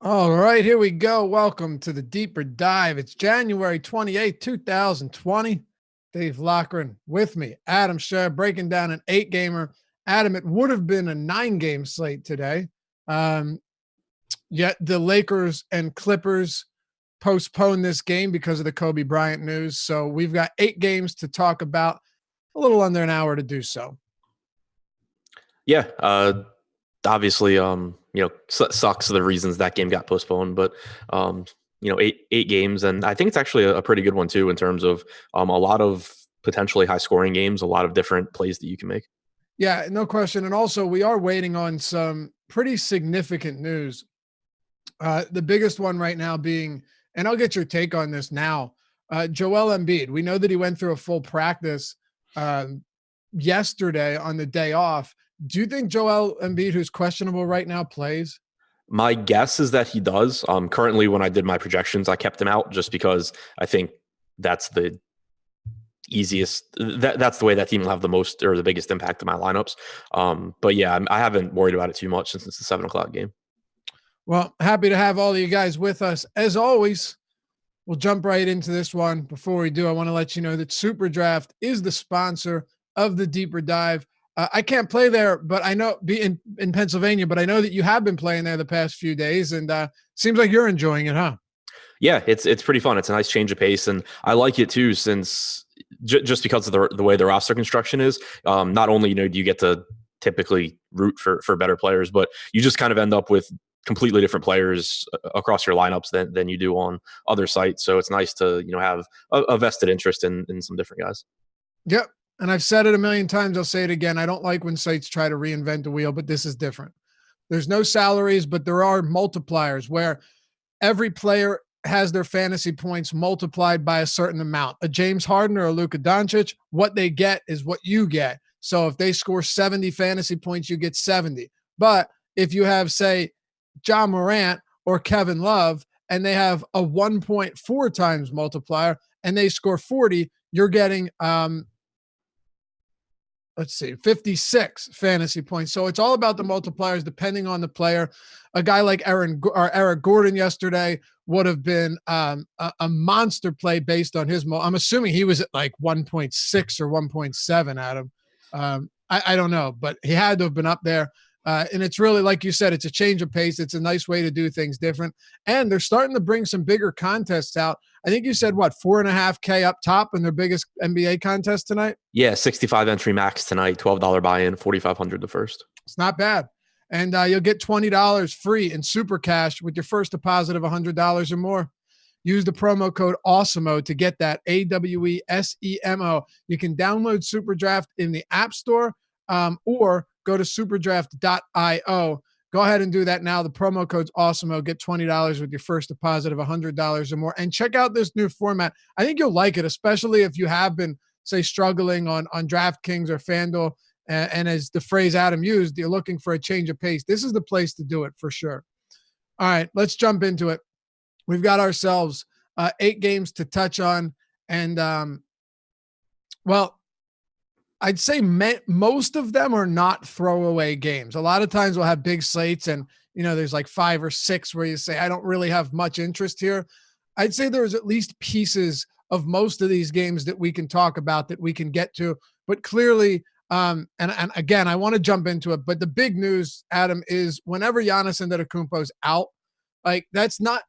All right, here we go. Welcome to the Deeper Dive. It's January 28th, 2020. Dave Lochran with me, Adam Scher, breaking down an 8-gamer. Adam, it would have been a 9-game slate today. Yet the Lakers and Clippers postponed this game because of the Kobe Bryant news. So we've got 8 games to talk about, a little under an hour to do so. Yeah, obviously, sucks the reasons that game got postponed, but eight games, and I think it's actually a pretty good one too in terms of a lot of potentially high scoring games, a lot of different plays that you can make. Yeah, no question. And also, we are waiting on some pretty significant news. The biggest one right now being, and I'll get your take on this now, Joel Embiid. We know that he went through a full practice yesterday on the day off. Do you think Joel Embiid, who's questionable right now, plays? My guess is that he does. Currently, when I did my projections, I kept him out just because I think that's the easiest. That's the way that team will have the most or the biggest impact in my lineups. But yeah, I haven't worried about it too much since it's the 7:00 game. Well, happy to have all of you guys with us. As always, we'll jump right into this one. Before we do, I want to let you know that Super Draft is the sponsor of the Deeper Dive. I can't play there, but I know in Pennsylvania, but I know that you have been playing there the past few days, and seems like you're enjoying it, huh? Yeah, it's pretty fun. It's a nice change of pace, and I like it too since just because of the way the roster construction is. Not only do you get to typically root for better players, but you just kind of end up with completely different players across your lineups than you do on other sites. So it's nice to have a vested interest in some different guys. Yep. And I've said it a million times. I'll say it again. I don't like when sites try to reinvent the wheel, but this is different. There's no salaries, but there are multipliers where every player has their fantasy points multiplied by a certain amount. A James Harden or a Luka Doncic, what they get is what you get. So if they score 70 fantasy points, you get 70. But if you have, say, John Morant or Kevin Love, and they have a 1.4 times multiplier and they score 40, you're getting 56 fantasy points. So it's all about the multipliers depending on the player. A guy like Eric Gordon yesterday would have been a monster play based on his I'm assuming he was at like 1.6 or 1.7, Adam. I don't know, but he had to have been up there. And it's really, like you said, it's a change of pace. It's a nice way to do things different. And they're starting to bring some bigger contests out. I think you said, what, 4.5K up top in their biggest NBA contest tonight? Yeah, 65 entry max tonight, $12 buy-in, 4,500 the first. It's not bad. And you'll get $20 free in Super Cash with your first deposit of $100 or more. Use the promo code AWESEMO to get that, AWESEMO. You can download Super Draft in the App Store or go to superdraft.io. Go ahead and do that now. The promo code's AWESEMO. Get $20 with your first deposit of $100 or more. And check out this new format. I think you'll like it, especially if you have been, say, struggling on DraftKings or FanDuel. And as the phrase Adam used, you're looking for a change of pace. This is the place to do it for sure. All right, let's jump into it. We've got ourselves 8 games to touch on. And, I'd say most of them are not throwaway games. A lot of times we'll have big slates and, there's like 5 or 6 where you say, I don't really have much interest here. I'd say there's at least pieces of most of these games that we can talk about that we can get to. But clearly, and again, I want to jump into it. But the big news, Adam, is whenever Giannis Antetokounmpo's out, like that's not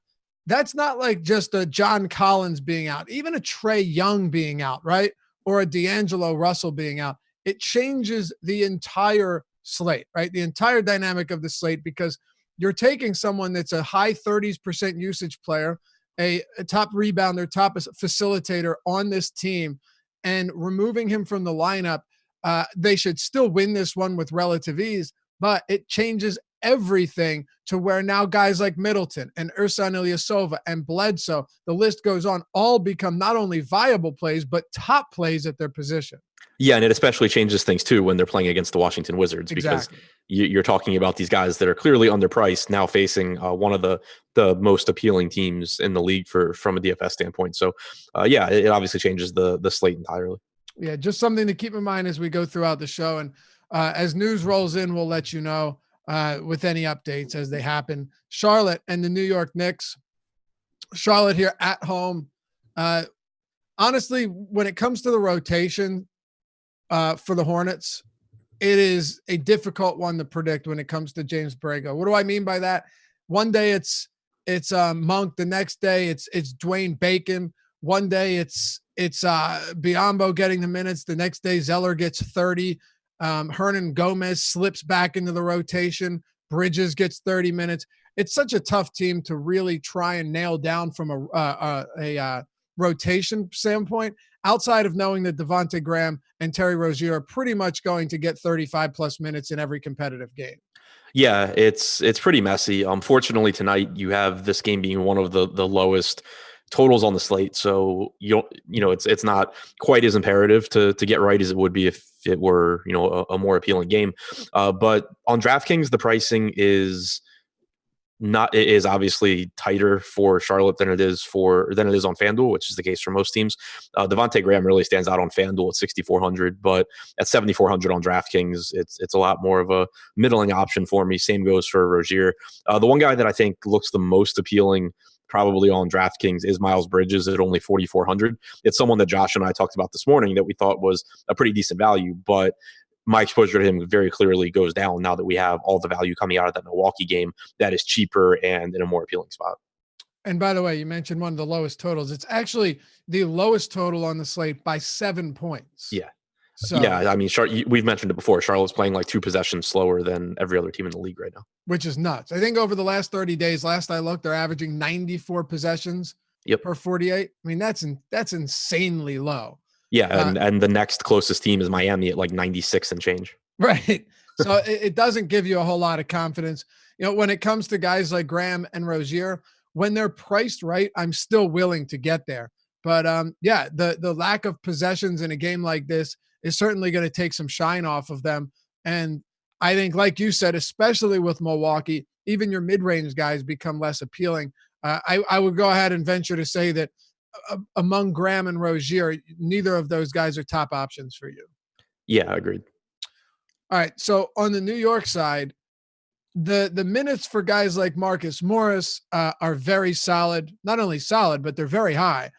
like just a John Collins being out, even a Trae Young being out, right? Or a D'Angelo Russell being out, it changes the entire slate, right? The entire dynamic of the slate, because you're taking someone that's a high 30% usage player, a top rebounder, top facilitator on this team, and removing him from the lineup. They should still win this one with relative ease, but it changes everything to where now guys like Middleton and Ersan Ilyasova and Bledsoe, the list goes on, all become not only viable plays, but top plays at their position. Yeah, and it especially changes things too when they're playing against the Washington Wizards, exactly. Because you're talking about these guys that are clearly underpriced now facing one of the most appealing teams in the league from a DFS standpoint. So, it obviously changes the slate entirely. Yeah, just something to keep in mind as we go throughout the show. And as news rolls in, we'll let you know. with any updates as they happen. Charlotte and the New York Knicks. Charlotte here at home. Honestly, when it comes to the rotation for the Hornets, it is a difficult one to predict when it comes to James Borrego. What do I mean by that? One day it's Monk. The next day it's Dwayne Bacon. One day it's Biyombo getting the minutes. The next day Zeller gets 30. Hernan Gomez slips back into the rotation. Bridges gets 30 minutes. It's such a tough team to really try and nail down from a rotation standpoint, outside of knowing that Devontae Graham and Terry Rozier are pretty much going to get 35 plus minutes in every competitive game. Yeah, it's pretty messy. Unfortunately, tonight you have this game being one of the lowest totals on the slate, so it's not quite as imperative to get right as it would be if it were a more appealing game. But on DraftKings, the pricing is obviously tighter for Charlotte than it is on FanDuel, which is the case for most teams. Devontae Graham really stands out on FanDuel at 6,400, but at 7,400 on DraftKings, it's a lot more of a middling option for me. Same goes for Rozier. The one guy that I think looks the most appealing probably on DraftKings is Miles Bridges at only 4,400. It's someone that Josh and I talked about this morning that we thought was a pretty decent value, but my exposure to him very clearly goes down now that we have all the value coming out of that Milwaukee game that is cheaper and in a more appealing spot. And by the way, you mentioned one of the lowest totals. It's actually the lowest total on the slate by 7 points. Yeah. So, yeah, I mean, we've mentioned it before. Charlotte's playing like 2 possessions slower than every other team in the league right now, which is nuts. I think over the last 30 days, last I looked, they're averaging 94 possessions per 48. I mean, that's insanely low. Yeah, and the next closest team is Miami at like 96 and change. Right. So it doesn't give you a whole lot of confidence. When it comes to guys like Graham and Rozier, when they're priced right, I'm still willing to get there. But the lack of possessions in a game like this is certainly going to take some shine off of them. And I think, like you said, especially with Milwaukee, even your mid-range guys become less appealing. I would go ahead and venture to say that among Graham and Rozier, neither of those guys are top options for you. Yeah, agreed. All right. So on the New York side, the minutes for guys like Marcus Morris are very solid. Not only solid, but they're very high.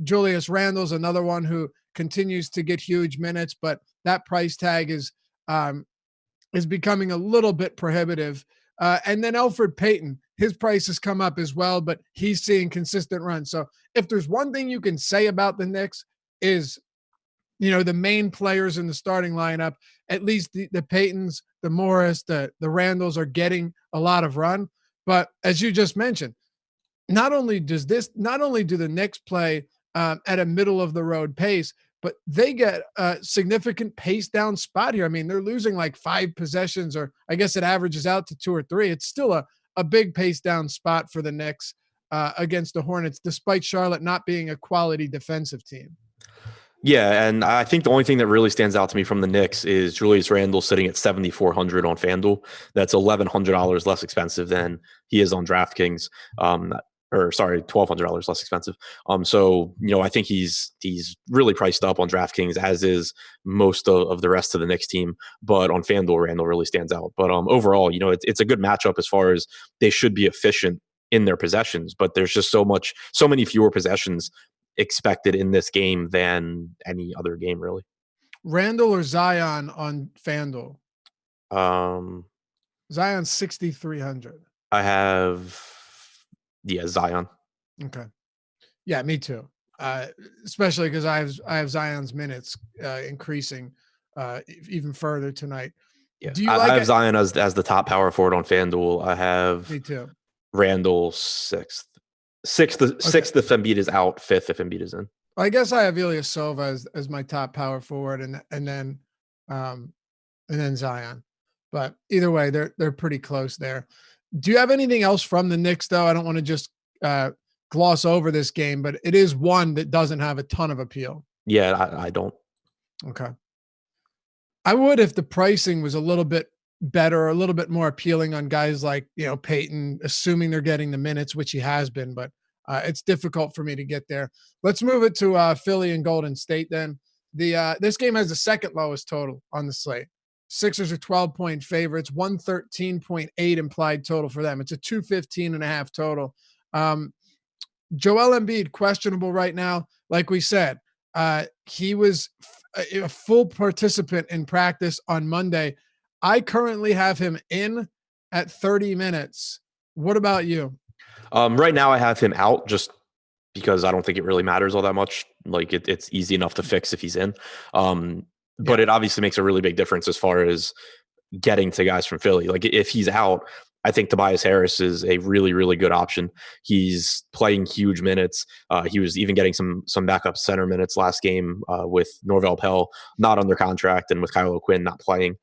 Julius Randle's another one who continues to get huge minutes, but that price tag is becoming a little bit prohibitive. And then Elfrid Payton, his price has come up as well, but he's seeing consistent runs. So if there's one thing you can say about the Knicks is, the main players in the starting lineup, at least the Paytons, the Morris, the Randalls are getting a lot of run. But as you just mentioned, not only do the Knicks play at a middle of the road pace, but they get a significant pace down spot here. I mean, they're losing like 5 possessions, or I guess it averages out to 2 or 3. It's still a big pace down spot for the Knicks against the Hornets, despite Charlotte not being a quality defensive team. Yeah, and I think the only thing that really stands out to me from the Knicks is Julius Randle sitting at 7,400 on FanDuel. That's $1,100 less expensive than he is on DraftKings. $1,200 less expensive. So I think he's really priced up on DraftKings, as is most of the rest of the Knicks team. But on FanDuel, Randle really stands out. But overall, it's a good matchup as far as they should be efficient in their possessions. But there's just so many fewer possessions expected in this game than any other game, really. Randle or Zion on FanDuel? Zion's 6,300. I have Zion. Okay. Yeah, me too. Especially because I have Zion's minutes increasing even further tonight. Yeah, I have Zion as the top power forward on FanDuel. I have me too. Randle sixth if Embiid is out, 5th if Embiid is in. I guess I have Ilyasova as my top power forward, and then Zion. But either way, they're pretty close there. Do you have anything else from the Knicks, though? I don't want to just gloss over this game, but it is one that doesn't have a ton of appeal. Yeah, I don't. Okay. I would if the pricing was a little bit better, a little bit more appealing on guys like, Payton, assuming they're getting the minutes, which he has been, but it's difficult for me to get there. Let's move it to Philly and Golden State then. This game has the second lowest total on the slate. Sixers are 12-point favorites, 113.8 implied total for them. It's a 215.5 total. Joel Embiid, questionable right now. Like we said, he was a full participant in practice on Monday. I currently have him in at 30 minutes. What about you? Right now I have him out just because I don't think it really matters all that much. Like it's easy enough to fix if he's in. But it obviously makes a really big difference as far as getting to guys from Philly. Like if he's out, I think Tobias Harris is a really, really good option. He's playing huge minutes. He was even getting some backup center minutes last game with Norvel Pell not under contract and with Kyle O'Quinn not playing.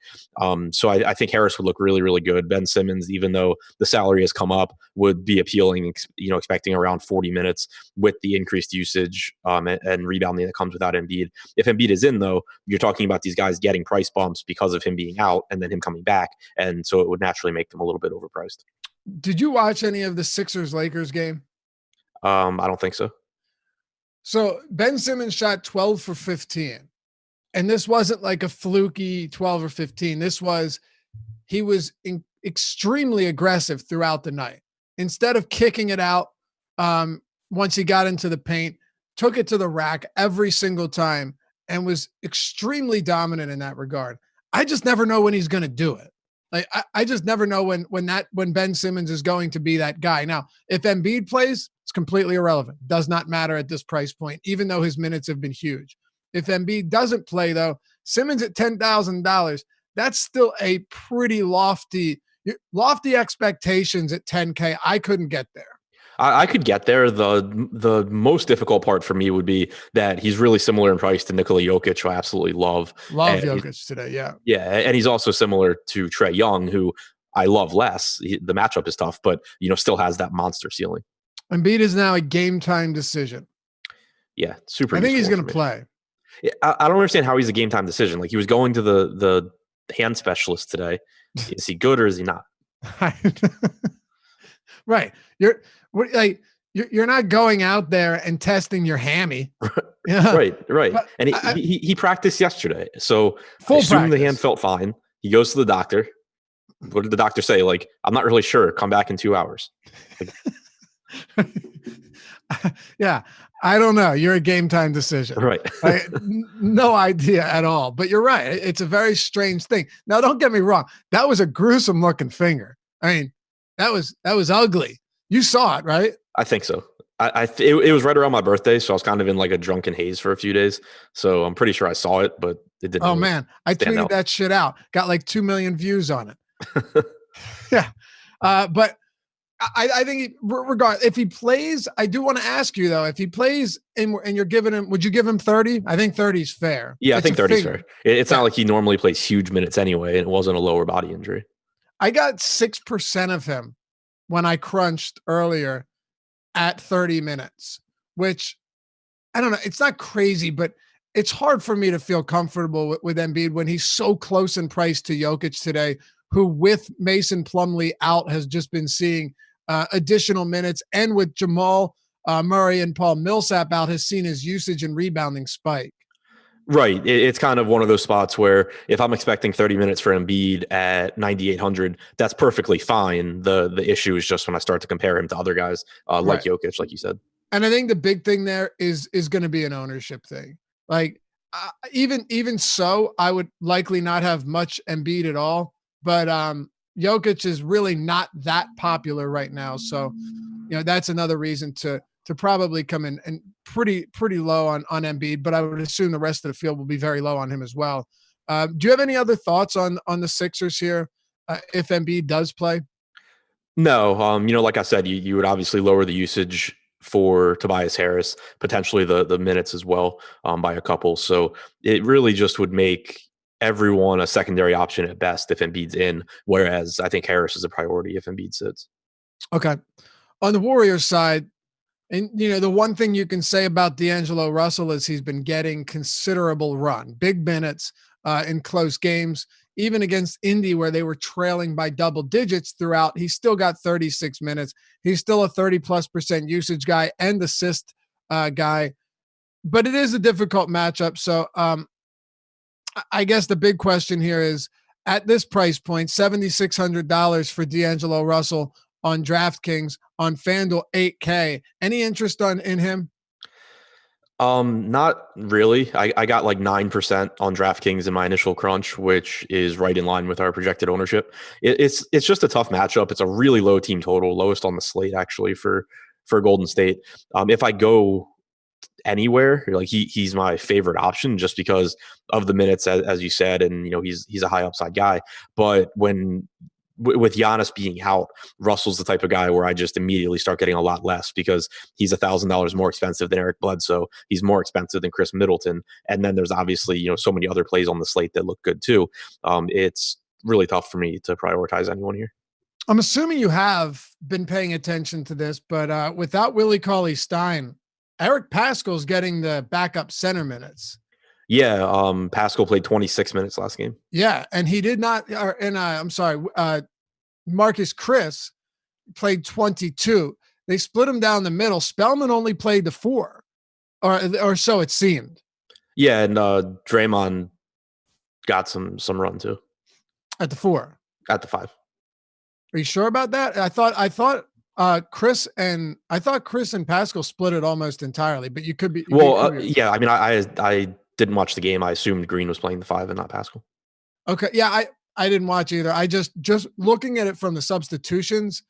So I think Harris would look really, really good. Ben Simmons, even though the salary has come up, would be appealing, expecting around 40 minutes with the increased usage and rebounding that comes without Embiid. If Embiid is in, though, you're talking about these guys getting price bumps because of him being out and then him coming back. And so it would naturally make them a little bit overpriced. Did you watch any of the Sixers-Lakers game? I don't think so. So Ben Simmons shot 12 for 15. And this wasn't like a fluky 12 or 15. He was extremely aggressive throughout the night. Instead of kicking it out once he got into the paint, took it to the rack every single time and was extremely dominant in that regard. I just never know when he's going to do it. Like I just never know when Ben Simmons is going to be that guy. Now, if Embiid plays, it's completely irrelevant. Does not matter at this price point, even though his minutes have been huge. If Embiid doesn't play, though, Simmons at $10,000, that's still a pretty lofty expectations at 10K. I couldn't get there. I could get there. The most difficult part for me would be that he's really similar in price to Nikola Jokic, who I absolutely love. Love Jokic today, yeah. Yeah, and he's also similar to Trae Young, who I love less. The matchup is tough, but still has that monster ceiling. Embiid is now a game time decision. Yeah, super. I think he's going to play. Yeah, I don't understand how he's a game time decision. Like he was going to the hand specialist today. Is he good or is he not? Right. You're not going out there and testing your hammy. Yeah. Right. But and he practiced yesterday. So I assume the hand felt fine. He goes to the doctor. What did the doctor say? Like, I'm not really sure. Come back in 2 hours. Like, yeah. I don't know. You're a game time decision. Right. No idea at all. But you're right. It's a very strange thing. Now, don't get me wrong. That was a gruesome looking finger. I mean, that was ugly. You saw it, right? I think so. It was right around my birthday, so I was kind of in like a drunken haze for a few days. So I'm pretty sure I saw it, but it didn't. Oh man, I tweeted that shit out. Got like 2 million views on it. Yeah, but I think regardless, if he plays, I do want to ask you though, if he plays and you're giving him, would you give him 30? I think 30 is fair. Yeah, I think 30 is fair. It's not like he normally plays huge minutes anyway, and it wasn't a lower body injury. I got 6% of him when I crunched earlier at 30 minutes, which I don't know. It's not crazy, but it's hard for me to feel comfortable with Embiid when he's so close in price to Jokic today, who with Mason Plumlee out has just been seeing additional minutes, and with Jamal Murray and Paul Millsap out has seen his usage and rebounding spike. Right. It's kind of one of those spots where if I'm expecting 30 minutes for Embiid at 9,800, that's perfectly fine. The issue is just when I start to compare him to other guys like Jokic, like you said. And I think the big thing there is going to be an ownership thing. Like even so, I would likely not have much Embiid at all, but Jokic is really not that popular right now. So, that's another reason to probably come in and pretty low on Embiid, but I would assume the rest of the field will be very low on him as well. Do you have any other thoughts on the Sixers here if Embiid does play? No, like I said, you would obviously lower the usage for Tobias Harris, potentially the minutes as well by a couple. So it really just would make everyone a secondary option at best if Embiid's in, whereas I think Harris is a priority if Embiid sits. Okay. On the Warriors side, and, the one thing you can say about D'Angelo Russell is he's been getting considerable run, big minutes in close games, even against Indy where they were trailing by double digits throughout. He still got 36 minutes. He's still a 30+% usage guy and assist guy, but it is a difficult matchup. So I guess the big question here is, at this price point, $7,600 for D'Angelo Russell on DraftKings, on FanDuel, 8K. Any interest in him? Not really. I got like 9% on DraftKings in my initial crunch, which is right in line with our projected ownership. It's just a tough matchup. It's a really low team total, lowest on the slate actually for Golden State. If I go anywhere, like he's my favorite option just because of the minutes, as you said, and he's a high upside guy. But with Giannis being out, Russell's the type of guy where I just immediately start getting a lot less because he's $1,000 more expensive than Eric Bledsoe. He's more expensive than Chris Middleton. And then there's obviously, so many other plays on the slate that look good too. It's really tough for me to prioritize anyone here. I'm assuming you have been paying attention to this, but without Willie Cauley-Stein, Eric Paschall's getting the backup center minutes. Yeah, Paschall played 26 minutes last game. Yeah, and he did not. I'm sorry, Marcus Chris played 22. They split him down the middle. Spellman only played the 4, or so it seemed. Yeah, and Draymond got some run too at the 4, at the 5. Are you sure about that? I thought Chris and Paschall split it almost entirely, but you could be. Yeah. I mean, I didn't watch the game. I assumed Green was playing the 5 and not Paschall. Okay. Yeah. I didn't watch either. I just looking at it from the substitutions,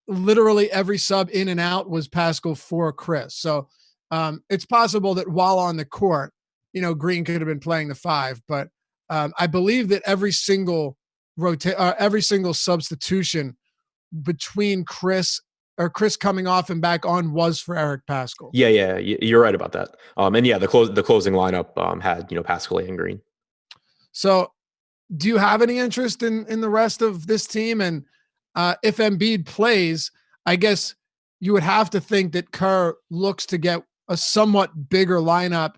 literally every sub in and out was Paschall for Chris. So it's possible that while on the court, Green could have been playing the 5, but I believe that every single substitution between Chris coming off and back on was for Eric Paschall. Yeah, you're right about that. And yeah, the closing lineup had Paschall and Green. So, do you have any interest in the rest of this team? And if Embiid plays, I guess you would have to think that Kerr looks to get a somewhat bigger lineup,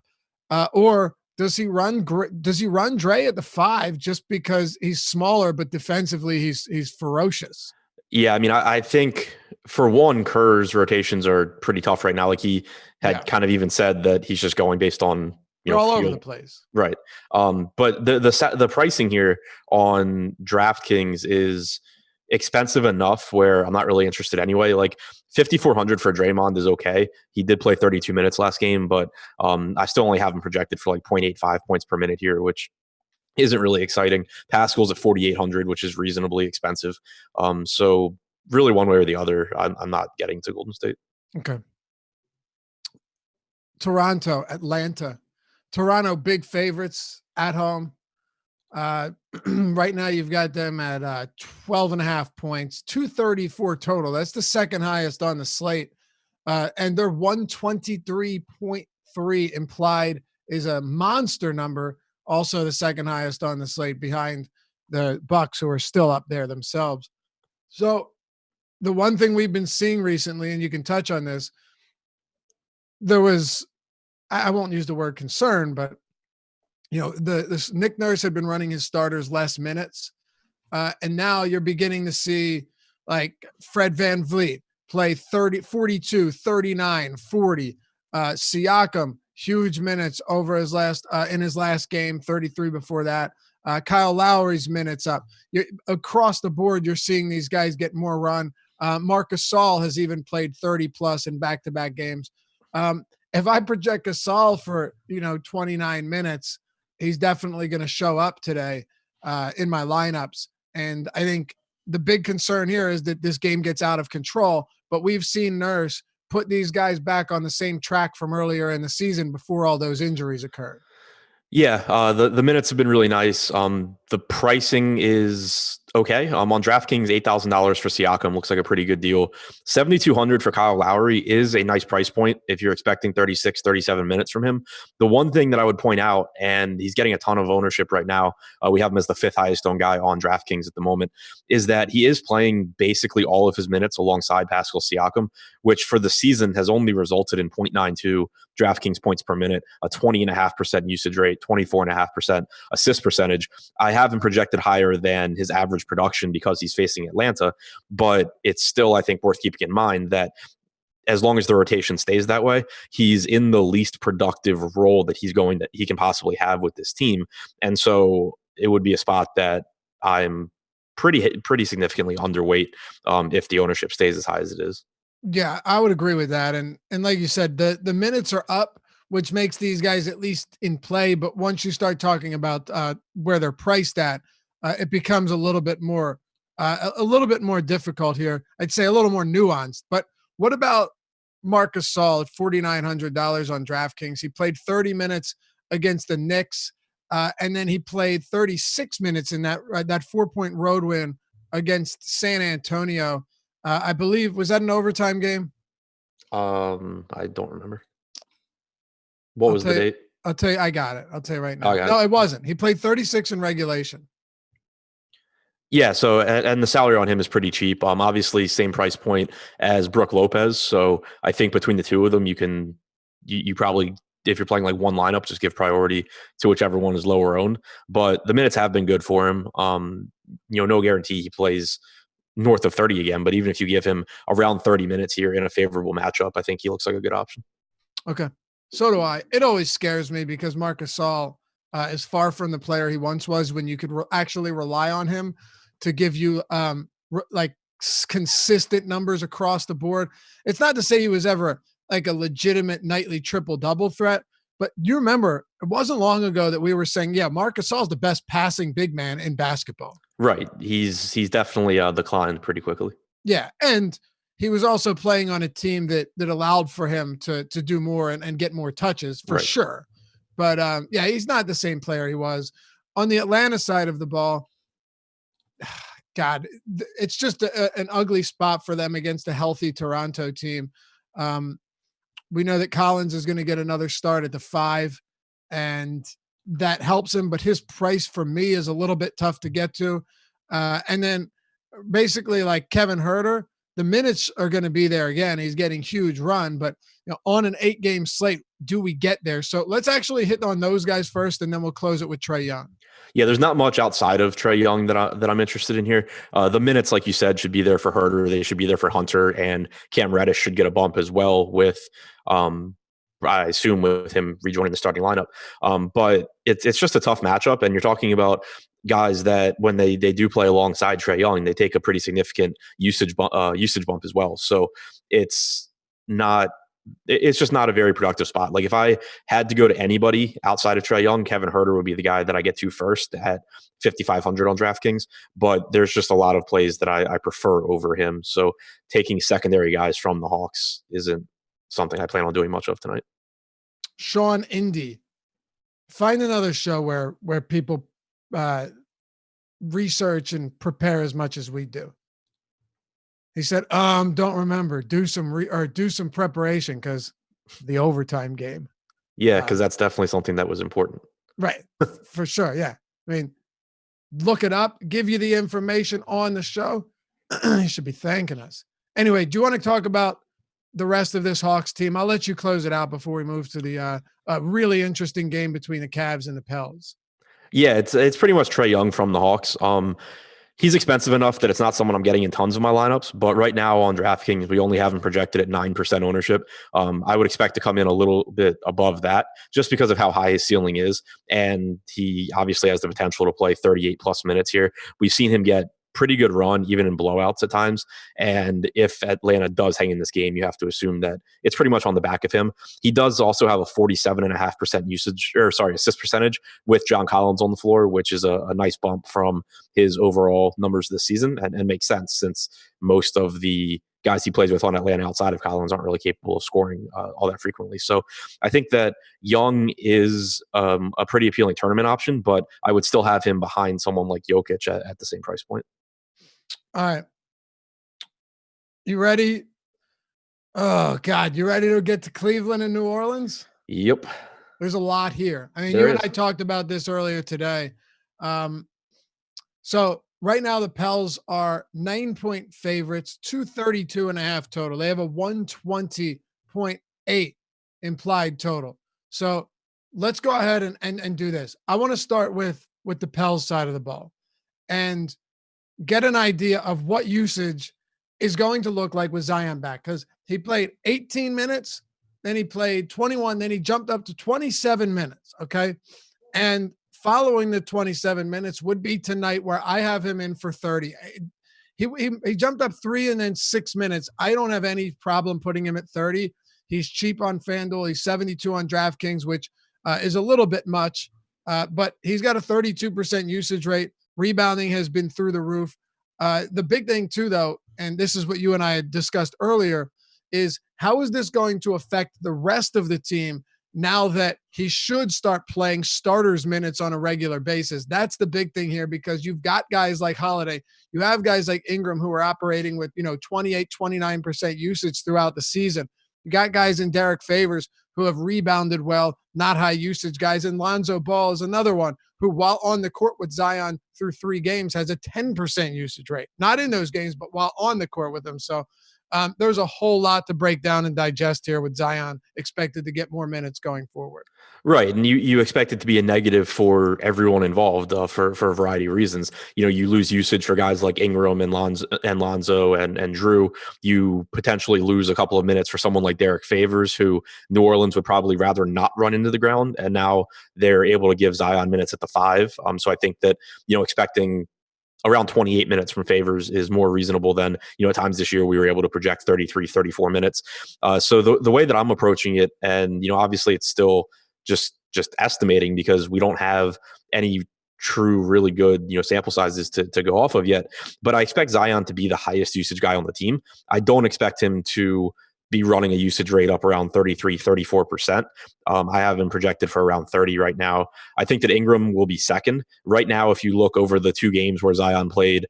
or does he run Dre at the 5 just because he's smaller, but defensively he's ferocious? Yeah, I mean, I think for one, Kerr's rotations are pretty tough right now. Like he had kind of even said that he's just going based on all over the place, right? But the pricing here on DraftKings is expensive enough where I'm not really interested anyway. Like $5,400 for Draymond is okay. He did play 32 minutes last game, but I still only have him projected for like 0.85 points per minute here, which isn't really exciting. Paschall's at 4,800, which is reasonably expensive. So really one way or the other, I'm not getting to Golden State. Okay. Toronto, Atlanta. Toronto, big favorites at home. Right now you've got them at 12.5 points, 234 total. That's the second highest on the slate. And their 123.3 implied is a monster number. Also the second highest on the slate behind the Bucks, who are still up there themselves. So the one thing we've been seeing recently, and you can touch on this, there was, I won't use the word concern, but this Nick Nurse had been running his starters less minutes. And now you're beginning to see like Fred VanVleet play 30, 42, 39, 40, Siakam, huge minutes over his last in his last game, 33 before that. Kyle Lowry's minutes up. Across the board, you're seeing these guys get more run. Marc Gasol has even played 30 plus in back-to-back games. If I project Gasol for 29 minutes, he's definitely going to show up today in my lineups. And I think the big concern here is that this game gets out of control. But we've seen Nurse put these guys back on the same track from earlier in the season before all those injuries occurred. Yeah, the minutes have been really nice. The pricing is okay. On DraftKings, $8,000 for Siakam looks like a pretty good deal. $7,200 for Kyle Lowry is a nice price point if you're expecting 36, 37 minutes from him. The one thing that I would point out, and he's getting a ton of ownership right now, we have him as the 5th highest owned guy on DraftKings at the moment, is that he is playing basically all of his minutes alongside Pascal Siakam, which for the season has only resulted in 0.92 DraftKings points per minute, a 20.5% usage rate, 24.5% assist percentage. I have him projected higher than his average production because he's facing Atlanta, but it's still, I think, worth keeping in mind that as long as the rotation stays that way, he's in the least productive role that he can possibly have with this team. And so it would be a spot that I'm pretty significantly underweight if the ownership stays as high as it is. Yeah, I would agree with that. And like you said, the minutes are up, which makes these guys at least in play. But once you start talking about where they're priced at, it becomes a little bit more difficult here. I'd say a little more nuanced. But what about Marcus Saul at $4,900 on DraftKings? He played 30 minutes against the Knicks, and then he played 36 minutes in that 4-point road win against San Antonio. I believe, was that an overtime game? I don't remember. What was the date? I'll tell you. I got it. I'll tell you right now. Okay. No, it wasn't. He played 36 in regulation. Yeah. So, and the salary on him is pretty cheap. Obviously same price point as Brook Lopez. So I think between the two of them, you probably, if you're playing like one lineup, just give priority to whichever one is lower owned. But the minutes have been good for him. No guarantee he plays north of 30 again, but even if you give him around 30 minutes here in a favorable matchup, I think he looks like a good option. Okay. So do I. It always scares me because Marcus Saul is far from the player he once was when you could actually rely on him to give you consistent numbers across the board. It's not to say he was ever like a legitimate nightly triple double threat, but you remember it wasn't long ago that we were saying, yeah, Marcus Saul is the best passing big man in basketball. Right. He's definitely declined pretty quickly. Yeah. And he was also playing on a team that allowed for him to do more and get more touches for sure. But yeah, he's not the same player he was. On the Atlanta side of the ball, God, it's just an ugly spot for them against a healthy Toronto team. We know that Collins is going to get another start at the 5, and that helps him, but his price for me is a little bit tough to get to. And then basically like Kevin Huerter, the minutes are going to be there again. He's getting huge run, but on an 8-game slate, do we get there? So let's actually hit on those guys first, and then we'll close it with Trae Young. Yeah, there's not much outside of Trae Young that I'm interested in here. The minutes, like you said, should be there for Huerter. They should be there for Hunter, and Cam Reddish should get a bump as well with, I assume, with him rejoining the starting lineup. But it's just a tough matchup, and you're talking about guys that when they do play alongside Trae Young, they take a pretty significant usage bump as well. So it's just not a very productive spot. Like if I had to go to anybody outside of Trae Young, Kevin Huerter would be the guy that I get to first at 5,500 on DraftKings. But there's just a lot of plays that I prefer over him. So taking secondary guys from the Hawks isn't something I plan on doing much of tonight. Sean Indy, find another show where people research and prepare as much as we do. He said, don't remember, do some preparation because the overtime game. Yeah, because that's definitely something that was important. Right. For sure. Yeah. I mean, look it up, give you the information on the show. You should be thanking us. Anyway, do you want to talk about the rest of this Hawks team? I'll let you close it out before we move to the really interesting game between the Cavs and the Pels. Yeah, it's pretty much Trae Young from the Hawks. He's expensive enough that it's not someone I'm getting in tons of my lineups, but right now on DraftKings, we only have him projected at 9% ownership. I would expect to come in a little bit above that just because of how high his ceiling is. And he obviously has the potential to play 38 plus minutes here. We've seen him get pretty good run, even in blowouts at times. And if Atlanta does hang in this game, you have to assume that it's pretty much on the back of him. He does also have a 47.5% assist percentage with John Collins on the floor, which is a nice bump from his overall numbers this season, and makes sense since most of the guys he plays with on Atlanta outside of Collins aren't really capable of scoring all that frequently. So I think that Young is a pretty appealing tournament option, but I would still have him behind someone like Jokic at the same price point. All right. You ready? Oh, God. You ready to get to Cleveland and New Orleans? Yep. There's a lot here. I mean, you and I talked about this earlier today. So right now the Pels are 9-point favorites, 232.5 total. They have a 120.8 implied total. So let's go ahead and do this. I want to start with the Pels side of the ball and get an idea of what usage is going to look like with Zion back, because he played 18 minutes, then he played 21, then he jumped up to 27 minutes. Okay. And following the 27 minutes would be tonight, where I have him in for 30. He jumped up 3 and then 6 minutes. I don't have any problem putting him at 30. He's cheap on FanDuel. He's 72 on DraftKings, which is a little bit much, but he's got a 32% usage rate. Rebounding has been through the roof. The big thing too, though, and this is what you and I had discussed earlier, is how is this going to affect the rest of the team now that he should start playing starters minutes on a regular basis? That's the big thing here, because you've got guys like Holiday. You have guys like Ingram who are operating with, 28, 29% usage throughout the season. You got guys in Derek Favors who have rebounded well, not high usage guys. And Lonzo Ball is another one who, while on the court with Zion through 3 games, has a 10% usage rate. Not in those games, but while on the court with them. So there's a whole lot to break down and digest here with Zion expected to get more minutes going forward. Right, and you expect it to be a negative for everyone involved for a variety of reasons. You lose usage for guys like Ingram and Lonzo and Drew. You potentially lose a couple of minutes for someone like Derek Favors, who New Orleans would probably rather not run into the ground, and now they're able to give Zion minutes at the 5. So I think that expecting around 28 minutes from Favors is more reasonable than, at times this year we were able to project 33, 34 minutes. So the way that I'm approaching it, and, obviously it's still just estimating because we don't have any true really good, sample sizes to go off of yet. But I expect Zion to be the highest usage guy on the team. I don't expect him to be running a usage rate up around 33, 34%. I have him projected for around 30 right now. I think that Ingram will be second. Right now, if you look over the 2 games where Zion played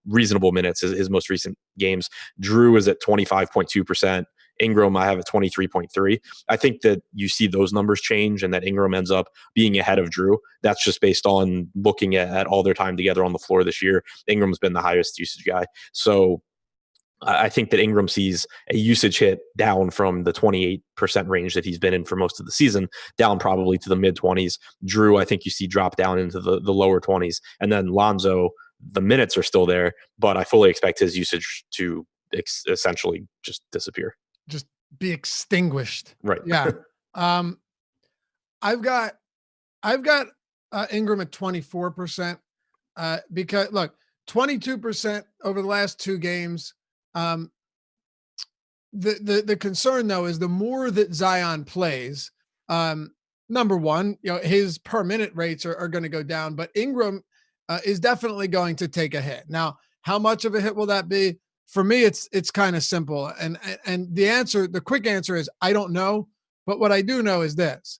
reasonable minutes, his most recent games, Drew is at 25.2%. Ingram, I have at 23.3. I think that you see those numbers change and that Ingram ends up being ahead of Drew. That's just based on looking at all their time together on the floor this year. Ingram's been the highest usage guy. So I think that Ingram sees a usage hit down from the 28% range that he's been in for most of the season, down probably to the mid-20s. Drew, I think you see drop down into the lower 20s. And then Lonzo, the minutes are still there, but I fully expect his usage to essentially just disappear. Just be extinguished. Right. Yeah. I've got Ingram at 24%, because look, 22% over the last 2 games. The concern though is the more that Zion plays, number one, his per minute rates are going to go down, but Ingram is definitely going to take a hit. Now, how much of a hit will that be? For me, it's kind of simple. And the quick answer is I don't know. But what I do know is this: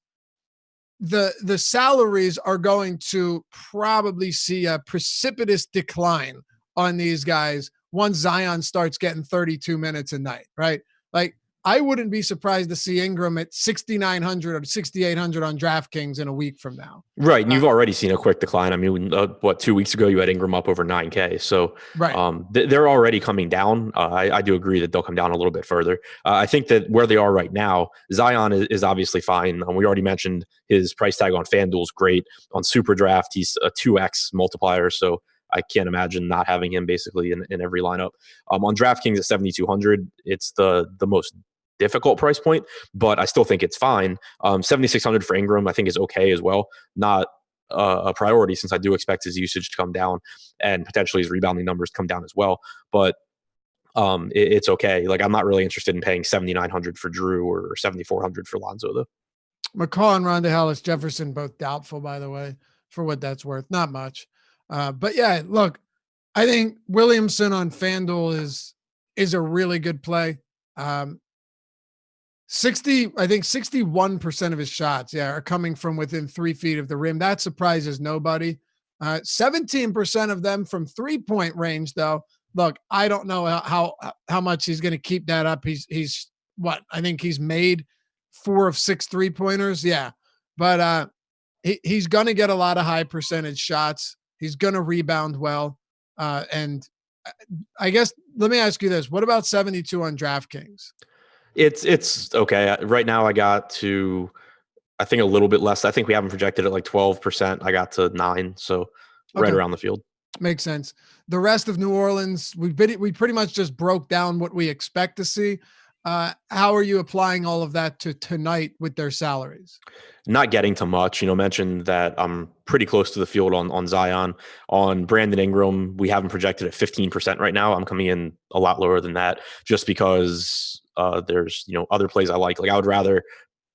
the salaries are going to probably see a precipitous decline on these guys once Zion starts getting 32 minutes a night, right? Like, I wouldn't be surprised to see Ingram at 6,900 or 6,800 on DraftKings in a week from now. Right. And you've already seen a quick decline. I mean, 2 weeks ago, you had Ingram up over 9K. So right. They're already coming down. I do agree that they'll come down a little bit further. I think that where they are right now, Zion is obviously fine. We already mentioned his price tag on FanDuel is great. On Super Draft, he's a 2x multiplier. So I can't imagine not having him basically in every lineup. On DraftKings at 7,200, it's the most difficult price point, but I still think it's fine. 7,600 for Ingram, I think is okay as well. Not a priority, since I do expect his usage to come down and potentially his rebounding numbers to come down as well. But it's okay. Like, I'm not really interested in paying 7,900 for Drew or 7,400 for Lonzo though. McCall and Rondé Hollis Jefferson both doubtful, by the way, for what that's worth. Not much. But yeah, look, I think Williamson on FanDuel is a really good play. 61% of his shots, are coming from within 3 feet of the rim. That surprises nobody. 17% of them from 3-point range, though. Look, I don't know how much he's going to keep that up. He's what? I think he's made 4 of 6 3-pointers. Yeah. But he's going to get a lot of high percentage shots. He's going to rebound well. And I guess, let me ask you this. What about 72 on DraftKings? It's okay. Right now I got to, I think, a little bit less. I think we haven't projected at like 12%. I got to 9. So right around the field. Makes sense. The rest of New Orleans, we pretty much just broke down what we expect to see. How are you applying all of that to tonight with their salaries? Not getting to much. Mentioned that I'm pretty close to the field on Zion. On Brandon Ingram, we have him projected at 15% right now. I'm coming in a lot lower than that just because there's other plays I like. Like I would rather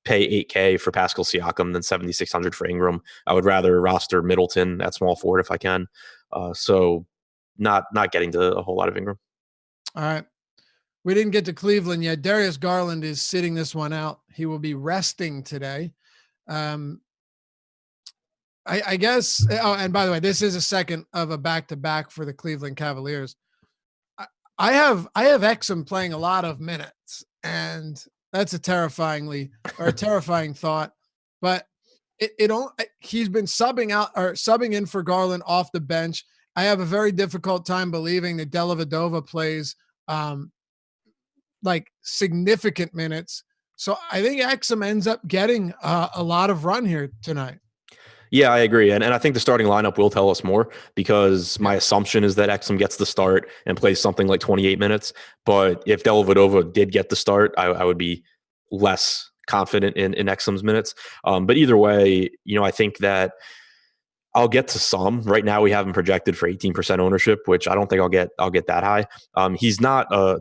pay 8K for Pascal Siakam than 7,600 for Ingram. I would rather roster Middleton at small forward if I can. So not getting to a whole lot of Ingram. All right. We didn't get to Cleveland yet. Darius Garland is sitting this one out. He will be resting today. I guess. Oh, and by the way, this is a second of a back-to-back for the Cleveland Cavaliers. I have Exum playing a lot of minutes, and that's a terrifying thought. But he's been subbing out or subbing in for Garland off the bench. I have a very difficult time believing that Dellavedova plays like significant minutes. So I think Exum ends up getting a lot of run here tonight. Yeah, I agree. And I think the starting lineup will tell us more because my assumption is that Exum gets the start and plays something like 28 minutes. But if Dellavedova did get the start, I would be less confident in Exum's minutes. But either way, I think that I'll get to some. Right now, we have him projected for 18% ownership, which I don't think I'll get that high. He's not a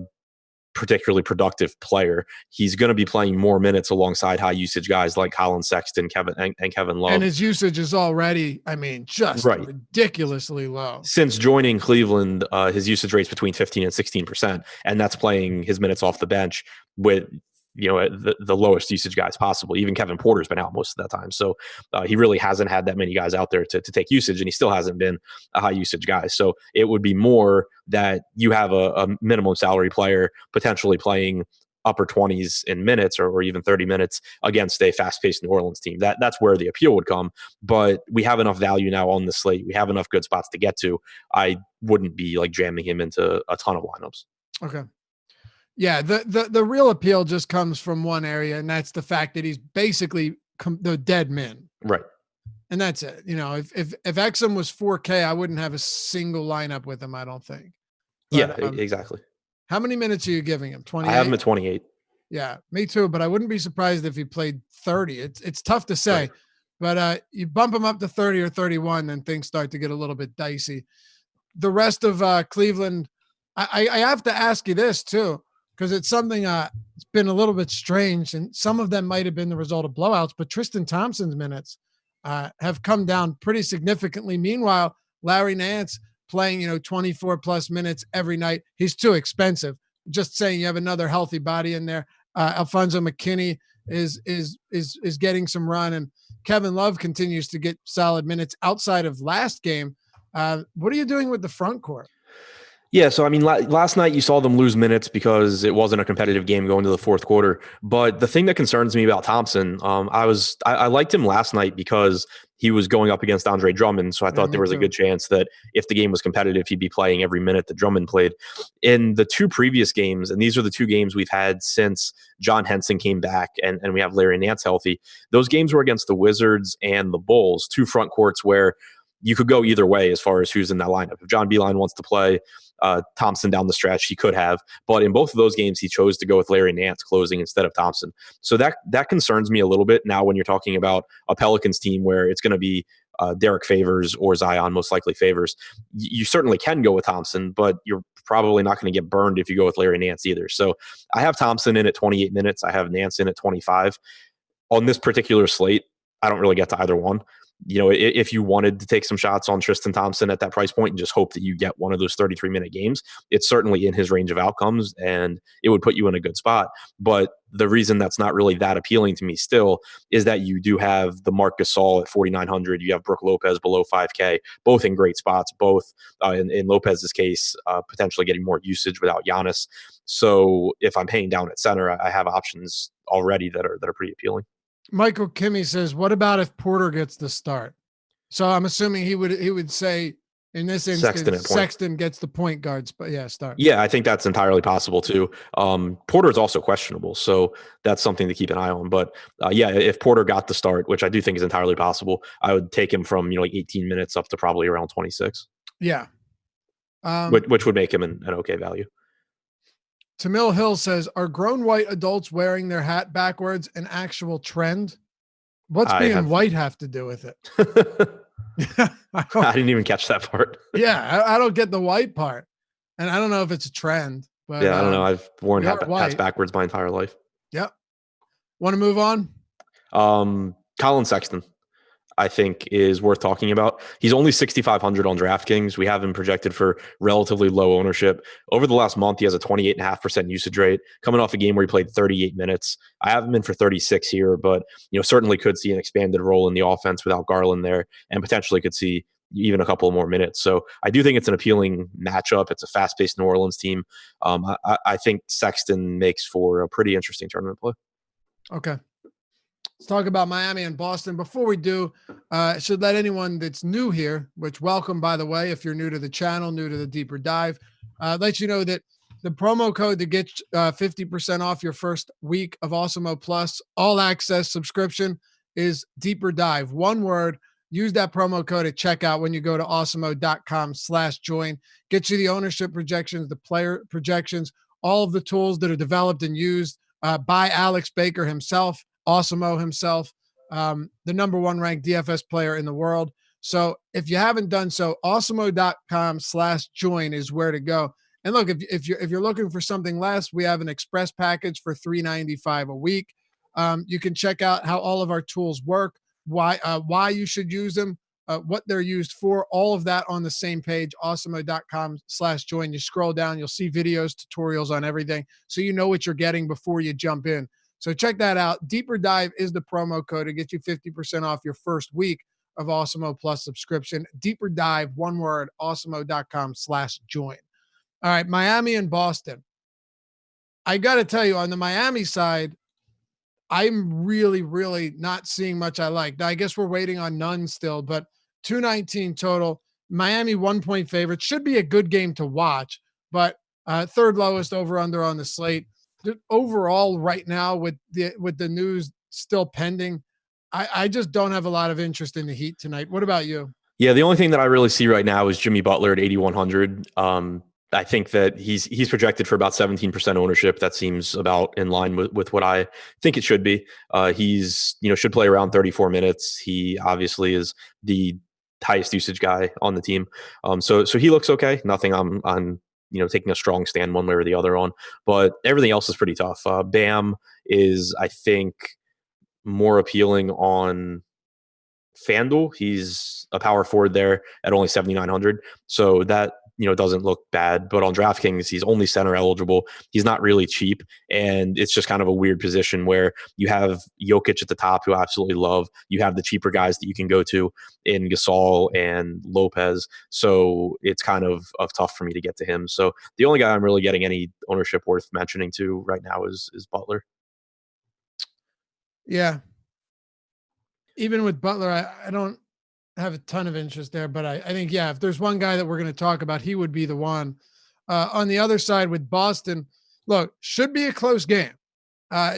particularly productive player. He's going to be playing more minutes alongside high usage guys like Colin Sexton, Kevin Love. And his usage is already, just right. ridiculously low. Since joining Cleveland, his usage rate's between 15 and 16%, and that's playing his minutes off the bench with the lowest usage guys possible. Even Kevin Porter's been out most of that time. So he really hasn't had that many guys out there to take usage, and he still hasn't been a high usage guy. So it would be more that you have a minimum salary player potentially playing upper 20s in minutes or even 30 minutes against a fast-paced New Orleans team. That's where the appeal would come. But we have enough value now on the slate. We have enough good spots to get to. I wouldn't be like jamming him into a ton of lineups. Okay. Yeah, the real appeal just comes from one area, and that's the fact that he's basically the dead man. Right. And that's it. If Exum was 4K, I wouldn't have a single lineup with him, I don't think. But, yeah, exactly. How many minutes are you giving him? 28? I have him at 28. Yeah, me too, but I wouldn't be surprised if he played 30. It's tough to say. Right. But you bump him up to 30 or 31, then things start to get a little bit dicey. The rest of Cleveland, I have to ask you this too, because it's something it's been a little bit strange, and some of them might have been the result of blowouts, but Tristan Thompson's minutes have come down pretty significantly. Meanwhile, Larry Nance playing 24 plus minutes every night. He's too expensive. Just saying, you have another healthy body in there. Alfonso McKinney is getting some run, and Kevin Love continues to get solid minutes outside of last game. What are you doing with the front court? Yeah, so last night you saw them lose minutes because it wasn't a competitive game going to the fourth quarter. But the thing that concerns me about Thompson, I liked him last night because he was going up against Andre Drummond. So I thought there was a good chance that if the game was competitive, he'd be playing every minute that Drummond played. In the two previous games, and these are the two games we've had since John Henson came back and we have Larry Nance healthy, those games were against the Wizards and the Bulls, two front courts where you could go either way as far as who's in that lineup. If John Beilein wants to play Thompson down the stretch, he could have. But in both of those games, he chose to go with Larry Nance closing instead of Thompson. So that concerns me a little bit now when you're talking about a Pelicans team where it's going to be Derek Favors or Zion, most likely Favors. You certainly can go with Thompson, but you're probably not going to get burned if you go with Larry Nance either. So I have Thompson in at 28 minutes. I have Nance in at 25. On this particular slate, I don't really get to either one. If you wanted to take some shots on Tristan Thompson at that price point and just hope that you get one of those 33-minute games, it's certainly in his range of outcomes and it would put you in a good spot. But the reason that's not really that appealing to me still is that you do have the Marc Gasol at 4,900. You have Brook Lopez below 5K, both in great spots, both in Lopez's case, potentially getting more usage without Giannis. So if I'm paying down at center, I have options already that are pretty appealing. Michael Kimmy says, what about if Porter gets the start? So I'm assuming he would say in this instance, Sexton gets the point guards, but start. Yeah, I think that's entirely possible too. Porter is also questionable, so that's something to keep an eye on. But if Porter got the start, which I do think is entirely possible, I would take him from 18 minutes up to probably around 26. Yeah, which would make him an okay value. Tamil Hill says, "Are grown white adults wearing their hat backwards an actual trend? What's I being have. white have to do with it?" I didn't even catch that part. Yeah, I don't get the white part, and I don't know if it's a trend, but Yeah, I don't know. I've worn we are hats white. backwards my entire life. Yep. Want to move on? Colin Sexton, I think, is worth talking about. He's only 6,500 on DraftKings. We have him projected for relatively low ownership. Over the last month, he has a 28.5% usage rate, coming off a game where he played 38 minutes. I have him in for 36 here, but certainly could see an expanded role in the offense without Garland there, and potentially could see even a couple more minutes. So I do think it's an appealing matchup. It's a fast-paced New Orleans team. I think Sexton makes for a pretty interesting tournament play. Okay. Let's talk about Miami and Boston. Before we do, I should let anyone that's new here, which welcome, by the way, if you're new to the channel, new to the Deeper Dive, let you know that the promo code to get 50% off your first week of Awesemo Plus all access subscription is Deeper Dive. One word. Use that promo code at checkout when you go to awesemo.com/join. Get you the ownership projections, the player projections, all of the tools that are developed and used by Alex Baker himself. Awesemo himself, the number one ranked DFS player in the world. So if you haven't done so, awesemo.com/join is where to go. And look, if you're looking for something less, we have an express package for $3.95 a week. You can check out how all of our tools work, why you should use them, what they're used for, all of that on the same page, awesemo.com/join. You scroll down, you'll see videos, tutorials on everything, so you know what you're getting before you jump in. So check that out. Deeper Dive is the promo code to get you 50% off your first week of Awesemo Plus subscription. Deeper Dive, one word, awesemo.com/join. All right, Miami and Boston. I got to tell you, on the Miami side, I'm really not seeing much I like. Now, I guess we're waiting on none still, but 219 total. Miami 1-point favorite. Should be a good game to watch, but third lowest over under on the slate. Overall, right now with the news still pending, I just don't have a lot of interest in the Heat tonight. What about you? Yeah, the only thing that I really see right now is Jimmy Butler at 8,100. I think that he's projected for about 17% ownership. That seems about in line with what I think it should be. He's should play around 34 minutes. He obviously is the highest usage guy on the team. So he looks okay. Nothing I'm taking a strong stand one way or the other on, but everything else is pretty tough. Bam is, I think, more appealing on FanDuel. He's a power forward there at only 7,900. So that, doesn't look bad. But on DraftKings, he's only center eligible. He's not really cheap. And it's just kind of a weird position where you have Jokic at the top, who I absolutely love. You have the cheaper guys that you can go to in Gasol and Lopez. So it's kind of tough for me to get to him. So the only guy I'm really getting any ownership worth mentioning to right now is Butler. Yeah. Even with Butler, I don't have a ton of interest there, but I think, yeah, if there's one guy that we're going to talk about, he would be the one. On the other side with Boston, look, should be a close game.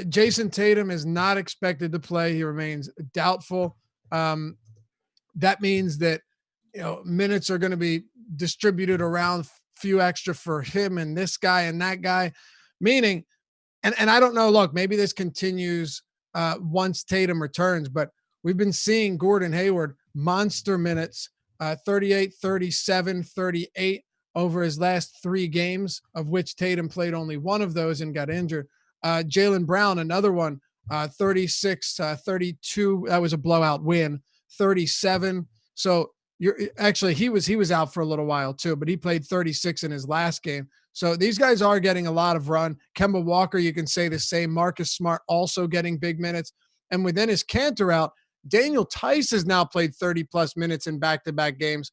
Jason Tatum is not expected to play. He remains doubtful. That means that, minutes are going to be distributed around, few extra for him and this guy and that guy, meaning, and I don't know, look, maybe this continues once Tatum returns, but we've been seeing Gordon Hayward monster minutes, 38, 37, 38 over his last 3 games, of which Tatum played only one of those and got injured. Jaylen Brown, another one, 36, 32. That was a blowout win. 37. So he was out for a little while too, but he played 36 in his last game. So these guys are getting a lot of run. Kemba Walker, you can say the same. Marcus Smart also getting big minutes. And within his Cantor out, Daniel Tice has now played 30-plus minutes in back-to-back games.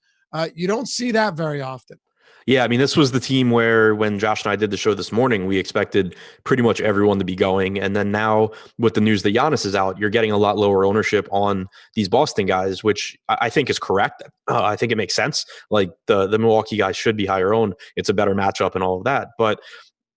You don't see that very often. Yeah, I mean, this was the team where when Josh and I did the show this morning, we expected pretty much everyone to be going. And then now with the news that Giannis is out, you're getting a lot lower ownership on these Boston guys, which I think is correct. I think it makes sense. Like the Milwaukee guys should be higher owned. It's a better matchup and all of that. But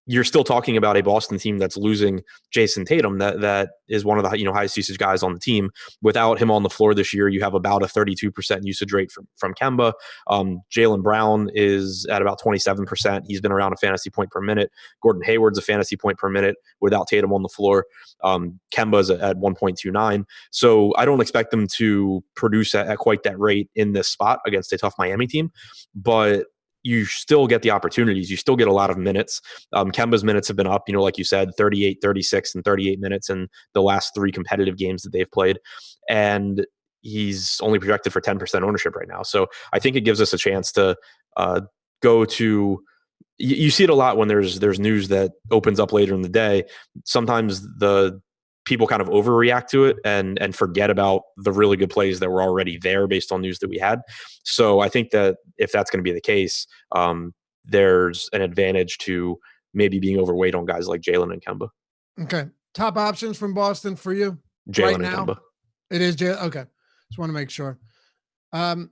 you're still talking about a Boston team that's losing Jason Tatum, that is one of the highest usage guys on the team. Without him on the floor this year, you have about a 32% usage rate from Kemba. Jaylen Brown is at about 27%. He's been around a fantasy point per minute. Gordon Hayward's a fantasy point per minute without Tatum on the floor. Kemba's at 1.29. So I don't expect them to produce at quite that rate in this spot against a tough Miami team, but you still get the opportunities. You still get a lot of minutes. Kemba's minutes have been up, like you said, 38, 36, and 38 minutes in the last 3 competitive games that they've played. And he's only projected for 10% ownership right now. So I think it gives us a chance to go to – you see it a lot when there's news that opens up later in the day. Sometimes the people kind of overreact to it and forget about the really good plays that were already there based on news that we had. So I think that if that's going to be the case, there's an advantage to maybe being overweight on guys like Jaylen and Kemba. Okay. Top options from Boston for you Jaylen right and now? Kemba. It is Jaylen. Okay. Just want to make sure. And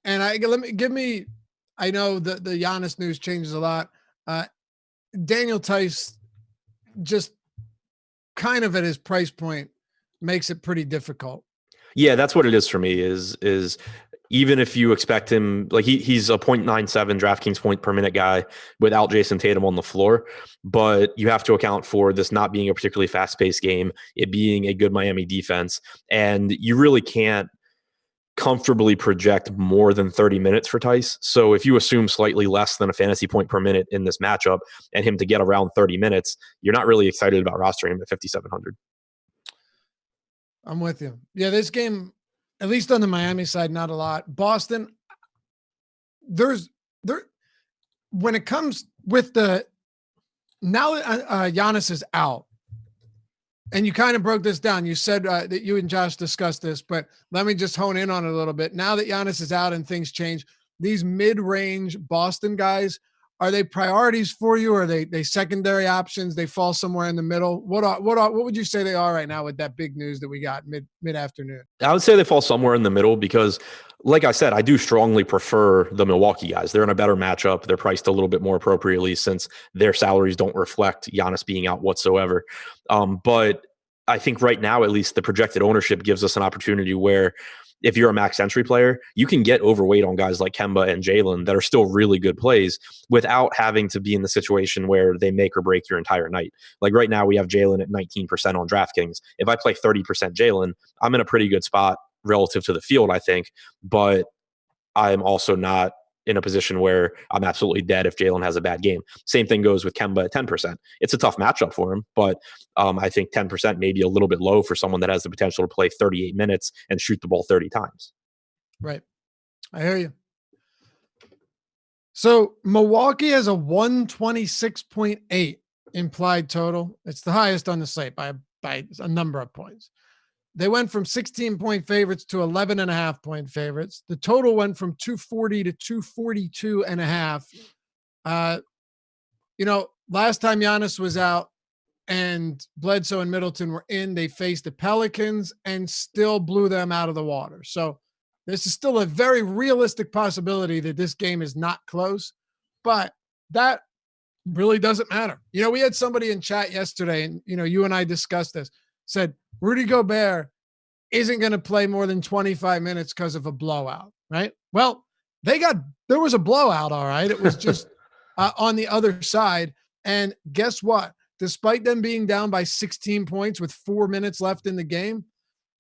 I know the Giannis news changes a lot. Daniel Tice just kind of at his price point makes it pretty difficult. Yeah, that's what it is for me is even if you expect him, like he's a 0.97 DraftKings point per minute guy without Jason Tatum on the floor, but you have to account for this not being a particularly fast-paced game, it being a good Miami defense, and you really can't comfortably project more than 30 minutes for Tice. So if you assume slightly less than a fantasy point per minute in this matchup and him to get around 30 minutes, you're not really excited about rostering him at 5,700. I'm with you. Yeah, this game, at least on the Miami side, not a lot. Boston, when it comes with now that Giannis is out, and you kind of broke this down. You said that you and Josh discussed this, but let me just hone in on it a little bit. Now that Giannis is out and things change, these mid-range Boston guys, are they priorities for you? Or are they secondary options? They fall somewhere in the middle. What would you say they are right now with that big news that we got mid-afternoon? I would say they fall somewhere in the middle because, like I said, I do strongly prefer the Milwaukee guys. They're in a better matchup. They're priced a little bit more appropriately since their salaries don't reflect Giannis being out whatsoever. But I think right now, at least, the projected ownership gives us an opportunity where if you're a max entry player, you can get overweight on guys like Kemba and Jaylen that are still really good plays without having to be in the situation where they make or break your entire night. Like right now, we have Jaylen at 19% on DraftKings. If I play 30% Jaylen, I'm in a pretty good spot relative to the field, I think, but I'm also not in a position where I'm absolutely dead if Jaylen has a bad game. Same thing goes with Kemba at 10%. It's a tough matchup for him, but I think 10% may be a little bit low for someone that has the potential to play 38 minutes and shoot the ball 30 times. Right. I hear you. So Milwaukee has a 126.8 implied total. It's the highest on the slate by a number of points. They went from 16-point favorites to 11.5-point favorites. The total went from 240 to 242.5. Last time Giannis was out and Bledsoe and Middleton were in, they faced the Pelicans and still blew them out of the water. So this is still a very realistic possibility that this game is not close, but that really doesn't matter. We had somebody in chat yesterday, and, you and I discussed this, said Rudy Gobert isn't going to play more than 25 minutes because of a blowout, right? Well, there was a blowout, all right. It was just on the other side. And guess what? Despite them being down by 16 points with 4 minutes left in the game,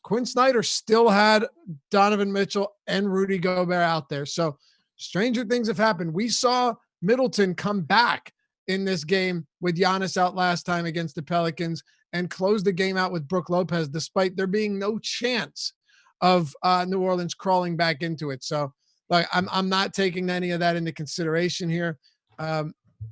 Quinn Snyder still had Donovan Mitchell and Rudy Gobert out there. So stranger things have happened. We saw Middleton come back in this game with Giannis out last time against the Pelicans and close the game out with Brook Lopez, despite there being no chance of New Orleans crawling back into it. So I'm not taking any of that into consideration here.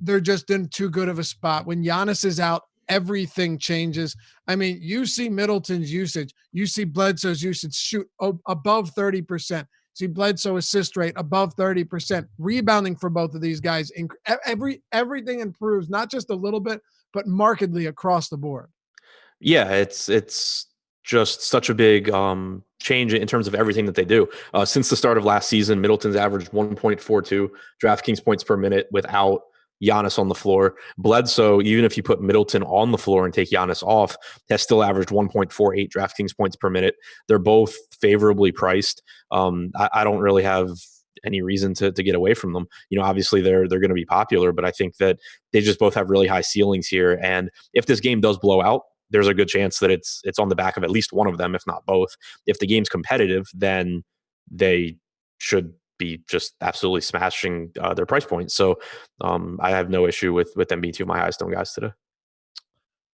They're just in too good of a spot. When Giannis is out, everything changes. I mean, you see Middleton's usage, you see Bledsoe's usage shoot above 30%. See Bledsoe assist rate above 30%. Rebounding for both of these guys, everything improves, not just a little bit, but markedly across the board. Yeah, it's just such a big change in terms of everything that they do. Since the start of last season, Middleton's averaged 1.42 DraftKings points per minute without Giannis on the floor. Bledsoe, even if you put Middleton on the floor and take Giannis off, has still averaged 1.48 DraftKings points per minute. They're both favorably priced. I don't really have any reason to get away from them. Obviously they're going to be popular, but I think that they just both have really high ceilings here. And if this game does blow out, there's a good chance that it's on the back of at least one of them, if not both. If the game's competitive, then they should be just absolutely smashing their price point. So I have no issue with them being two of my highest owned guys today.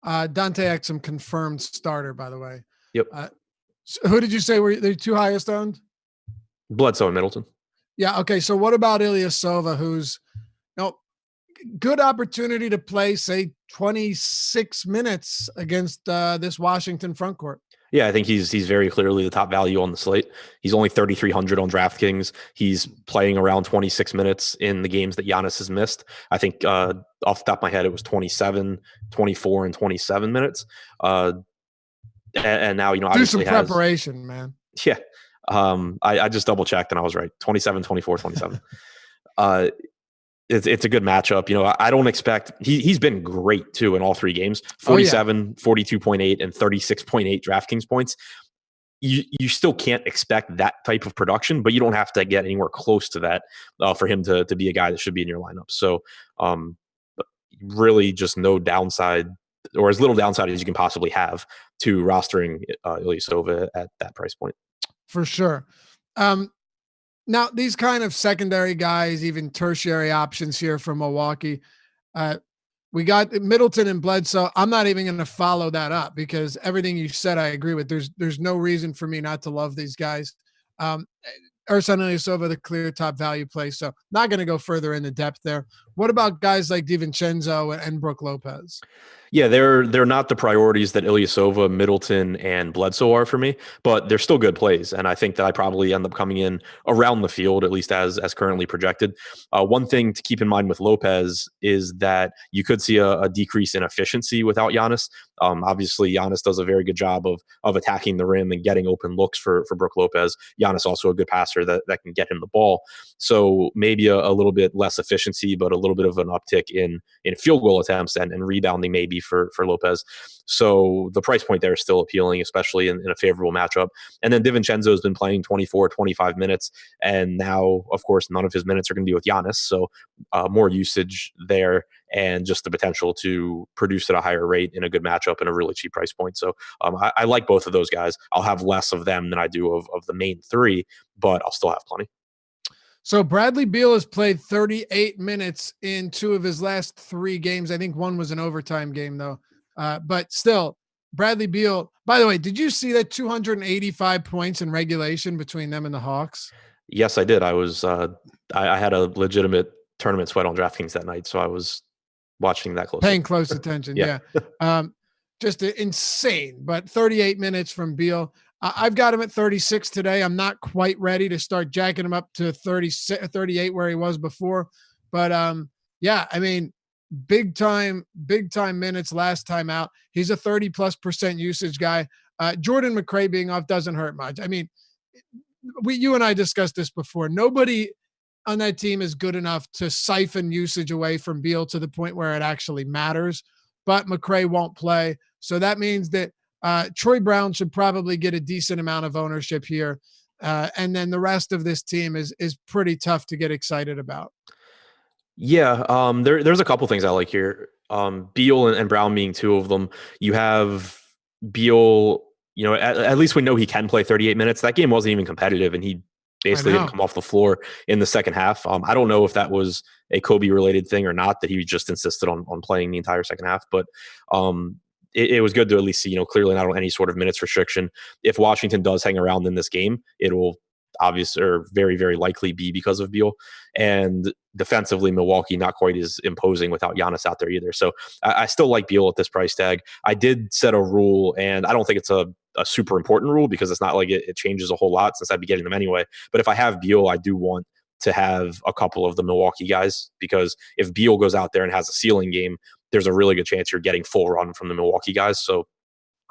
Dante Exum confirmed starter, by the way. Yep. So who did you say were the two highest owned? Bledsoe and Middleton. Yeah. Okay. So what about Ilyasova, who's good opportunity to play, say, 26 minutes against this Washington front court? Yeah, I think he's very clearly the top value on the slate. He's only 3,300 on DraftKings. He's playing around 26 minutes in the games that Giannis has missed. I think off the top of my head, it was 27, 24, and 27 minutes. And now, obviously do some preparation, man. Yeah. I just double checked and I was right. 27, 24, 27. It's a good matchup. I don't expect he's been great too in all three games. 47, 42.8, and 36.8 DraftKings points. You still can't expect that type of production, but you don't have to get anywhere close to that for him to be a guy that should be in your lineup. So really just no downside, or as little downside as you can possibly have to rostering Ilyasova at that price point. For sure. Now, these kind of secondary guys, even tertiary options here from Milwaukee, we got Middleton and Bledsoe. I'm not even going to follow that up because everything you said, I agree with. There's no reason for me not to love these guys. Ersan Ilyasova, the clear top value play. So not going to go further into depth there. What about guys like DiVincenzo and Brook Lopez? Yeah, they're not the priorities that Ilyasova, Middleton, and Bledsoe are for me, but they're still good plays. And I think that I probably end up coming in around the field, at least as currently projected. One thing to keep in mind with Lopez is that you could see a decrease in efficiency without Giannis. Obviously, Giannis does a very good job of attacking the rim and getting open looks for Brook Lopez. Giannis also a good passer that can get him the ball. So maybe a little bit less efficiency, but a little bit of an uptick in field goal attempts and rebounding maybe for Lopez. So the price point there is still appealing, especially in a favorable matchup. And then DiVincenzo has been playing 24, 25 minutes. And now, of course, none of his minutes are going to be with Giannis. So more usage there and just the potential to produce at a higher rate in a good matchup and a really cheap price point. So I like both of those guys. I'll have less of them than I do of the main three, but I'll still have plenty. So Bradley Beal has played 38 minutes in two of his last three games. I think one was an overtime game though. But still, Bradley Beal, by the way, did you see that 285 points in regulation between them and the Hawks? Yes, I did. I was, I had a legitimate tournament sweat on DraftKings that night. So I was watching that closely. Paying close attention. Yeah. Just insane, but 38 minutes from Beal. I've got him at 36 today. I'm not quite ready to start jacking him up to 38 where he was before. But yeah, I mean, big time minutes last time out. He's a 30+% usage guy. Jordan McRae being off doesn't hurt much. I mean, you and I discussed this before. Nobody on that team is good enough to siphon usage away from Beal to the point where it actually matters. But McRae won't play. So that means that Troy Brown should probably get a decent amount of ownership here. And then the rest of this team is pretty tough to get excited about. Yeah, there's a couple things I like here. Beal and Brown being two of them. You have Beal, at least we know he can play 38 minutes. That game wasn't even competitive, and he basically didn't come off the floor in the second half. I don't know if that was a Kobe-related thing or not, that he just insisted on playing the entire second half. But it was good to at least see, clearly not on any sort of minutes restriction. If Washington does hang around in this game, it will obviously or very, very likely be because of Beal. And defensively, Milwaukee not quite as imposing without Giannis out there either. So I still like Beal at this price tag. I did set a rule, and I don't think it's a super important rule because it's not like it changes a whole lot since I'd be getting them anyway. But if I have Beal, I do want to have a couple of the Milwaukee guys, because if Beal goes out there and has a ceiling game, there's a really good chance you're getting full run from the Milwaukee guys. So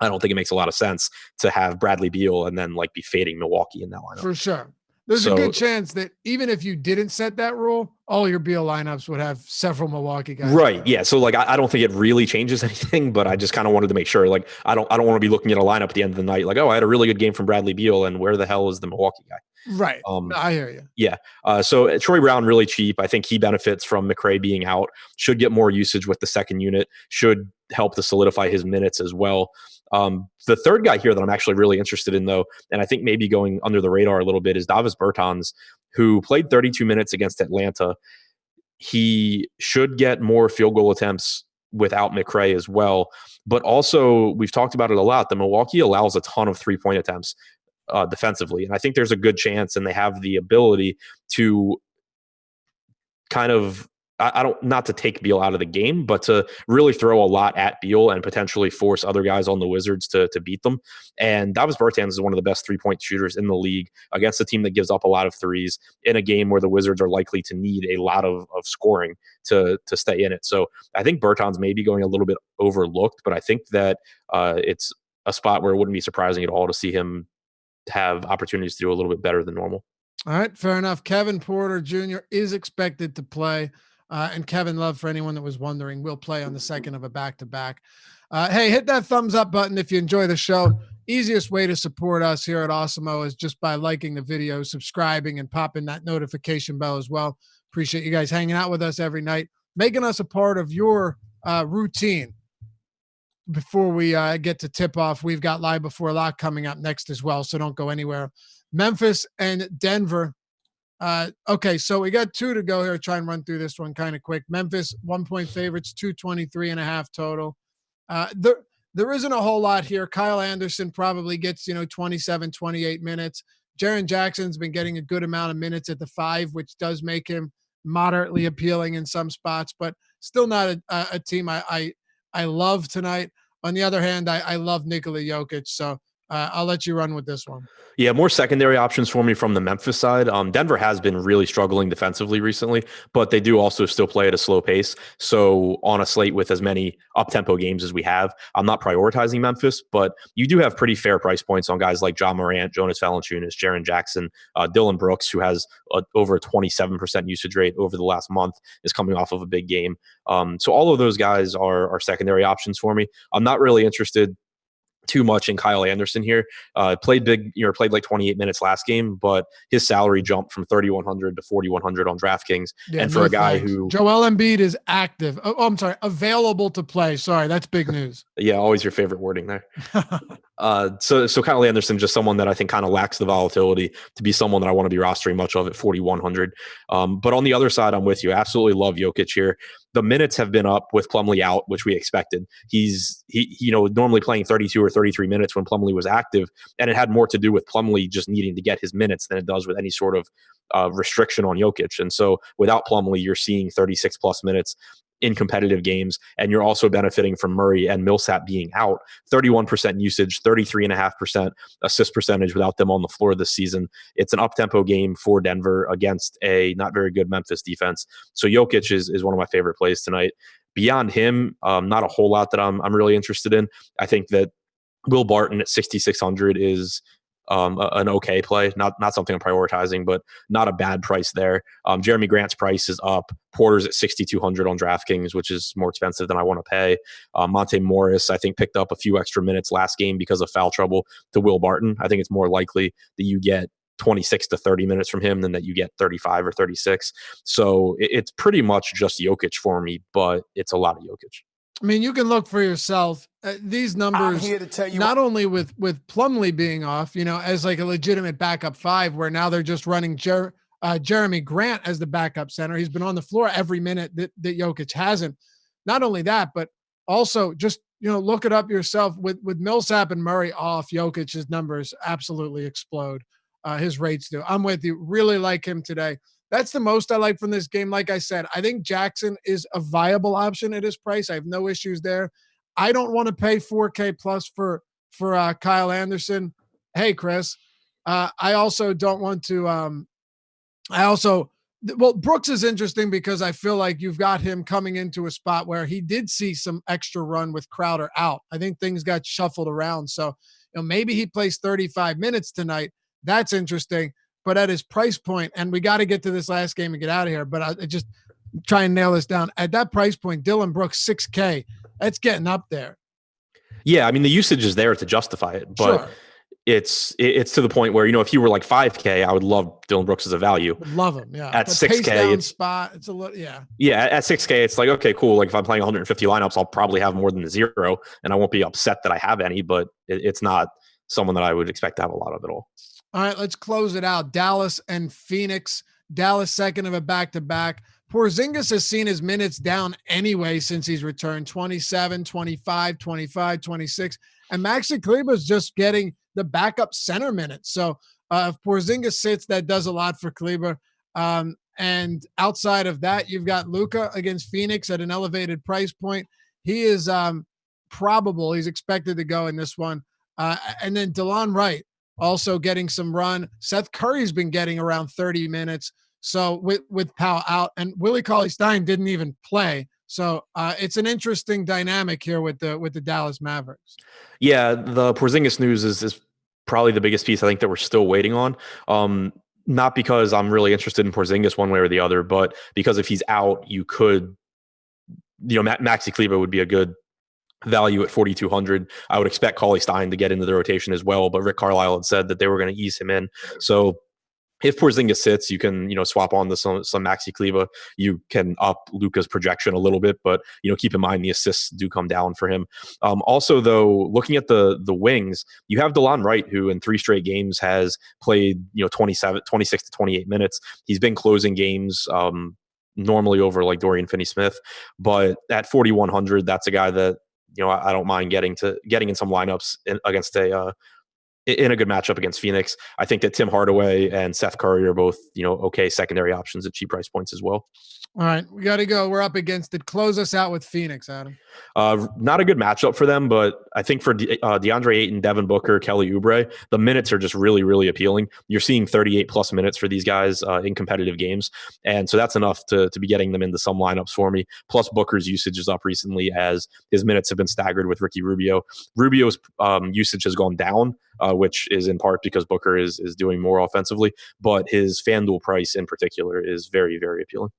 I don't think it makes a lot of sense to have Bradley Beal and then be fading Milwaukee in that lineup. For sure. There's a So good chance that even if you didn't set that rule, all your Beal lineups would have several Milwaukee guys. right, yeah. So like I don't think it really changes anything, but I just kind of wanted to make sure. Like I don't want to be looking at a lineup at the end of the night, like, oh, I had a really good game from Bradley Beal, and where the hell is the Milwaukee guy? Right. No, I hear you. Yeah. So Troy Brown, really cheap. I think he benefits from McRae being out. Should get more usage with the second unit. Should help to solidify his minutes as well. The third guy here that I'm actually really interested in, though, and I think maybe going under the radar a little bit, is Davis Bertans, who played 32 minutes against Atlanta. He should get more field goal attempts without McRae as well. But also, we've talked about it a lot. The Milwaukee allows a ton of 3-point attempts defensively. And I think there's a good chance, and they have the ability to kind of, I don't, not to take Beal out of the game, but to really throw a lot at Beal and potentially force other guys on the Wizards to beat them. And Davis Bertans is one of the best 3-point shooters in the league against a team that gives up a lot of threes in a game where the Wizards are likely to need a lot of scoring to stay in it. So I think Bertans may be going a little bit overlooked, but I think that it's a spot where it wouldn't be surprising at all to see him have opportunities to do a little bit better than normal. All right, fair enough. Kevin Porter Jr. is expected to play. And Kevin Love, for anyone that was wondering, will play on the second of a back-to-back. Hey, hit that thumbs up button if you enjoy the show. Easiest way to support us here at Awesemo is just by liking the video, subscribing, and popping that notification bell as well. Appreciate you guys hanging out with us every night, making us a part of your routine. Before we get to tip-off, we've got Live Before Lock coming up next as well, so don't go anywhere. Memphis and Denver. Okay, so we got 2 to go here. Try and run through this one kind of quick. Memphis 1-point favorites, 223.5 total. There isn't a whole lot here. Kyle Anderson probably gets 27, 28 minutes. Jaren Jackson's been getting a good amount of minutes at the 5, which does make him moderately appealing in some spots, but still not a team I love tonight. On the other hand, I love Nikola Jokic, so I'll let you run with this one. Yeah, more secondary options for me from the Memphis side. Denver has been really struggling defensively recently, but they do also still play at a slow pace. So on a slate with as many up-tempo games as we have, I'm not prioritizing Memphis, but you do have pretty fair price points on guys like John Morant, Jonas Valanciunas, Jaren Jackson, Dylan Brooks, who has over a 27% usage rate over the last month, is coming off of a big game. So all of those guys are secondary options for me. I'm not really interested too much in Kyle Anderson here. Played big, played like 28 minutes last game, but his salary jumped from 3,100 to 4,100 on DraftKings. Yeah, and for a guy who Joel Embiid is active. Oh, I'm sorry, available to play. Sorry, that's big news. Yeah, always your favorite wording there. So Kyle Anderson, just someone that I think kind of lacks the volatility to be someone that I want to be rostering much of at 4,100. But on the other side, I'm with you. I absolutely love Jokic here. The minutes have been up with Plumlee out, which we expected. He's normally playing 32 or 33 minutes when Plumlee was active, and it had more to do with Plumlee just needing to get his minutes than it does with any sort of restriction on Jokic. And so without Plumlee, you're seeing 36 plus minutes in competitive games, and you're also benefiting from Murray and Millsap being out. 31% usage, 33.5% assist percentage without them on the floor this season. It's an up-tempo game for Denver against a not very good Memphis defense. So Jokic is one of my favorite plays tonight. Beyond him, not a whole lot that I'm really interested in. I think that Will Barton at 6,600 is an okay play, not something I'm prioritizing, but not a bad price there. Jeremy Grant's price is up. Porter's at 6,200 on DraftKings, which is more expensive than I want to pay. Monte Morris, I think, picked up a few extra minutes last game because of foul trouble to Will Barton. I think it's more likely that you get 26 to 30 minutes from him than that you get 35 or 36. So it's pretty much just Jokic for me, but it's a lot of Jokic. I mean, you can look for yourself. These numbers, I'm here to tell you not only with Plumlee being off, as like a legitimate backup 5, where now they're just running Jeremy Grant as the backup center. He's been on the floor every minute that Jokic hasn't. Not only that, but also just, look it up yourself. With Millsap and Murray off, Jokic's numbers absolutely explode. His rates do. I'm with you. Really like him today. That's the most I like from this game. Like I said, I think Jackson is a viable option at his price. I have no issues there. I don't want to pay $4K plus for Kyle Anderson. Hey, Chris, I also don't want to. Brooks is interesting because I feel like you've got him coming into a spot where he did see some extra run with Crowder out. I think things got shuffled around. So maybe he plays 35 minutes tonight. That's interesting. but at his price point, and we got to get to this last game and get out of here, but I just try and nail this down. At that price point, Dylan Brooks, 6K, that's getting up there. Yeah, I mean, the usage is there to justify it, but Sure. it's to the point where, if you were like 5K, I would love Dylan Brooks as a value. Would love him, yeah. At But 6K, it's a little, yeah. Yeah, at 6K, it's like, okay, cool. Like if I'm playing 150 lineups, I'll probably have more than a 0, and I won't be upset that I have any, but it's not someone that I would expect to have a lot of at all. All right, let's close it out. Dallas and Phoenix. Dallas second of a back-to-back. Porzingis has seen his minutes down anyway since he's returned, 27, 25, 25, 26. And Maxi Kleber's just getting the backup center minutes. So if Porzingis sits, that does a lot for Kleber. And outside of that, you've got Luka against Phoenix at an elevated price point. He is probable. He's expected to go in this one. And then DeLon Wright also getting some run. Seth Curry's been getting around 30 minutes. So with Powell out, and Willie Cauley-Stein didn't even play. So it's an interesting dynamic here with the Dallas Mavericks. Yeah, the Porzingis news is probably the biggest piece I think that we're still waiting on. Not because I'm really interested in Porzingis one way or the other, but because if he's out, you could, Maxi Kleber would be a good value at 4,200. I would expect Cauley-Stein to get into the rotation as well, but Rick Carlisle had said that they were going to ease him in. So if Porzingis sits, you can, swap on to some Maxi Kleber. You can up Luka's projection a little bit, but, keep in mind the assists do come down for him. Also, though, looking at the wings, you have DeLon Wright, who in 3 straight games has played, 26 to 28 minutes. He's been closing games normally over like Dorian Finney-Smith, but at 4,100, that's a guy that, I don't mind getting in some lineups against in a good matchup against Phoenix. I think that Tim Hardaway and Seth Curry are both, okay secondary options at cheap price points as well. All right, we got to go. We're up against it. Close us out with Phoenix, Adam. Not a good matchup for them, but I think for DeAndre Ayton, Devin Booker, Kelly Oubre, the minutes are just really, really appealing. You're seeing 38 plus minutes for these guys in competitive games. And so that's enough to be getting them into some lineups for me. Plus Booker's usage is up recently as his minutes have been staggered with Ricky Rubio. Rubio's usage has gone down, which is in part because Booker is doing more offensively, but his FanDuel price in particular is very, very appealing.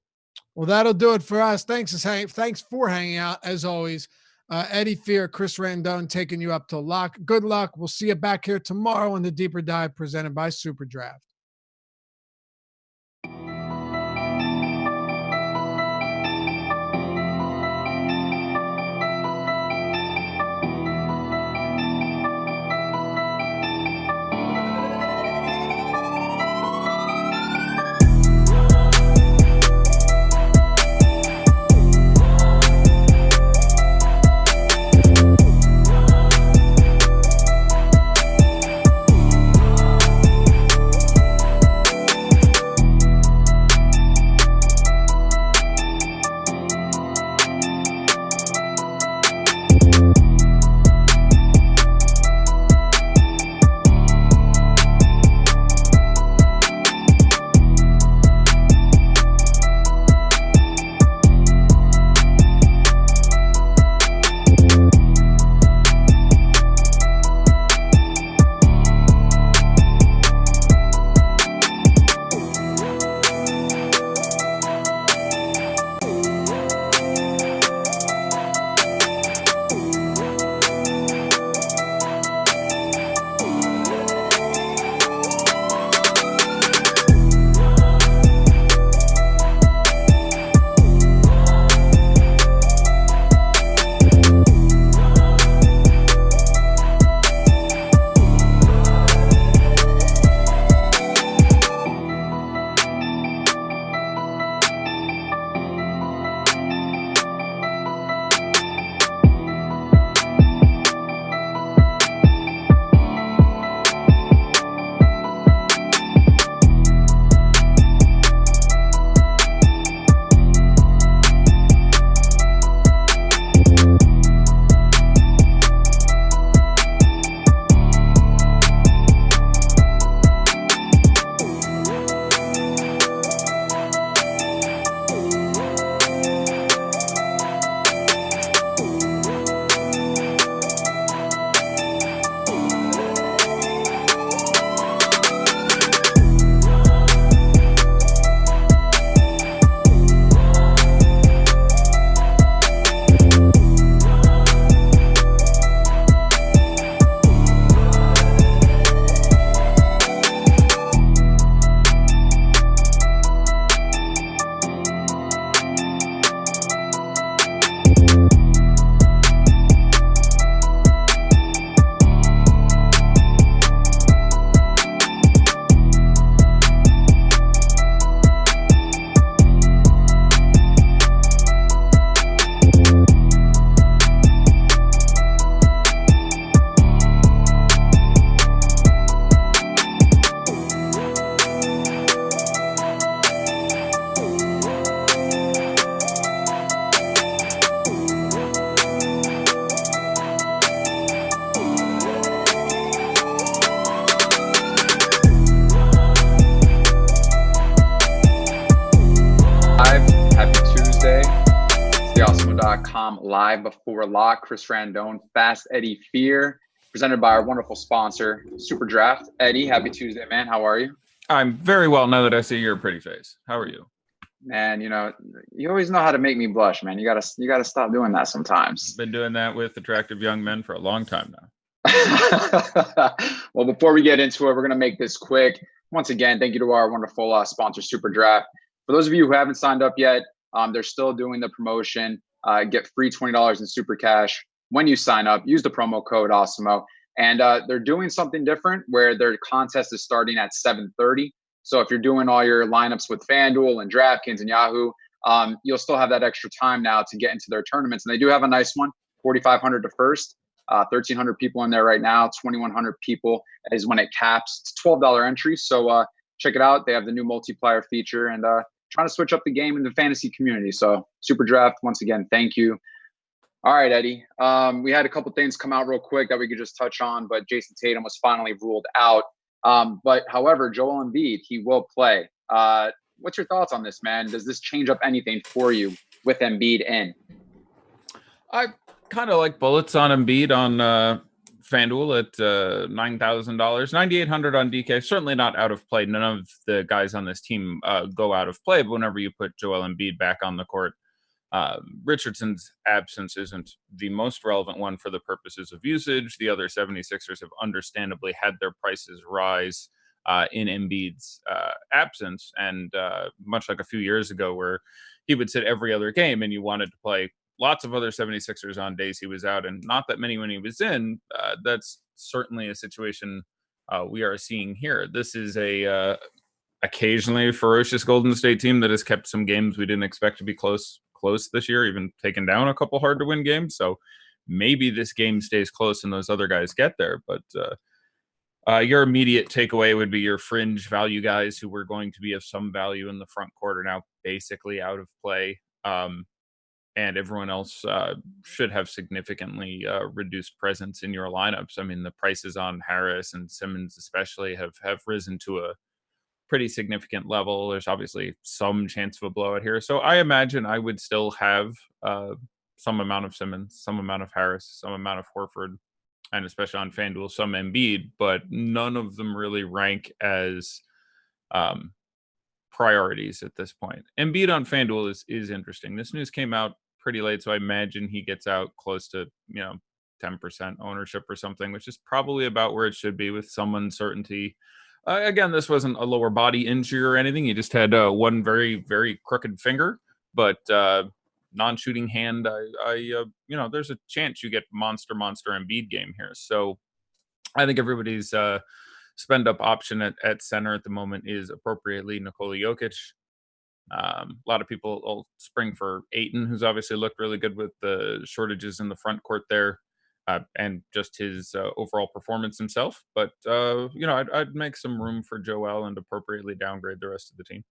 Well, that'll do it for us. Thanks for hanging out as always. Eddie Fear, Chris Randone taking you up to lock. Good luck. We'll see you back here tomorrow in the Deeper Dive presented by Super Draft. live before lock. Chris Randone, Fast Eddie Fear, presented by our wonderful sponsor, Super Draft. Eddie, happy Tuesday, man. How are you? I'm very well now that I see your pretty face. How are you? Man, you always know how to make me blush, man. You gotta stop doing that sometimes. Been doing that with attractive young men for a long time now. Well, before we get into it, we're gonna make this quick. Once again, thank you to our wonderful sponsor, Super Draft. For those of you who haven't signed up yet, they're still doing the promotion. Get free $20 in super cash when you sign up. Use the promo code AWESEMO. And they're doing something different where their contest is starting at 7:30. So if you're doing all your lineups with FanDuel and DraftKings and Yahoo, you'll still have that extra time now to get into their tournaments. And they do have a nice one, 4,500 to first, 1,300 people in there right now, 2,100 people is when it caps. It's $12 entry. So check it out. They have the new multiplier feature and trying to switch up the game in the fantasy community. So Super Draft, once again, thank you. All right, Eddie. We had a couple things come out real quick that we could just touch on, but Jason Tatum was finally ruled out. But however, Joel Embiid, he will play. What's your thoughts on this, man? Does this change up anything for you with Embiid in? I kind of like bullets on Embiid on FanDuel at $9,000, $9,800 on DK. Certainly not out of play. None of the guys on this team go out of play. But whenever you put Joel Embiid back on the court, Richardson's absence isn't the most relevant one for the purposes of usage. The other 76ers have understandably had their prices rise in Embiid's absence. And much like a few years ago where he would sit every other game and you wanted to play lots of other 76ers on days he was out and not that many when he was in, that's certainly a situation we are seeing here. This is a occasionally ferocious Golden State team that has kept some games we didn't expect to be close this year, even taken down a couple hard to win games. So maybe this game stays close and those other guys get there. But your immediate takeaway would be your fringe value guys who were going to be of some value in the front court are now basically out of play. And everyone else should have significantly reduced presence in your lineups. I mean, the prices on Harris and Simmons especially have risen to a pretty significant level. There's obviously some chance of a blowout here. So I imagine I would still have some amount of Simmons, some amount of Harris, some amount of Horford, and especially on FanDuel, some Embiid, but none of them really rank as priorities at this point. Embiid on FanDuel is interesting. This news came out pretty late, so I imagine he gets out close to 10% ownership or something, which is probably about where it should be with some uncertainty. Again, this wasn't a lower body injury or anything. He just had one very, very crooked finger, but non-shooting hand. There's a chance you get monster Embiid game here. So I think everybody's spend up option at center at the moment is appropriately Nikola Jokic. A lot of people will spring for Ayton, who's obviously looked really good with the shortages in the front court there. And just his overall performance himself. But, I'd make some room for Joel and appropriately downgrade the rest of the team.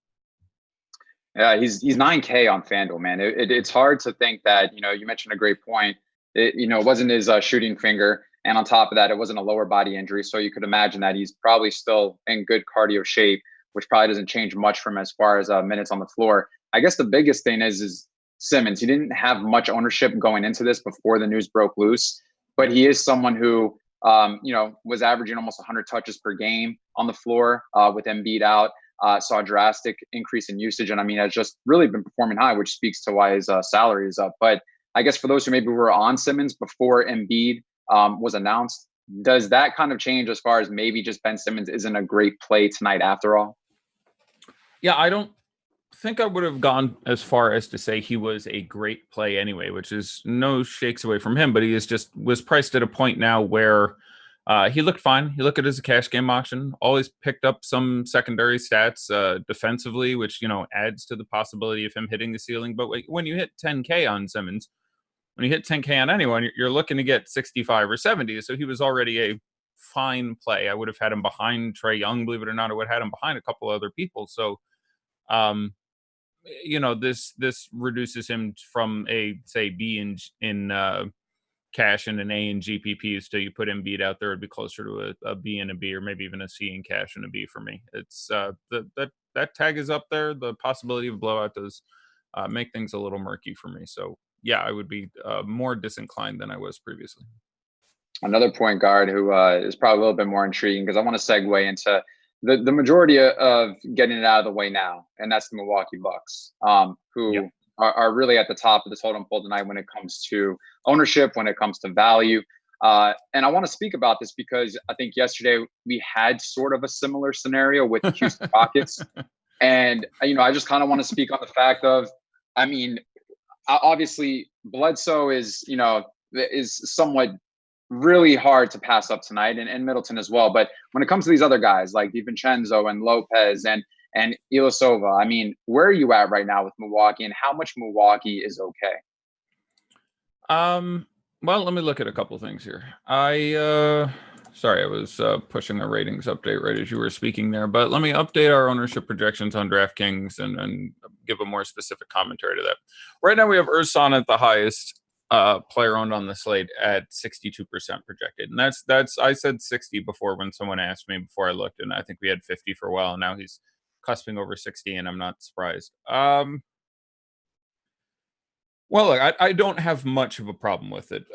Yeah, he's 9K on FanDuel, man. It's hard to think that, you mentioned a great point. It wasn't his shooting finger. And on top of that, it wasn't a lower body injury. So you could imagine that he's probably still in good cardio shape, which probably doesn't change much from as far as minutes on the floor. I guess the biggest thing is Simmons. He didn't have much ownership going into this before the news broke loose. But he is someone who, was averaging almost 100 touches per game on the floor with Embiid out. Saw a drastic increase in usage. And I mean, has just really been performing high, which speaks to why his salary is up. But I guess for those who maybe were on Simmons before Embiid was announced, does that kind of change as far as maybe just Ben Simmons isn't a great play tonight after all? Yeah, I don't think I would have gone as far as to say he was a great play anyway, which is no shakes away from him, but he was priced at a point now where he looked fine. He looked good as a cash game option, always picked up some secondary stats defensively, which, adds to the possibility of him hitting the ceiling. But when you hit 10K on Simmons, when you hit 10K on anyone, you're looking to get 65 or 70. So he was already a fine play. I would have had him behind Trae Young, believe it or not. I would have had him behind a couple other people. So, this reduces him from a, say, B in cash and an A in GPP. So you put Embiid out there, it'd be closer to a B and a B, or maybe even a C in cash and a B for me. It's that tag is up there. The possibility of blowout does make things a little murky for me. So yeah, I would be more disinclined than I was previously. Another point guard who is probably a little bit more intriguing, because I want to segue into the majority of getting it out of the way now, and that's the Milwaukee Bucks, who are really at the top of the totem pole tonight when it comes to ownership, when it comes to value. And I want to speak about this because I think yesterday we had sort of a similar scenario with the Houston Rockets. And, I just kind of want to speak on the fact of, I mean, obviously Bledsoe is somewhat really hard to pass up tonight, and Middleton as well. But when it comes to these other guys like DiVincenzo and Lopez and Ilyasova, I mean, where are you at right now with Milwaukee, and how much Milwaukee is okay? Well, let me look at a couple things here. I was pushing a ratings update right as you were speaking there, but let me update our ownership projections on DraftKings and give a more specific commentary to that. Right now we have Ersan at the highest player owned on the slate at 62% projected. And that's I said 60 before when someone asked me before I looked, and I think we had 50 for a while, and now he's cusping over 60, and I'm not surprised. Well, look, I don't have much of a problem with it.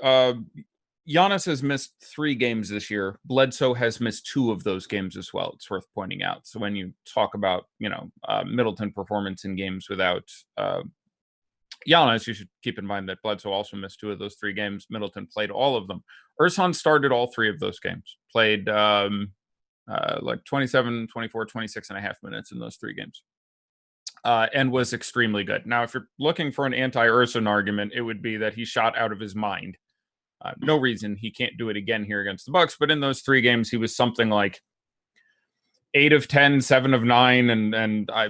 Giannis has missed 3 games this year. Bledsoe has missed 2 of those games as well. It's worth pointing out. So when you talk about, Middleton performance in games without Giannis, you should keep in mind that Bledsoe also missed 2 of those 3 games. Middleton played all of them. Ersan started all 3 of those games. Played like 27, 24, 26 and a half minutes in those 3 games. And was extremely good. Now, if you're looking for an anti-Ersan argument, it would be that he shot out of his mind. No reason he can't do it again here against the Bucks, but in those 3 games, he was something like 8 of 10, 7 of 9, and I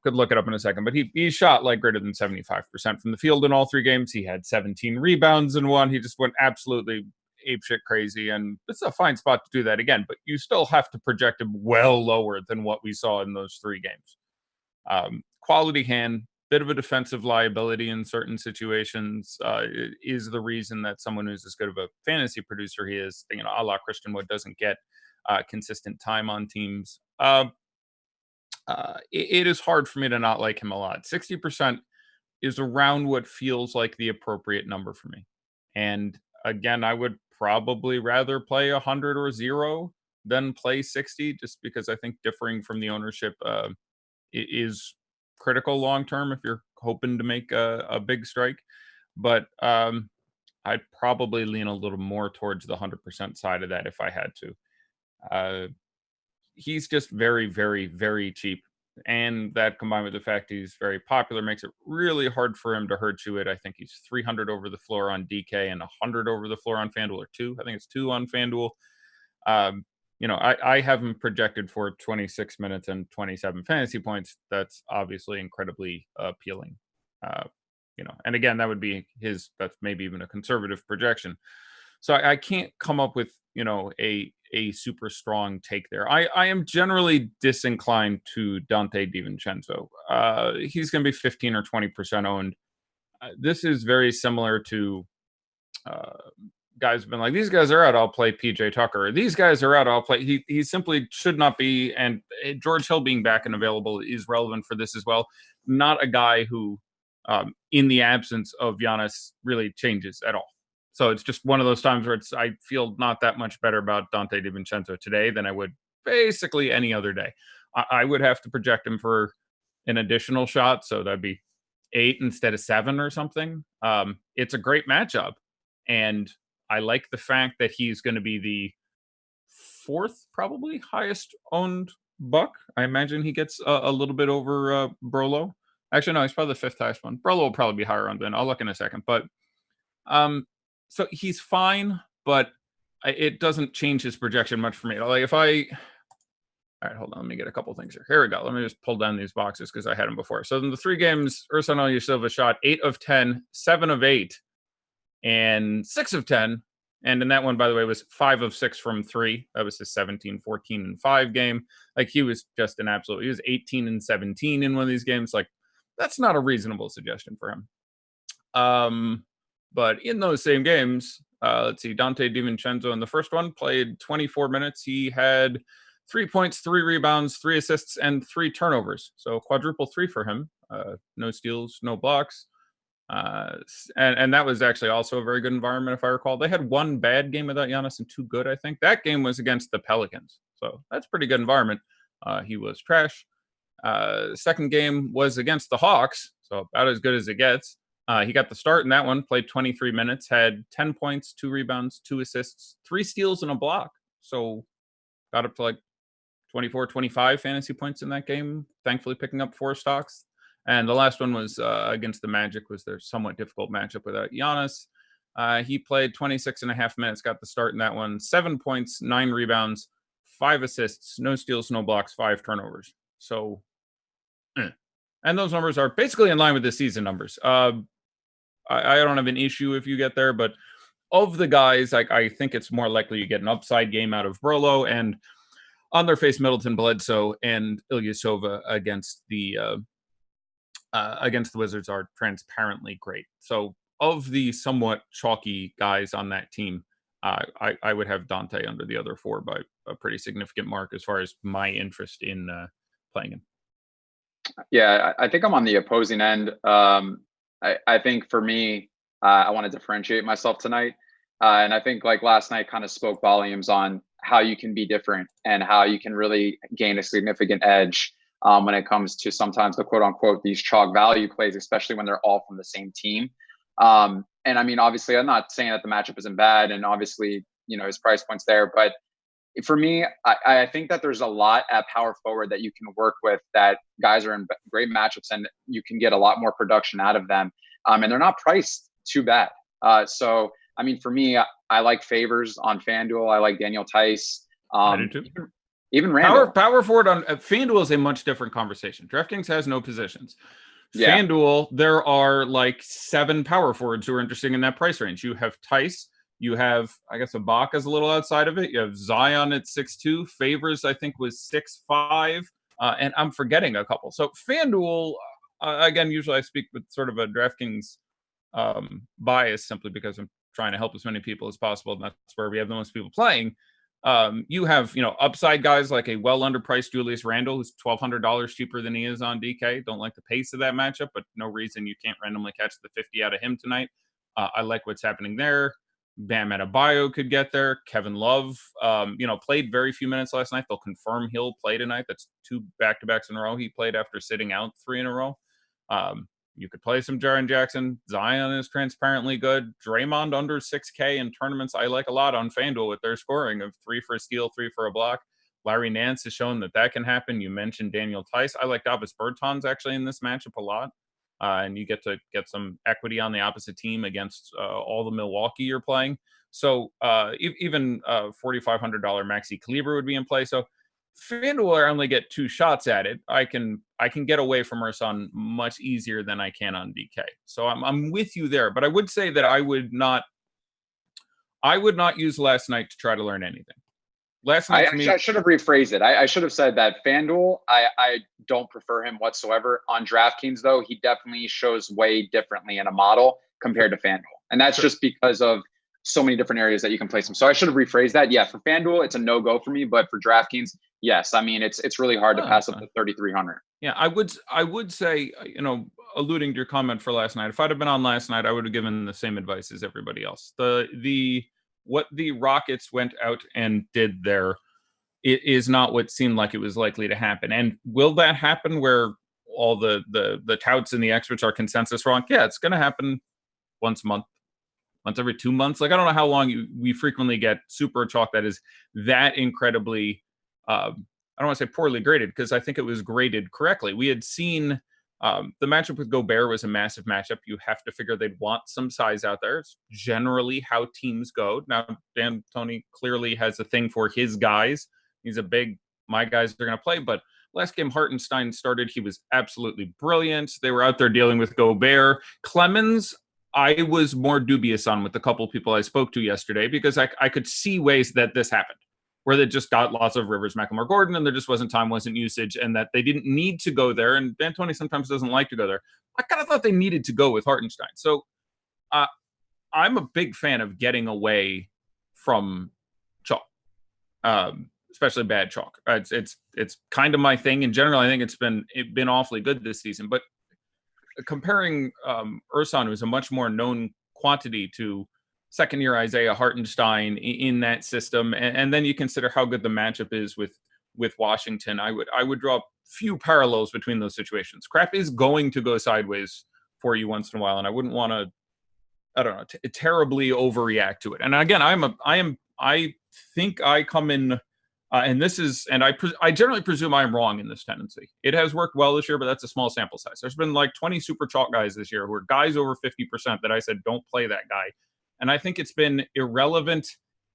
could look it up in a second, but he shot like greater than 75% from the field in all 3 games. He had 17 rebounds in one. He just went absolutely apeshit crazy, and it's a fine spot to do that again, but you still have to project him well lower than what we saw in those 3 games. Quality hand, bit of a defensive liability in certain situations, is the reason that someone who's as good of a fantasy producer he is, a la Christian Wood, doesn't get consistent time on teams. It is hard for me to not like him a lot. 60% is around what feels like the appropriate number for me. And again, I would probably rather play 100 or 0 than play 60, just because I think differing from the ownership is critical long term if you're hoping to make a big strike. But I'd probably lean a little more towards the 100% side of that if I had to. He's just very, very, very cheap. And that combined with the fact he's very popular makes it really hard for him to hurt you. I think he's 300 over the floor on DK and 100 over the floor on FanDuel, or 2. I think it's 2 on FanDuel. I have him projected for 26 minutes and 27 fantasy points. That's obviously incredibly appealing. And again, that would be that's maybe even a conservative projection. So I can't come up with, a super strong take there. I am generally disinclined to Dante DiVincenzo. He's going to be 15 or 20% owned. This is very similar to guys have been like, these guys are out, I'll play PJ Tucker. Or, these guys are out, I'll play. He simply should not be. And George Hill being back and available is relevant for this as well. Not a guy who, in the absence of Giannis, really changes at all. So it's just one of those times where I feel not that much better about Dante DiVincenzo today than I would basically any other day. I would have to project him for an additional shot, so that'd be 8 instead of 7 or something. It's a great matchup, and I like the fact that he's going to be the 4th probably highest owned Buck. I imagine he gets a little bit over Brolo. Actually, no, he's probably the 5th highest one. Brolo will probably be higher on then. I'll look in a second, but so he's fine, but it doesn't change his projection much for me. Like all right, hold on, let me get a couple things here. Here we go. Let me just pull down these boxes because I had them before. So in the 3 games, Ersan Ilyasova shot 8 of 10, 7 of 8, and 6 of 10. And in that one, by the way, was 5 of 6 from 3. That was his 17, 14, and 5 game. Like, he was just he was 18 and 17 in one of these games. Like, that's not a reasonable suggestion for him. But in those same games, let's see, Dante DiVincenzo in the first one played 24 minutes. He had 3 points, 3 rebounds, 3 assists, and 3 turnovers. So quadruple 3 for him. No steals, no blocks. And that was actually also a very good environment, if I recall. They had one bad game without Giannis and two good, I think. That game was against the Pelicans, so that's pretty good environment. He was trash. Second game was against the Hawks, so about as good as it gets. He got the start in that one, played 23 minutes, had 10 points, 2 rebounds, 2 assists, 3 steals, and a block. So got up to like 24, 25 fantasy points in that game, thankfully picking up 4 stocks. And the last one was against the Magic, was their somewhat difficult matchup without Giannis. He played 26 and a half minutes, got the start in that one, 7 points, 9 rebounds, 5 assists, no steals, no blocks, 5 turnovers. So, and those numbers are basically in line with the season numbers. I don't have an issue if you get there, but of the guys, I think it's more likely you get an upside game out of Brolo, and on their face, Middleton, Bledsoe, and Ilyasova against the Wizards are transparently great. So of the somewhat chalky guys on that team, I would have Dante under the other 4 by a pretty significant mark as far as my interest in playing him. Yeah, I think I'm on the opposing end. I think for me, I want to differentiate myself tonight. And I think like last night kind of spoke volumes on how you can be different and how you can really gain a significant edge when it comes to sometimes the quote unquote, these chalk value plays, especially when they're all from the same team. And I mean, obviously I'm not saying that the matchup isn't bad, and obviously, his price point's there, but for me, I think that there's a lot at power forward that you can work with, that guys are in great matchups and you can get a lot more production out of them. And they're not priced too bad. So, I mean, for me, I like Favors on FanDuel. I like Daniel Tice. I do too. Even Randall. Power forward on FanDuel is a much different conversation. DraftKings has no positions. Yeah. FanDuel, there are like 7 power forwards who are interesting in that price range. You have Tice. You have, I guess, Ibaka's a little outside of it. You have Zion at 6'2". Favors, I think, was 6'5". And I'm forgetting a couple. So FanDuel, again, usually I speak with sort of a DraftKings bias simply because I'm trying to help as many people as possible. And that's where we have the most people playing. You have, upside guys like a well underpriced Julius Randle, who's $1,200 cheaper than he is on DK. Don't like the pace of that matchup, but no reason you can't randomly catch the 50 out of him tonight. I like what's happening there. Bam Adebayo could get there. Kevin Love, played very few minutes last night. They'll confirm he'll play tonight. That's 2 back-to-backs in a row. He played after sitting out 3 in a row. You could play some Jaren Jackson. Zion is transparently good. Draymond under 6K in tournaments I like a lot on FanDuel with their scoring of 3 for a steal, 3 for a block. Larry Nance has shown that can happen. You mentioned Daniel Tice. I like Davis Bertans actually in this matchup a lot. And you get to get some equity on the opposite team against all the Milwaukee you're playing. So even $4,500 Maxi Kleber would be in play. So FanDuel, I only get 2 shots at it. I can get away from Ersan much easier than I can on DK. So I'm with you there. But I would say that I would not use last night to try to learn anything. Last night, I should have rephrased it. I should have said that FanDuel, I don't prefer him whatsoever. On DraftKings, though, he definitely shows way differently in a model compared to FanDuel. And that's just because of so many different areas that you can place him. So I should have rephrased that. Yeah, for FanDuel, it's a no-go for me. But for DraftKings, yes. I mean, it's really hard to pass up the 3,300. Yeah, I would say, alluding to your comment for last night, if I'd have been on last night, I would have given the same advice as everybody else. What the Rockets went out and did there, it is not what seemed like it was likely to happen. And will that happen where all the touts and the experts are consensus wrong? Yeah, it's going to happen once a month, once every 2 months. Like, I don't know how long we frequently get super chalk that is that incredibly, I don't want to say poorly graded, because I think it was graded correctly. We had seen the matchup with Gobert was a massive matchup. You have to figure they'd want some size out there. It's generally how teams go. Now, Dan Tony clearly has a thing for his guys. He's a big, my guys are going to play. But last game Hartenstein started, he was absolutely brilliant. They were out there dealing with Gobert. Clemens, I was more dubious on with a couple of people I spoke to yesterday, because I could see ways that this happened, where they just got lots of Rivers, McLemore, Gordon, and there just wasn't time, wasn't usage, and that they didn't need to go there. And D'Antoni sometimes doesn't like to go there. I kind of thought they needed to go with Hartenstein. So I'm a big fan of getting away from chalk, especially bad chalk. It's kind of my thing in general. I think it's been awfully good this season. But comparing Ursan, who's a much more known quantity, to second-year Isaiah Hartenstein in that system, and then you consider how good the matchup is with Washington. I would draw few parallels between those situations. Crap is going to go sideways for you once in a while, and I wouldn't want to, I don't know, terribly overreact to it. And again, I think I come in, and this is, and I generally presume I'm wrong in this tendency. It has worked well this year, but that's a small sample size. There's been like 20 super chalk guys this year who are guys over 50% that I said don't play that guy, and I think it's been irrelevant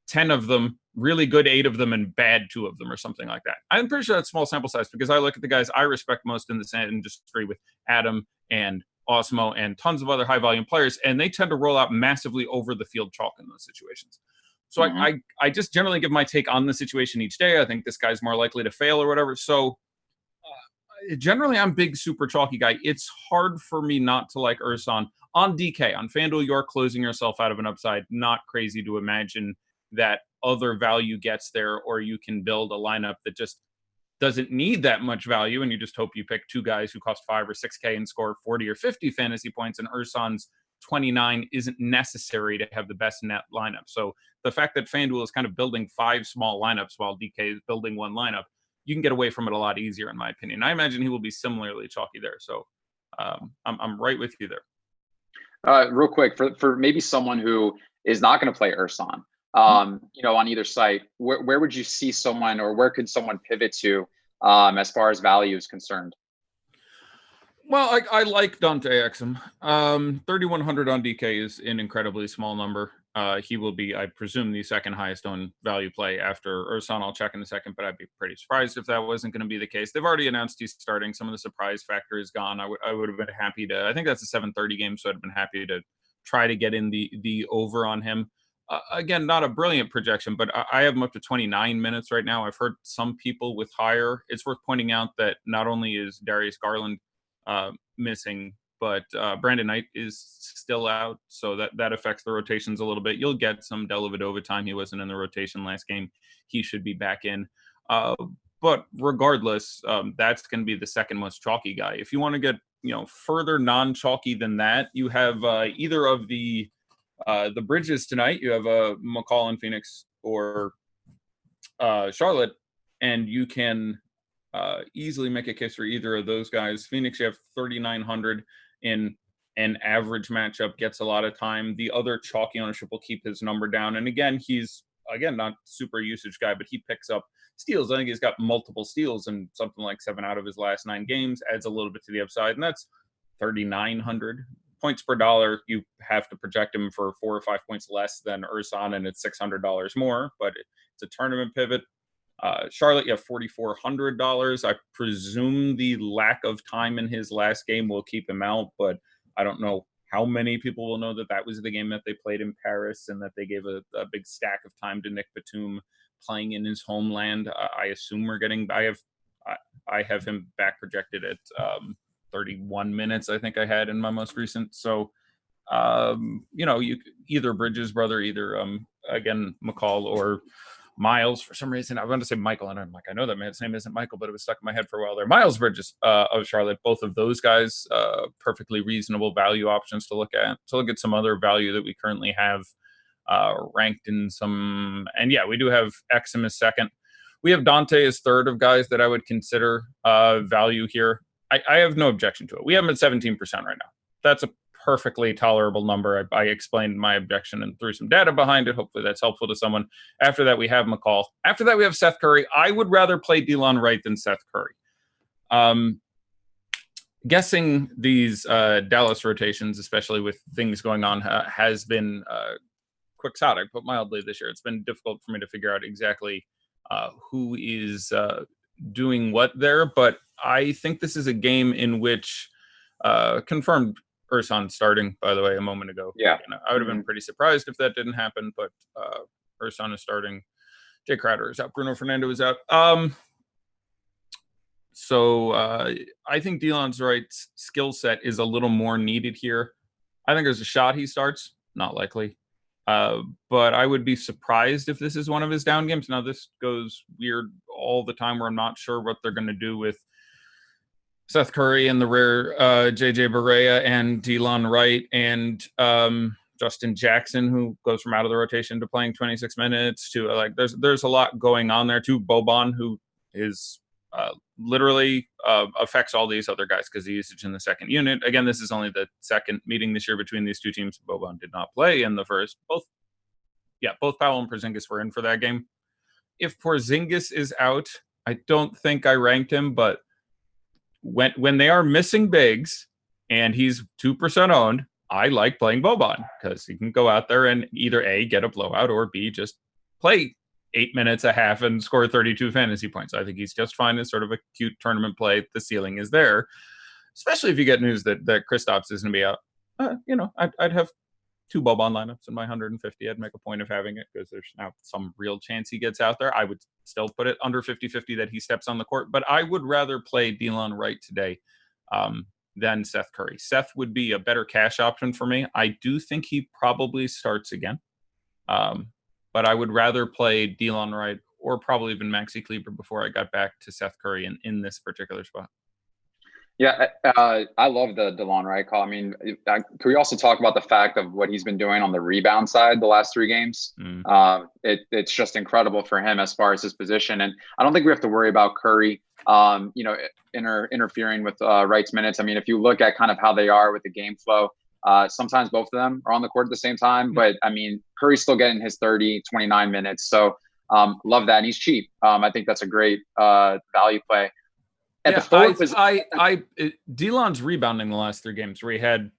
10 of them, really good 8 of them, and bad 2 of them, or something like that. I'm pretty sure that's small sample size because I look at the guys I respect most in this industry with Adam and Osmo and tons of other high volume players, and they tend to roll out massively over the field chalk in those situations. So I just generally give my take on the situation each day. I think this guy's more likely to fail or whatever. So generally, I'm big super chalky guy. It's hard for me not to like Ursan. On DK, on FanDuel, you're closing yourself out of an upside. Not crazy to imagine that other value gets there, or you can build a lineup that just doesn't need that much value, and you just hope you pick 2 guys who cost 5 or 6K and score 40 or 50 fantasy points, and Ursan's 29 isn't necessary to have the best net lineup. So the fact that FanDuel is kind of building 5 small lineups while DK is building 1 lineup, you can get away from it a lot easier, in my opinion. I imagine he will be similarly chalky there. So I'm right with you there. Real quick, for maybe someone who is not going to play Ursan, you know, on either site, where would you see someone, or where could someone pivot to as far as value is concerned? Well, I like Dante Exum. 3,100 on DK is an incredibly small number. He will be, I presume, the second highest owned value play after Ursan. I'll check in a second, but I'd be pretty surprised if that wasn't going to be the case. They've already announced he's starting. Some of the surprise factor is gone. I would have been happy to, I think that's a 7:30 game, so I'd have been happy to try to get in the over on him. Again, not a brilliant projection, but I have him up to 29 minutes right now. I've heard some people with higher. It's worth pointing out that not only is Darius Garland missing, but Brandon Knight is still out, so that affects the rotations a little bit. You'll get some Dellavedova time. He wasn't in the rotation last game. He should be back in. But regardless, that's going to be the second most chalky guy. If you want to get further non-chalky than that, you have either of the bridges tonight. You have McCall in Phoenix or Charlotte, and you can easily make a case for either of those guys. Phoenix, you have 3,900 in an average matchup, gets a lot of time. The other chalky ownership will keep his number down. And again, he's not super usage guy, but he picks up steals. I think he's got multiple steals in something like 7 out of his last 9 games, adds a little bit to the upside, and that's 3,900 points per dollar. You have to project him for 4 or 5 points less than Ursan, and it's $600 more, but it's a tournament pivot. Charlotte, you have $4,400. I presume the lack of time in his last game will keep him out, but I don't know how many people will know that was the game that they played in Paris and that they gave a big stack of time to Nick Batum playing in his homeland. I assume I have him back projected at 31 minutes, I think I had in my most recent. So, you either Bridges brother, either again McCall or Miles. For some reason, I wanted to say Michael, and I'm like, I know that man's name isn't Michael, but it was stuck in my head for a while there. Miles Bridges of Charlotte. Both of those guys, perfectly reasonable value options to look at. To look at some other value that we currently have ranked in some, and yeah, we do have Exum as second. We have Dante as third of guys that I would consider value here. I have no objection to it. We have him at 17% right now. That's a perfectly tolerable number. I explained my objection and threw some data behind it. Hopefully that's helpful to someone. After that, we have McCall. After that, we have Seth Curry. I would rather play Delon Wright than Seth Curry. Guessing these Dallas rotations, especially with things going on, has been quixotic, but mildly this year. It's been difficult for me to figure out exactly who is doing what there, but I think this is a game in which confirmed Ursan starting, by the way, a moment ago. Yeah. I would have been pretty surprised if that didn't happen, but Ursan is starting. Jay Crowder is out. Bruno Fernando is out. So I think Delon Wright's skill set is a little more needed here. I think there's a shot he starts. Not likely. But I would be surprised if this is one of his down games. Now, this goes weird all the time where I'm not sure what they're going to do with Seth Curry in the rear, JJ Barea and Delon Wright, and Justin Jackson, who goes from out of the rotation to playing 26 minutes to there's a lot going on there too. Boban, who is literally affects all these other guys because the usage in the second unit. Again, this is only the second meeting this year between these two teams. Boban did not play in the first. Both Powell and Porzingis were in for that game. If Porzingis is out, I don't think I ranked him, but when they are missing bigs and he's 2% owned, I like playing Boban because he can go out there and either A, get a blowout, or B, just play 8 minutes a half and score 32 fantasy points. I think he's just fine as sort of a cute tournament play. The ceiling is there, especially if you get news that Kristaps is going to be out. I'd have 2 Boban lineups in my 150. I'd make a point of having it because there's now some real chance he gets out there. I would still put it under 50-50 that he steps on the court, but I would rather play Delon Wright today than Seth Curry. Seth would be a better cash option for me. I do think he probably starts again, but I would rather play Delon Wright or probably even Maxi Kleber before I got back to Seth Curry in this particular spot. Yeah, I love the DeLon Wright call. I mean, can we also talk about the fact of what he's been doing on the rebound side the last 3 games? It's just incredible for him as far as his position. And I don't think we have to worry about Curry, interfering with Wright's minutes. I mean, if you look at kind of how they are with the game flow, sometimes both of them are on the court at the same time. But, I mean, Curry's still getting his 30, 29 minutes. So love that. And he's cheap. I think that's a great value play. Delon's rebounding the last 3 games where he had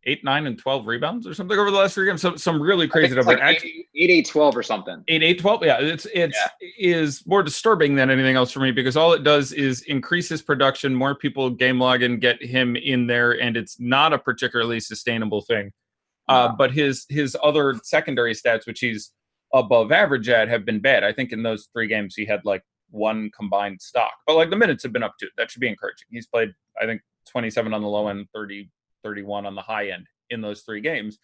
8, 9, and 12 rebounds or something over the last 3 games. So some really crazy number. Like 8, 12 or something. 8, 12. Yeah, it is more disturbing than anything else for me because all it does is increase his production. More people game log and get him in there, and it's not a particularly sustainable thing. But his other secondary stats, which he's above average at, have been bad. I think in those 3 games he had 1 combined stock, but the minutes have been up too. That should be encouraging. He's played, I think, 27 on the low end, 30, 31 on the high end in those 3 games.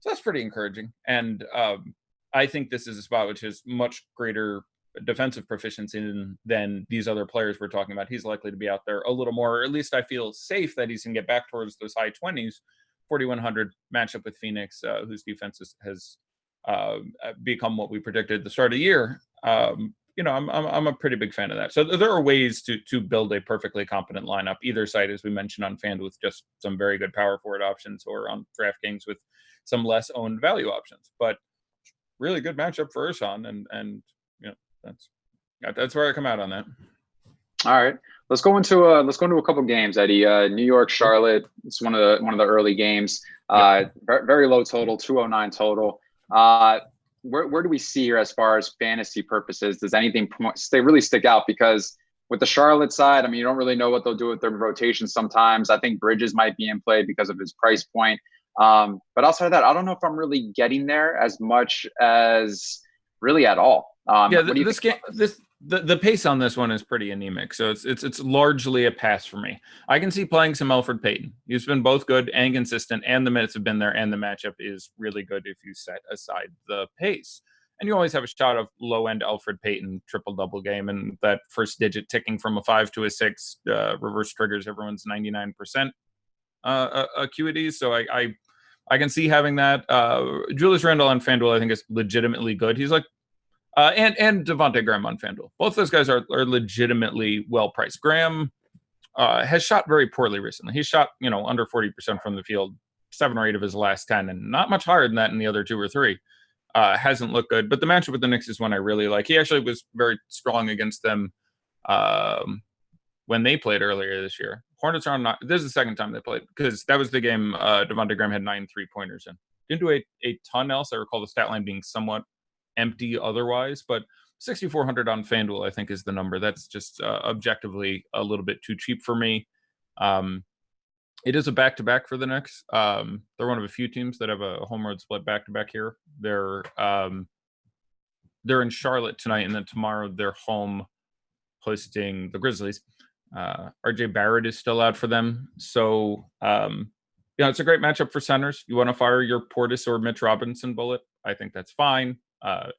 So that's pretty encouraging. And I think this is a spot which has much greater defensive proficiency than these other players we're talking about. He's likely to be out there a little more, or at least I feel safe that he's going to get back towards those high 20s. 4,100 matchup with Phoenix, whose defense has become what we predicted at the start of the year. I'm a pretty big fan of that. So there are ways to build a perfectly competent lineup, either side, as we mentioned on FanDuel, with just some very good power forward options, or on DraftKings with some less owned value options. But really good matchup for Ersan, and that's where I come out on that. All right, let's go into a couple games, Eddie. New York, Charlotte. It's one of the early games. Very low total, 209 total. Where do we see here as far as fantasy purposes? Does anything really stick out? Because with the Charlotte side, I mean, you don't really know what they'll do with their rotation sometimes. I think Bridges might be in play because of his price point. But outside of that, I don't know if I'm really getting there as much as really at all. The pace on this one is pretty anemic, so it's largely a pass for me. I can see playing some Elfrid Payton. He's been both good and consistent, and the minutes have been there, and the matchup is really good if you set aside the pace. And you always have a shot of low-end Elfrid Payton triple-double game, and that first digit ticking from a 5 to a 6 reverse triggers everyone's 99% acuity. So I can see having that. Julius Randle on FanDuel I think is legitimately good. He's and Devontae Graham on FanDuel. Both those guys are legitimately well priced. Graham has shot very poorly recently. He's shot under 40% from the field 7 or 8 of his last 10, and not much higher than that in the other 2 or 3. Hasn't looked good, but the matchup with the Knicks is one I really like. He actually was very strong against them when they played earlier this year. Hornets are on. This is the second time they played, because that was the game Devontae Graham had 9 3-pointers in. Didn't do a ton else. I recall the stat line being somewhat empty otherwise, but 6,400 on FanDuel I think is the number. That's just objectively a little bit too cheap for me. It is a back-to-back for the Knicks. They're one of a few teams that have a home road split back-to-back here. They're in Charlotte tonight, and then tomorrow they're home hosting the Grizzlies. RJ Barrett is still out for them, so it's a great matchup for centers. You want to fire your Portis or Mitch Robinson bullet, I think that's fine.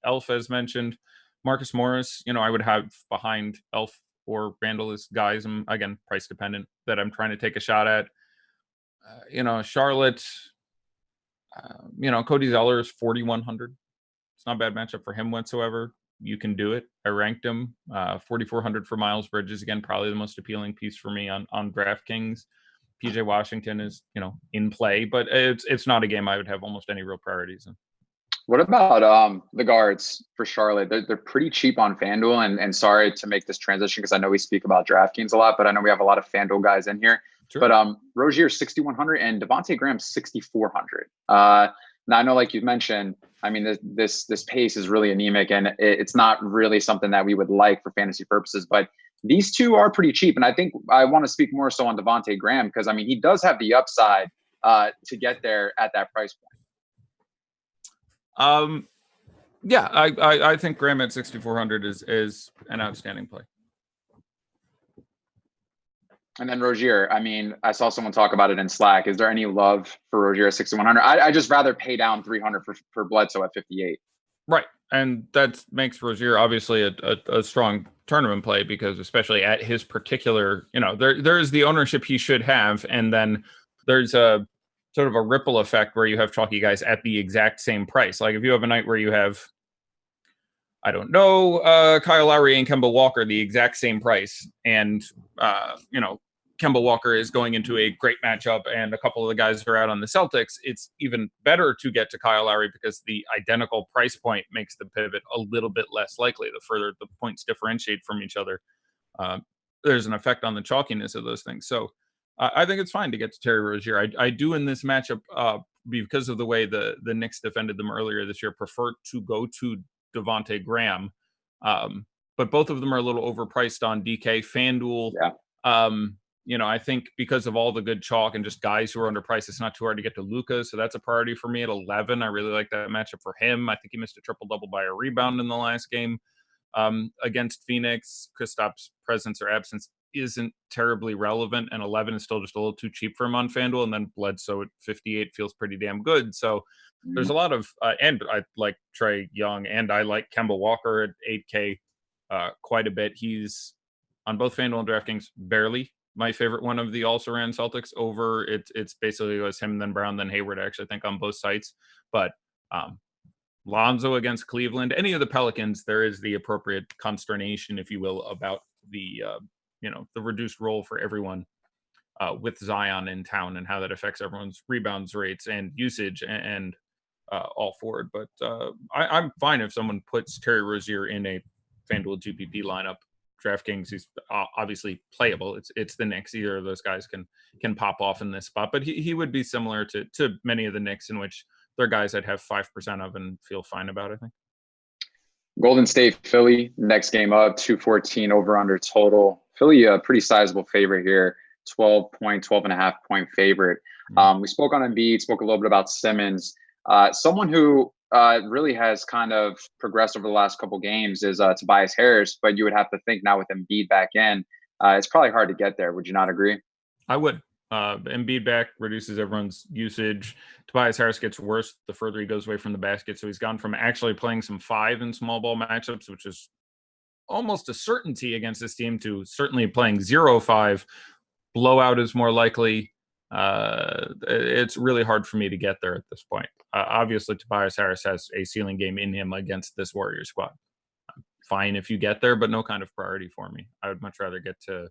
Elf, as mentioned. Marcus Morris, I would have behind Elf or Randall is guys, I'm, again, price dependent, that I'm trying to take a shot at. Charlotte, Cody Zeller is 4,100. It's not a bad matchup for him whatsoever. You can do it. I ranked him 4,400 for Miles Bridges. Again, probably the most appealing piece for me on DraftKings. PJ Washington is, in play, but it's not a game I would have almost any real priorities in. What about the guards for Charlotte? They're pretty cheap on FanDuel, and sorry to make this transition because I know we speak about DraftKings a lot, but I know we have a lot of FanDuel guys in here. Sure. But Rozier 6,100 and Devontae Graham 6,400. Now I know, like you mentioned, I mean this pace is really anemic, and it's not really something that we would like for fantasy purposes. But these two are pretty cheap, and I think I want to speak more so on Devontae Graham because I mean he does have the upside to get there at that price point. Yeah, I think Graham at 6,400 is an outstanding play. And then Rozier, I mean, I saw someone talk about it in Slack. Is there any love for Rozier at 6,100? I just rather pay down 300 for Bledsoe at 58. Right, and that makes Rozier obviously a strong tournament play because especially at his particular, there is the ownership he should have, and then there's a sort of a ripple effect where you have chalky guys at the exact same price. Like if you have a night where you have, I don't know, Kyle Lowry and Kemba Walker the exact same price, and Kemba Walker is going into a great matchup, and a couple of the guys are out on the Celtics, it's even better to get to Kyle Lowry because the identical price point makes the pivot a little bit less likely. The further the points differentiate from each other, there's an effect on the chalkiness of those things. So I think it's fine to get to Terry Rozier. I do in this matchup, because of the way the Knicks defended them earlier this year, prefer to go to Devontae Graham. But both of them are a little overpriced on DK. FanDuel, I think because of all the good chalk and just guys who are underpriced, it's not too hard to get to Luka. So that's a priority for me at 11. I really like that matchup for him. I think he missed a triple-double by a rebound in the last game against Phoenix. Kristaps' presence or absence isn't terribly relevant, and 11 is still just a little too cheap for him on FanDuel. And then Bledsoe at 58 feels pretty damn good. So there's a lot of, and I like Trae Young, and I like Kemba Walker at 8K quite a bit. He's on both FanDuel and DraftKings barely my favorite one of the also ran Celtics over. It's basically it was him, then Brown, then Hayward, I actually think, on both sites. But Lonzo against Cleveland, any of the Pelicans, there is the appropriate consternation, if you will, about the the reduced role for everyone with Zion in town and how that affects everyone's rebounds rates and usage and all forward. But I'm fine if someone puts Terry Rozier in a FanDuel GPP lineup. DraftKings, he's obviously playable. It's the Knicks. Either of those guys can pop off in this spot, but he would be similar to many of the Knicks, in which they're guys I'd have 5% of and feel fine about, I think. Golden State, Philly, next game up, 214 over under total. Philly, a pretty sizable favorite here, 12 and a half point favorite. We spoke on Embiid, spoke a little bit about Simmons. Someone who really has kind of progressed over the last couple games is Tobias Harris, but you would have to think now with Embiid back in, it's probably hard to get there. Would you not agree? I would. Embiid back reduces everyone's usage. Tobias Harris gets worse the further he goes away from the basket. So he's gone from actually playing some 5 in small ball matchups, which is almost a certainty against this team, to certainly playing 0-5. Blowout is more likely. It's really hard for me to get there at this point. Obviously, Tobias Harris has a ceiling game in him against this Warriors squad. Fine if you get there, but no kind of priority for me. I would much rather get to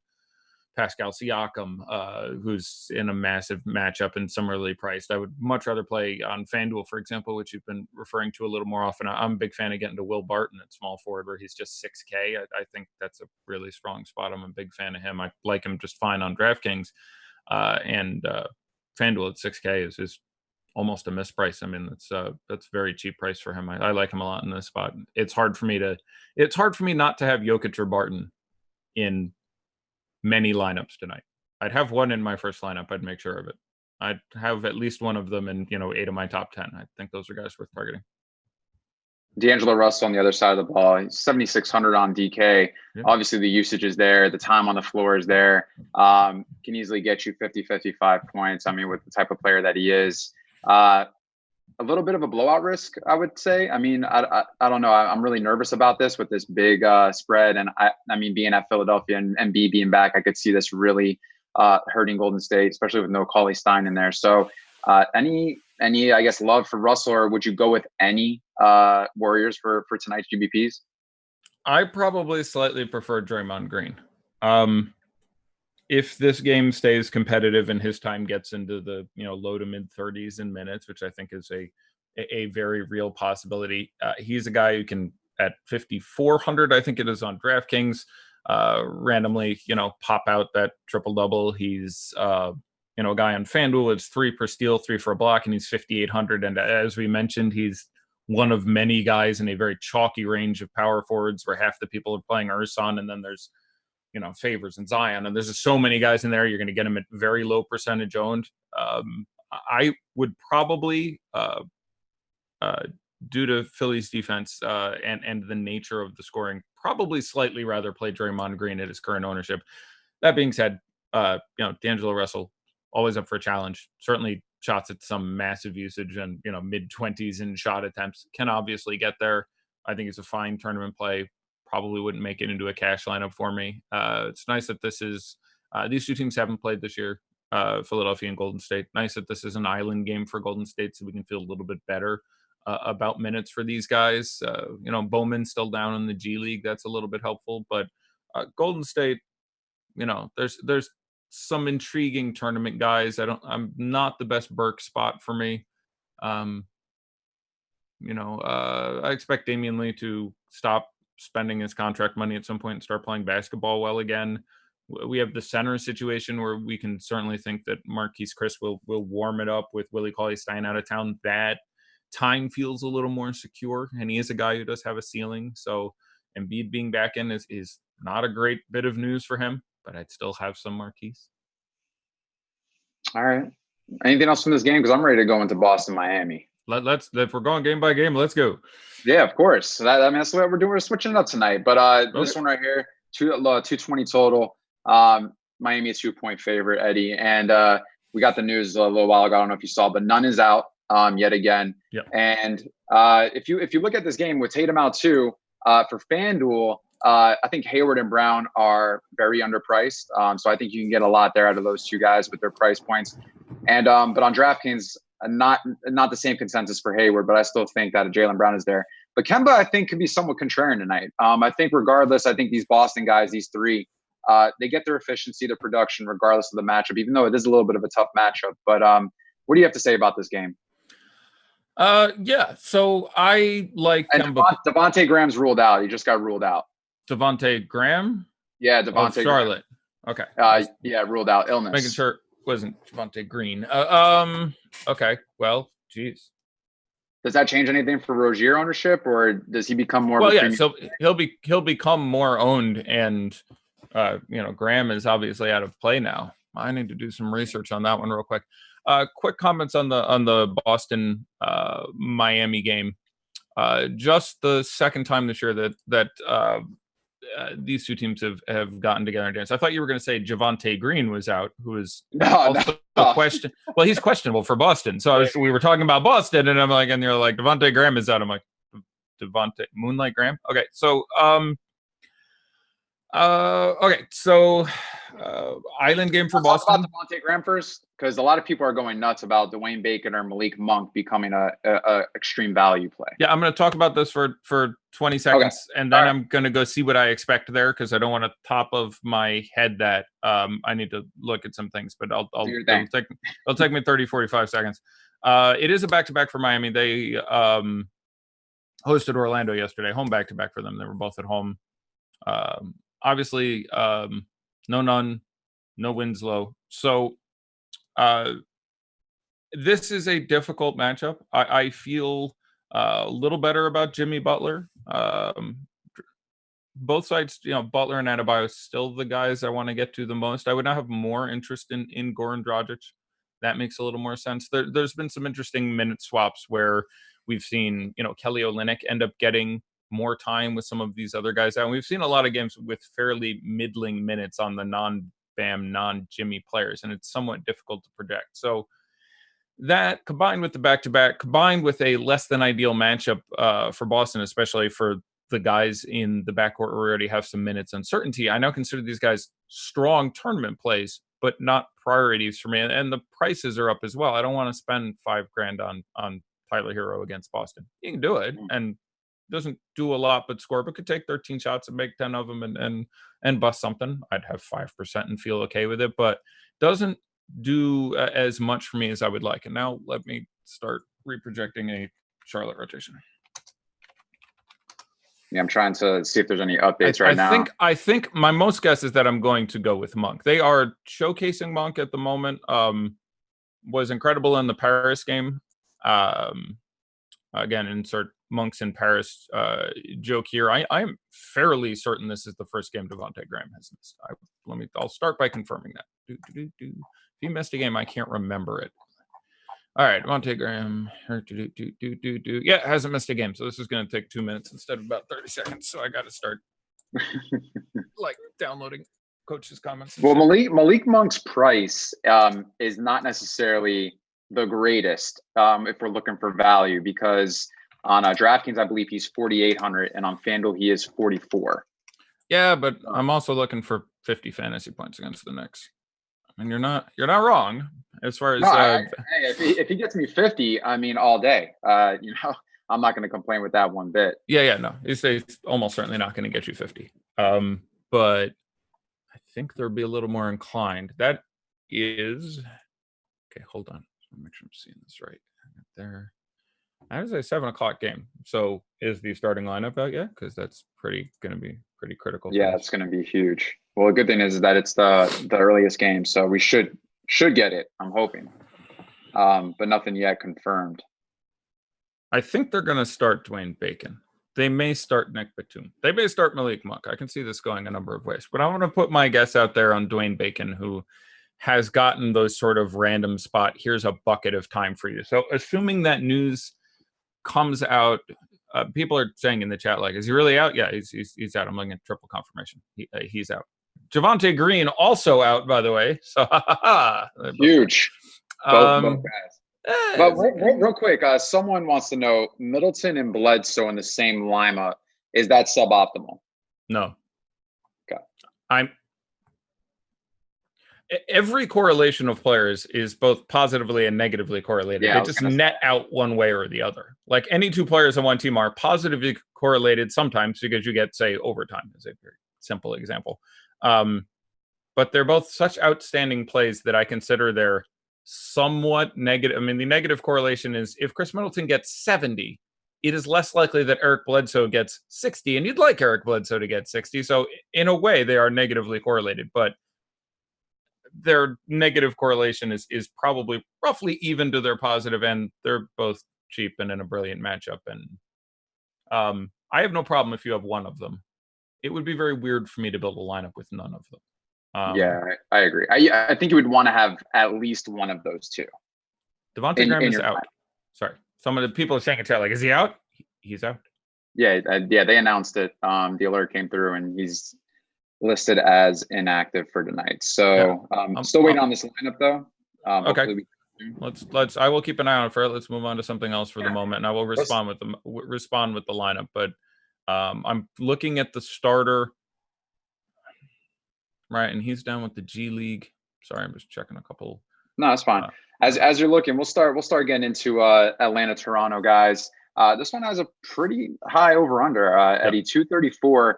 Pascal Siakam, who's in a massive matchup and similarly priced. I would much rather play on FanDuel, for example, which you've been referring to a little more often. I'm a big fan of getting to Will Barton at small forward, where he's just 6K. I think that's a really strong spot. I'm a big fan of him. I like him just fine on DraftKings. And FanDuel at 6K is almost a misprice. I mean, that's very cheap price for him. I like him a lot in this spot. It's hard for me not to have Jokic or Barton in many lineups tonight. I'd have one in my first lineup. I'd make sure of it. I'd have at least one of them in 8 of my top 10. I think those are guys worth targeting. D'Angelo Russell on the other side of the ball, 7,600 on DK. Yeah. Obviously, the usage is there. The time on the floor is there. Can easily get you 50, 55 points. I mean, with the type of player that he is. a little bit of a blowout risk, I would say. I mean, I don't know. I'm really nervous about this with this big spread. And I mean, being at Philadelphia and Embiid being back, I could see this really hurting Golden State, especially with no Cauley Stein in there. So any, I guess, love for Russell, or would you go with any Warriors for tonight's GBPs? I probably slightly prefer Draymond Green. If this game stays competitive and his time gets into the low to mid 30s in minutes, which I think is a very real possibility, he's a guy who can, at 5,400, I think it is on DraftKings, randomly pop out that triple double. He's a guy on FanDuel. It's 3 per steal, 3 for a block, and he's 5,800. And as we mentioned, he's one of many guys in a very chalky range of power forwards where half the people are playing Ersan, and then there's Favors and Zion, and there's just so many guys in there. You're going to get him at very low percentage owned. I would probably, due to Philly's defense and the nature of the scoring, probably slightly rather play Draymond Green at his current ownership. That being said, D'Angelo Russell, always up for a challenge. Certainly shots at some massive usage and mid 20s in shot attempts, can obviously get there. I think it's a fine tournament play. Probably wouldn't make it into a cash lineup for me. It's nice that this is these two teams haven't played this year, Philadelphia and Golden State. Nice that this is an island game for Golden State, so we can feel a little bit better about minutes for these guys. Bowman's still down in the G League. That's a little bit helpful, but Golden State, there's some intriguing tournament guys. I'm not the best Burke spot for me. I expect Damian Lee to stop spending his contract money at some point and start playing basketball well again. We have the center situation where we can certainly think that Marquise Chris will warm it up with Willie Cauley-Stein out of town. That time feels a little more secure, and he is a guy who does have a ceiling. So Embiid being back in is not a great bit of news for him, but I'd still have some Marquise. All right. Anything else from this game? Because I'm ready to go into Boston, Miami. If we're going game by game, let's go. Yeah, of course. That's what we're doing. We're switching it up tonight. But This one right here, 220 total. Miami a 2-point favorite, Eddie. And we got the news a little while ago. I don't know if you saw, but Nunn is out yet again. Yep. And if you look at this game with Tatum out too, for FanDuel, I think Hayward and Brown are very underpriced. So I think you can get a lot there out of those two guys with their price points. And but on DraftKings, not the same consensus for Hayward, but I still think that Jaylen Brown is there. But Kemba, I think, could be somewhat contrarian tonight. I think regardless, I think these Boston guys, these three, they get their efficiency, their production, regardless of the matchup, even though it is a little bit of a tough matchup. But what do you have to say about this game? Yeah, so I like Kemba. Devontae Graham's ruled out. He just got ruled out. Devontae Graham? Yeah, Devontae Charlotte. Graham. Okay. Yeah, ruled out. Illness. Making sure it wasn't Devontae Green. Okay. Well, geez. Does that change anything for Rozier ownership, or does he become more? Well, yeah. So he'll become more owned, and Graham is obviously out of play now. I need to do some research on that one real quick. Quick comments on the Boston Miami game. Just the second time this year that these two teams have gotten together and danced. I thought you were going to say Javonte Green was out, who is also a question. Well, he's questionable for Boston. So we were talking about Boston, and I'm like, and you're like, Devontae Graham is out. I'm like, Devontae Moonlight Graham. Okay, so island game for Boston. Talk about Devontae Graham first, because a lot of people are going nuts about Dwayne Bacon or Malik Monk becoming a extreme value play. Yeah, I'm going to talk about this for 20 seconds, and then I'm going to go see what I expect there, because I don't want to top of my head that I need to look at some things, but it'll take me 30, 45 seconds. It is a back-to-back for Miami. They hosted Orlando yesterday, home back-to-back for them. They were both at home. Obviously, no Nunn, no Winslow. So this is a difficult matchup. I feel a little better about Jimmy Butler. Both sides, Butler and Adebayo still the guys I want to get to the most. I would not have more interest in Goran Dragic. That makes a little more sense. There's been some interesting minute swaps where we've seen, Kelly Olynyk end up getting more time with some of these other guys out. And we've seen a lot of games with fairly middling minutes on the non-Bam, non-Jimmy players, and it's somewhat difficult to project. So that combined with the back-to-back, combined with a less than ideal matchup for Boston, especially for the guys in the backcourt where we already have some minutes uncertainty, I now consider these guys strong tournament plays, but not priorities for me. And the prices are up as well. I don't want to spend $5,000 on Tyler Hero against Boston. You can do it, and doesn't do a lot but score, but could take 13 shots and make 10 of them and bust something. I'd have 5% and feel okay with it, but doesn't do as much for me as I would like. And now let me start reprojecting a Charlotte rotation. Yeah, I'm trying to see if there's any updates now. I think my most guess is that I'm going to go with Monk. They are showcasing Monk at the moment. Was incredible in the Paris game. Again, insert Monk's in Paris joke here. I am fairly certain this is the first game Devontae Graham has missed. I'll start by confirming that. If he missed a game, I can't remember it. All right, Devontae Graham. Yeah, hasn't missed a game. So this is going to take 2 minutes instead of about 30 seconds. So I got to start downloading coach's comments. Well, Malik Monk's price is not necessarily the greatest if we're looking for value, because on DraftKings, I believe he's 4,800, and on FanDuel, he is 44. Yeah, but I'm also looking for 50 fantasy points against the Knicks. I mean, you're not wrong as far as. If he gets me 50, I mean, all day. I'm not going to complain with that one bit. Yeah, no, he's almost certainly not going to get you 50. But I think there'll be a little more inclined. That is okay. Hold on, make sure I'm seeing this right. There. That is a 7:00 game. So is the starting lineup out yet? Because that's going to be pretty critical. Yeah, it's going to be huge. Well, the good thing is that it's the earliest game, so we should get it. I'm hoping, but nothing yet confirmed. I think they're going to start Dwayne Bacon. They may start Nick Batum. They may start Malik Monk. I can see this going a number of ways, but I want to put my guess out there on Dwayne Bacon, who has gotten those sort of random spot. Here's a bucket of time for you. So assuming that news comes out, people are saying in the chat, like, is he really out? Yeah, he's out. I'm looking at triple confirmation. He's out. Javonte Green also out, by the way. So huge. Both guys. But real quick, someone wants to know, Middleton and Bledsoe in the same lineup, is that suboptimal? No. Okay. Every correlation of players is both positively and negatively correlated. Yeah, they just net out one way or the other. Like any two players on one team are positively correlated sometimes because you get, say, overtime as a very simple example. But they're both such outstanding plays that I consider they're somewhat negative. I mean, the negative correlation is if Chris Middleton gets 70, it is less likely that Eric Bledsoe gets 60, and you'd like Eric Bledsoe to get 60. So in a way, they are negatively correlated, but their negative correlation is probably roughly even to their positive, and they're both cheap and in a brilliant matchup. And I have no problem if you have one of them. It would be very weird for me to build a lineup with none of them. Yeah, I agree. I think you would want to have at least one of those two. Devontae Graham is out. Sorry. Some of the people are saying in chat, like, is he out? He's out. Yeah, they announced it. The alert came through, and he's listed as inactive for tonight. So still waiting on this lineup though. Okay. Let's I will keep an eye on it for it. Let's move on to something else for the moment, and I will respond with the lineup. But I'm looking at the starter. Right, and he's down with the G League. Sorry, I'm just checking a couple. No, that's fine. As you're looking, we'll start getting into Atlanta, Toronto, guys. This one has a pretty high over under Eddie, 234.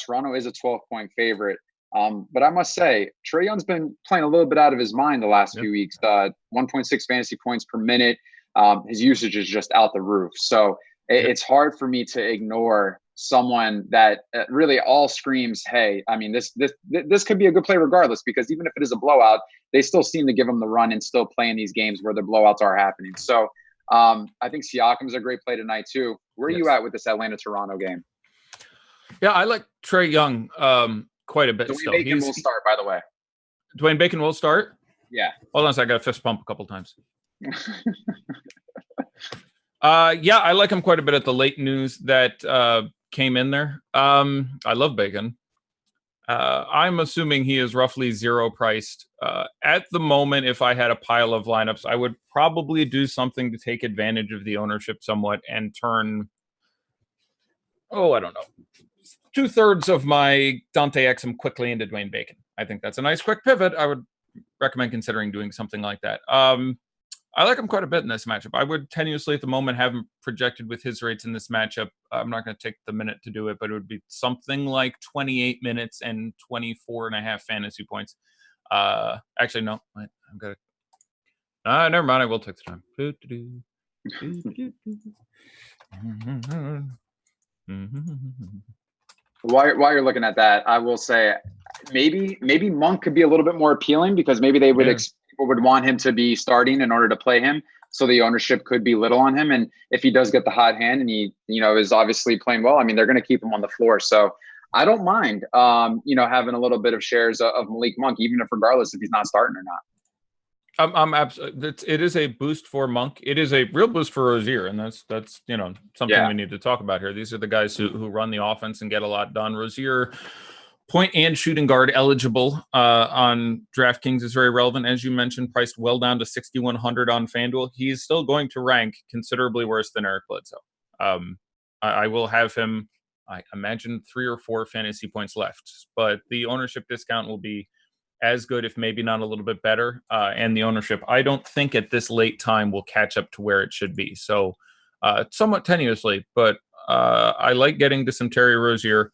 Toronto is a 12-point favorite. But I must say, Trae Young's been playing a little bit out of his mind the last few weeks. 1.6 fantasy points per minute. His usage is just out the roof. So it's hard for me to ignore someone that really all screams, hey, I mean, this could be a good play regardless, because even if it is a blowout, they still seem to give him the run and still play in these games where the blowouts are happening. So I think Siakam's a great play tonight too. Where are you at with this Atlanta-Toronto game? Yeah, I like Trae Young quite a bit. Dwayne Bacon will start, by the way. Dwayne Bacon will start? Yeah. Hold on a second. I got a fist pump a couple times. Yeah, I like him quite a bit at the late news that came in there. I love Bacon. I'm assuming he is roughly zero priced. At the moment, if I had a pile of lineups, I would probably do something to take advantage of the ownership somewhat and turn, I don't know, 2/3 of my Dante Exum quickly into Dwayne Bacon. I think that's a nice quick pivot. I would recommend considering doing something like that. I like him quite a bit in this matchup. I would tenuously at the moment have him projected with his rates in this matchup. I'm not going to take the minute to do it, but it would be something like 28 minutes and 24.5 fantasy points. Actually, no, I'm going to. Never mind. I will take the time. While you're looking at that, I will say maybe Monk could be a little bit more appealing because maybe they would people would want him to be starting in order to play him, so the ownership could be little on him. And if he does get the hot hand and he is obviously playing well, I mean they're going to keep him on the floor. So I don't mind having a little bit of shares of Malik Monk, even if regardless if he's not starting or not. I'm absolutely. It is a boost for Monk. It is a real boost for Rozier, and that's something we need to talk about here. These are the guys who run the offense and get a lot done. Rozier, point and shooting guard eligible on DraftKings is very relevant, as you mentioned. Priced well down to 6,100 on FanDuel. He's still going to rank considerably worse than Eric Bledsoe. I will have him. I imagine 3 or 4 fantasy points left, but the ownership discount will be as good, if maybe not a little bit better. And the ownership, I don't think at this late time will catch up to where it should be. So somewhat tenuously, but I like getting to some Terry Rozier.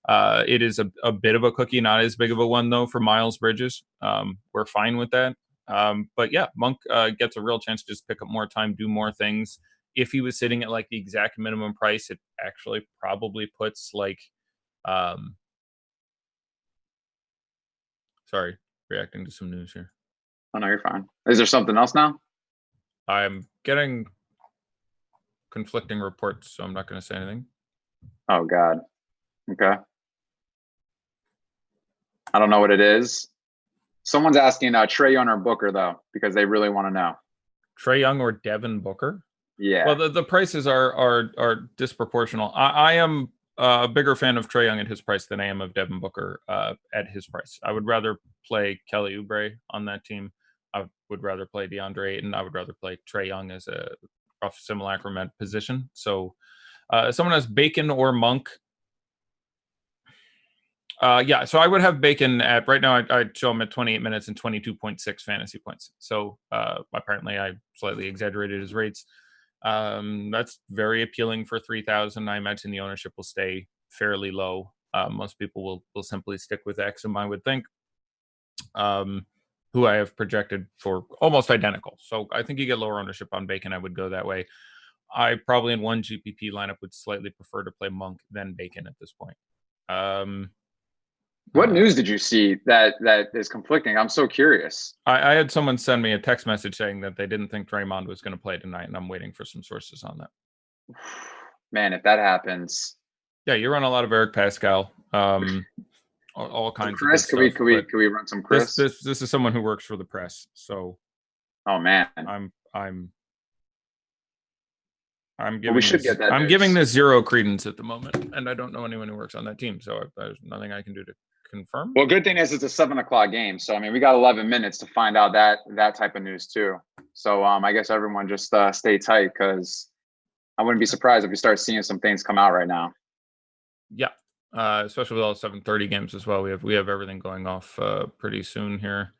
It is a bit of a cookie, not as big of a one, though, for Miles Bridges. We're fine with that. But yeah, Monk gets a real chance to just pick up more time, do more things. If he was sitting at like the exact minimum price, it actually probably puts like... Sorry, reacting to some news here. Oh, no, you're fine. Is there something else now? I'm getting conflicting reports, so I'm not going to say anything. Oh, God. Okay. I don't know what it is. Someone's asking Trae Young or Booker, though, because they really want to know. Trae Young or Devin Booker? Yeah. Well, the prices are disproportional. I am a bigger fan of Trae Young at his price than I am of Devin Booker at his price. I would rather play Kelly Oubre on that team. I would rather play DeAndre Ayton. I would rather play Trae Young as a rough simulacrum at position. So someone has Bacon or Monk. So I would have Bacon at right now. I'd show him at 28 minutes and 22.6 fantasy points. So apparently I slightly exaggerated his rates. That's very appealing for 3,000. I imagine the ownership will stay fairly low. Most people will simply stick with Exum, I would think, who I have projected for almost identical. So I think you get lower ownership on Bacon. I would go that way. I probably in one GPP lineup would slightly prefer to play Monk than Bacon at this point. What news did you see that is conflicting? I'm so curious. I had someone send me a text message saying that they didn't think Draymond was going to play tonight, and I'm waiting for some sources on that. Man, if that happens. Yeah, you run a lot of Eric Pascal, all kinds Chris, of good stuff. Can we run some Chris? This is someone who works for the press, so. Oh man, I'm giving this zero credence at the moment, and I don't know anyone who works on that team, so there's nothing I can do to confirm. Well, good thing is it's a 7 o'clock game, so I mean we got 11 minutes to find out that type of news too. So I guess everyone just stay tight because I wouldn't be surprised if we start seeing some things come out right now. Yeah, especially with all 7:30 games as well. We have everything going off pretty soon here.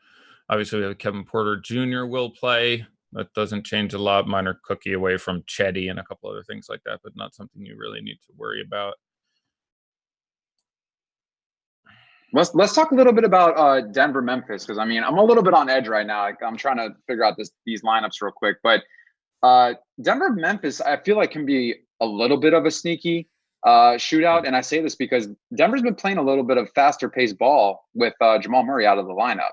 Obviously, we have Kevin Porter Jr. will play. That doesn't change a lot. Minor cookie away from Chetty and a couple other things like that, but not something you really need to worry about. Let's talk a little bit about Denver Memphis, because I mean I'm a little bit on edge right now. I'm trying to figure out these lineups real quick, but Denver Memphis I feel like can be a little bit of a sneaky shootout, and I say this because Denver's been playing a little bit of faster paced ball with Jamal Murray out of the lineup.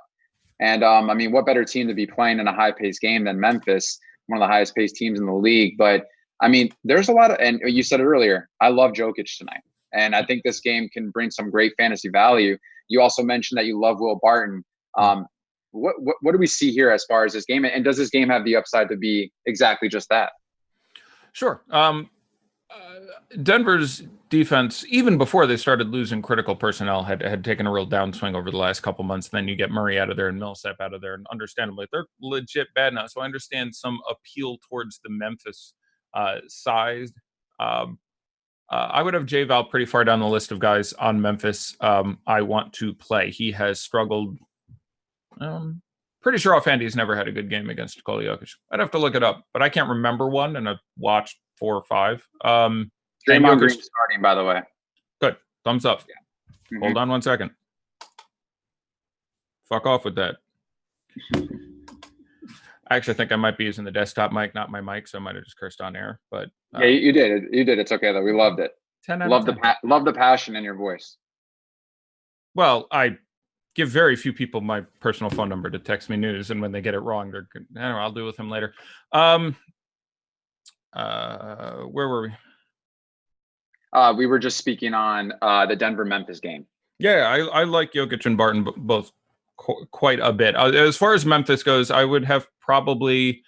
And I mean, what better team to be playing in a high-paced game than Memphis, one of the highest-paced teams in the league? But I mean, there's a lot of, and you said it earlier, I love Jokic tonight, and I think this game can bring some great fantasy value. You also mentioned that you love Will Barton. What do we see here as far as this game, and does this game have the upside to be exactly just that? Sure. Denver's defense, even before they started losing critical personnel, had taken a real downswing over the last couple months. Then you get Murray out of there and Millsap out of there, and understandably, they're legit bad now. So I understand some appeal towards the Memphis size. I would have J-Val pretty far down the list of guys on Memphis I want to play. He has struggled. Pretty sure offhand he's never had a good game against Nikola Jokic. I'd have to look it up, but I can't remember one, and I've watched 4 or 5. Draymond Green starting, by the way. Good. Thumbs up. Yeah. Hold on 1 second. Fuck off with that. I actually think I might be using the desktop mic, not my mic, so I might have just cursed on air. But yeah, you did. You did. It's okay though. We loved it. 10 love the passion in your voice. Well, I give very few people my personal phone number to text me news, and when they get it wrong, they're anyway, I'll deal with him later. Where were we? We were just speaking on the Denver-Memphis game. Yeah, I like Jokic and Barton both quite a bit. As far as Memphis goes, I would have probably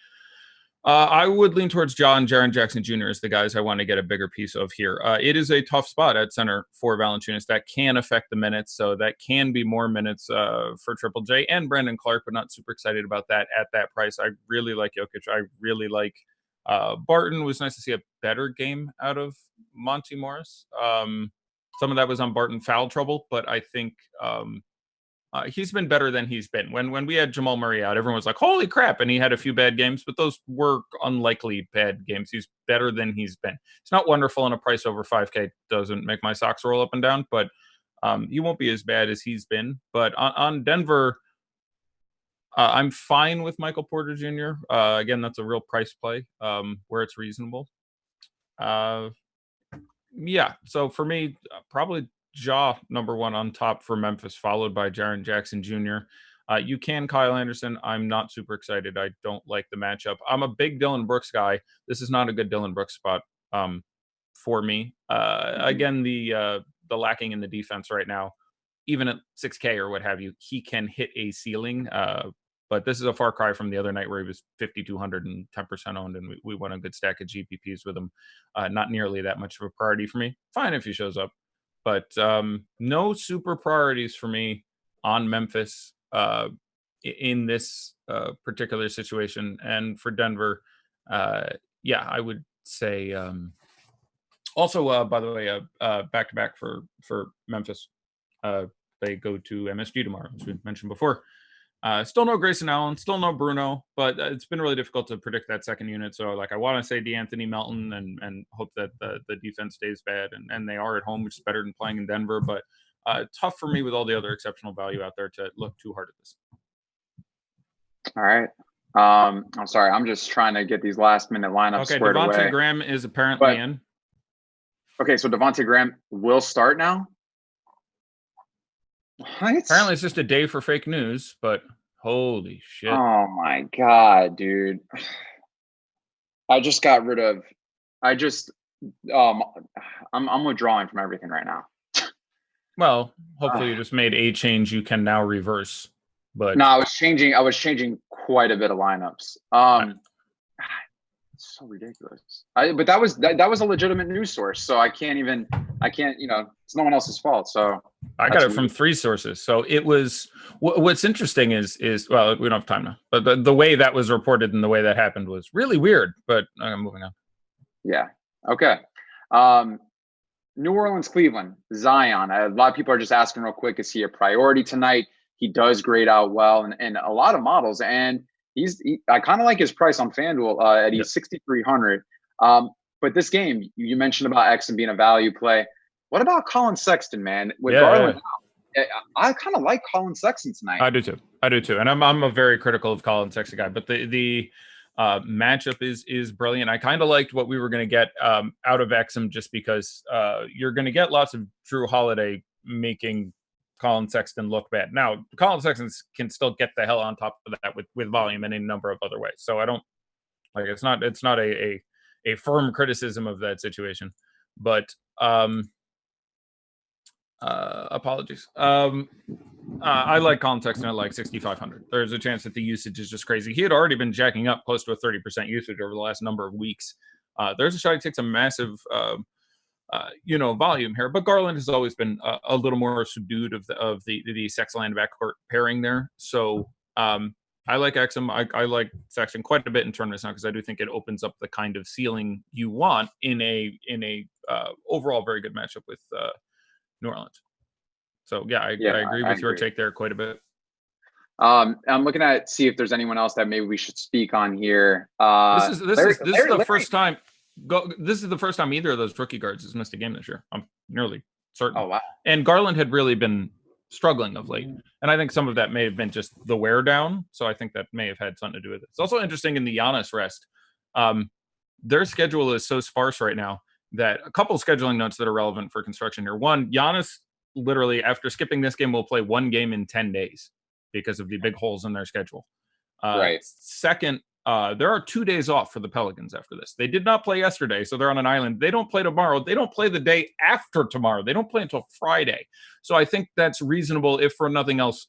I would lean towards Ja and Jaren Jackson Jr. as the guys I want to get a bigger piece of here. It is a tough spot at center for Valanciunas. That can affect the minutes, so that can be more minutes for Triple J and Brandon Clark, but not super excited about that at that price. I really like Jokic. I really like Barton. It was nice to see a better game out of Monty Morris. Some of that was on Barton foul trouble, but I think he's been better than he's been. When we had Jamal Murray out, everyone was like, holy crap, and he had a few bad games, but those were unlikely bad games. He's better than he's been. It's not wonderful, and a price over 5K doesn't make my socks roll up and down, but he won't be as bad as he's been. But on Denver, I'm fine with Michael Porter Jr. Again, that's a real price play where it's reasonable. Yeah, so for me, probably Ja number 1 on top for Memphis, followed by Jaren Jackson Jr. You can Kyle Anderson. I'm not super excited. I don't like the matchup. I'm a big Dylan Brooks guy. This is not a good Dylan Brooks spot for me. Again, the lacking in the defense right now, even at 6K or what have you, he can hit a ceiling. But this is a far cry from the other night where he was 5,200 and 10% owned, and we won a good stack of GPPs with him. Not nearly that much of a priority for me. Fine if he shows up. But no super priorities for me on Memphis in this particular situation. And for Denver, yeah, I would say also, by the way, back-to-back for Memphis. They go to MSG tomorrow, as we mentioned before. Still no Grayson Allen, still no Bruno, but it's been really difficult to predict that second unit. So, like, I want to say DeAnthony Melton and hope that the defense stays bad, and they are at home, which is better than playing in Denver. But tough for me with all the other exceptional value out there to look too hard at this. All right. I'm sorry. I'm just trying to get these last minute lineups squared away. Devontae Graham is apparently in. Okay, so Devontae Graham will start now? What? Apparently it's just a day for fake news, but holy shit. Oh my God, dude. I just got rid of I'm withdrawing from everything right now. Well, hopefully you just made a change you can now reverse. But no, I was changing quite a bit of lineups. It's so ridiculous. But that was a legitimate news source, so I can't, it's no one else's fault. So I got it from 3 sources. So it was, what's interesting is well, we don't have time now, but the way that was reported and the way that happened was really weird, but I'm moving on. Yeah. Okay. New Orleans, Cleveland, Zion. A lot of people are just asking real quick, is he a priority tonight? He does grade out well in a lot of models, and I kind of like his price on FanDuel at 6,300. But this game, you mentioned about X and being a value play. What about Colin Sexton, man? With Garland out, I kind of like Colin Sexton tonight. I do too. And I'm a very critical of Colin Sexton guy, but the matchup is brilliant. I kind of liked what we were going to get out of Exum just because you're going to get lots of Drew Holiday making Colin Sexton look bad. Now, Colin Sexton can still get the hell on top of that with volume in a number of other ways. So I don't like it's not a firm criticism of that situation, but apologies. I like Colin Sexton at like 6,500. There's a chance that the usage is just crazy. He had already been jacking up close to a 30% usage over the last number of weeks. there's a shot he takes a massive volume here. But Garland has always been a little more subdued of the Sexland backcourt pairing there. So I like Exum. I like Sexton quite a bit in tournaments now because I do think it opens up the kind of ceiling you want in a overall very good matchup with New Orleans. So yeah, I agree with your take there quite a bit. I'm looking at see if there's anyone else that maybe we should speak on here. This is the first time. This is the first time either of those rookie guards has missed a game this year. I'm nearly certain. Oh wow! And Garland had really been struggling of late, and I think some of that may have been just the wear down. So I think that may have had something to do with it. It's also interesting in the Giannis rest. Their schedule is so sparse right now that a couple scheduling notes that are relevant for construction here. One, Giannis literally after skipping this game will play one game in 10 days because of the big holes in their schedule. Right. Second, there are 2 days off for the Pelicans after this. They did not play yesterday, so they're on an island. They don't play tomorrow. They don't play the day after tomorrow. They don't play until Friday. So I think that's reasonable, if for nothing else.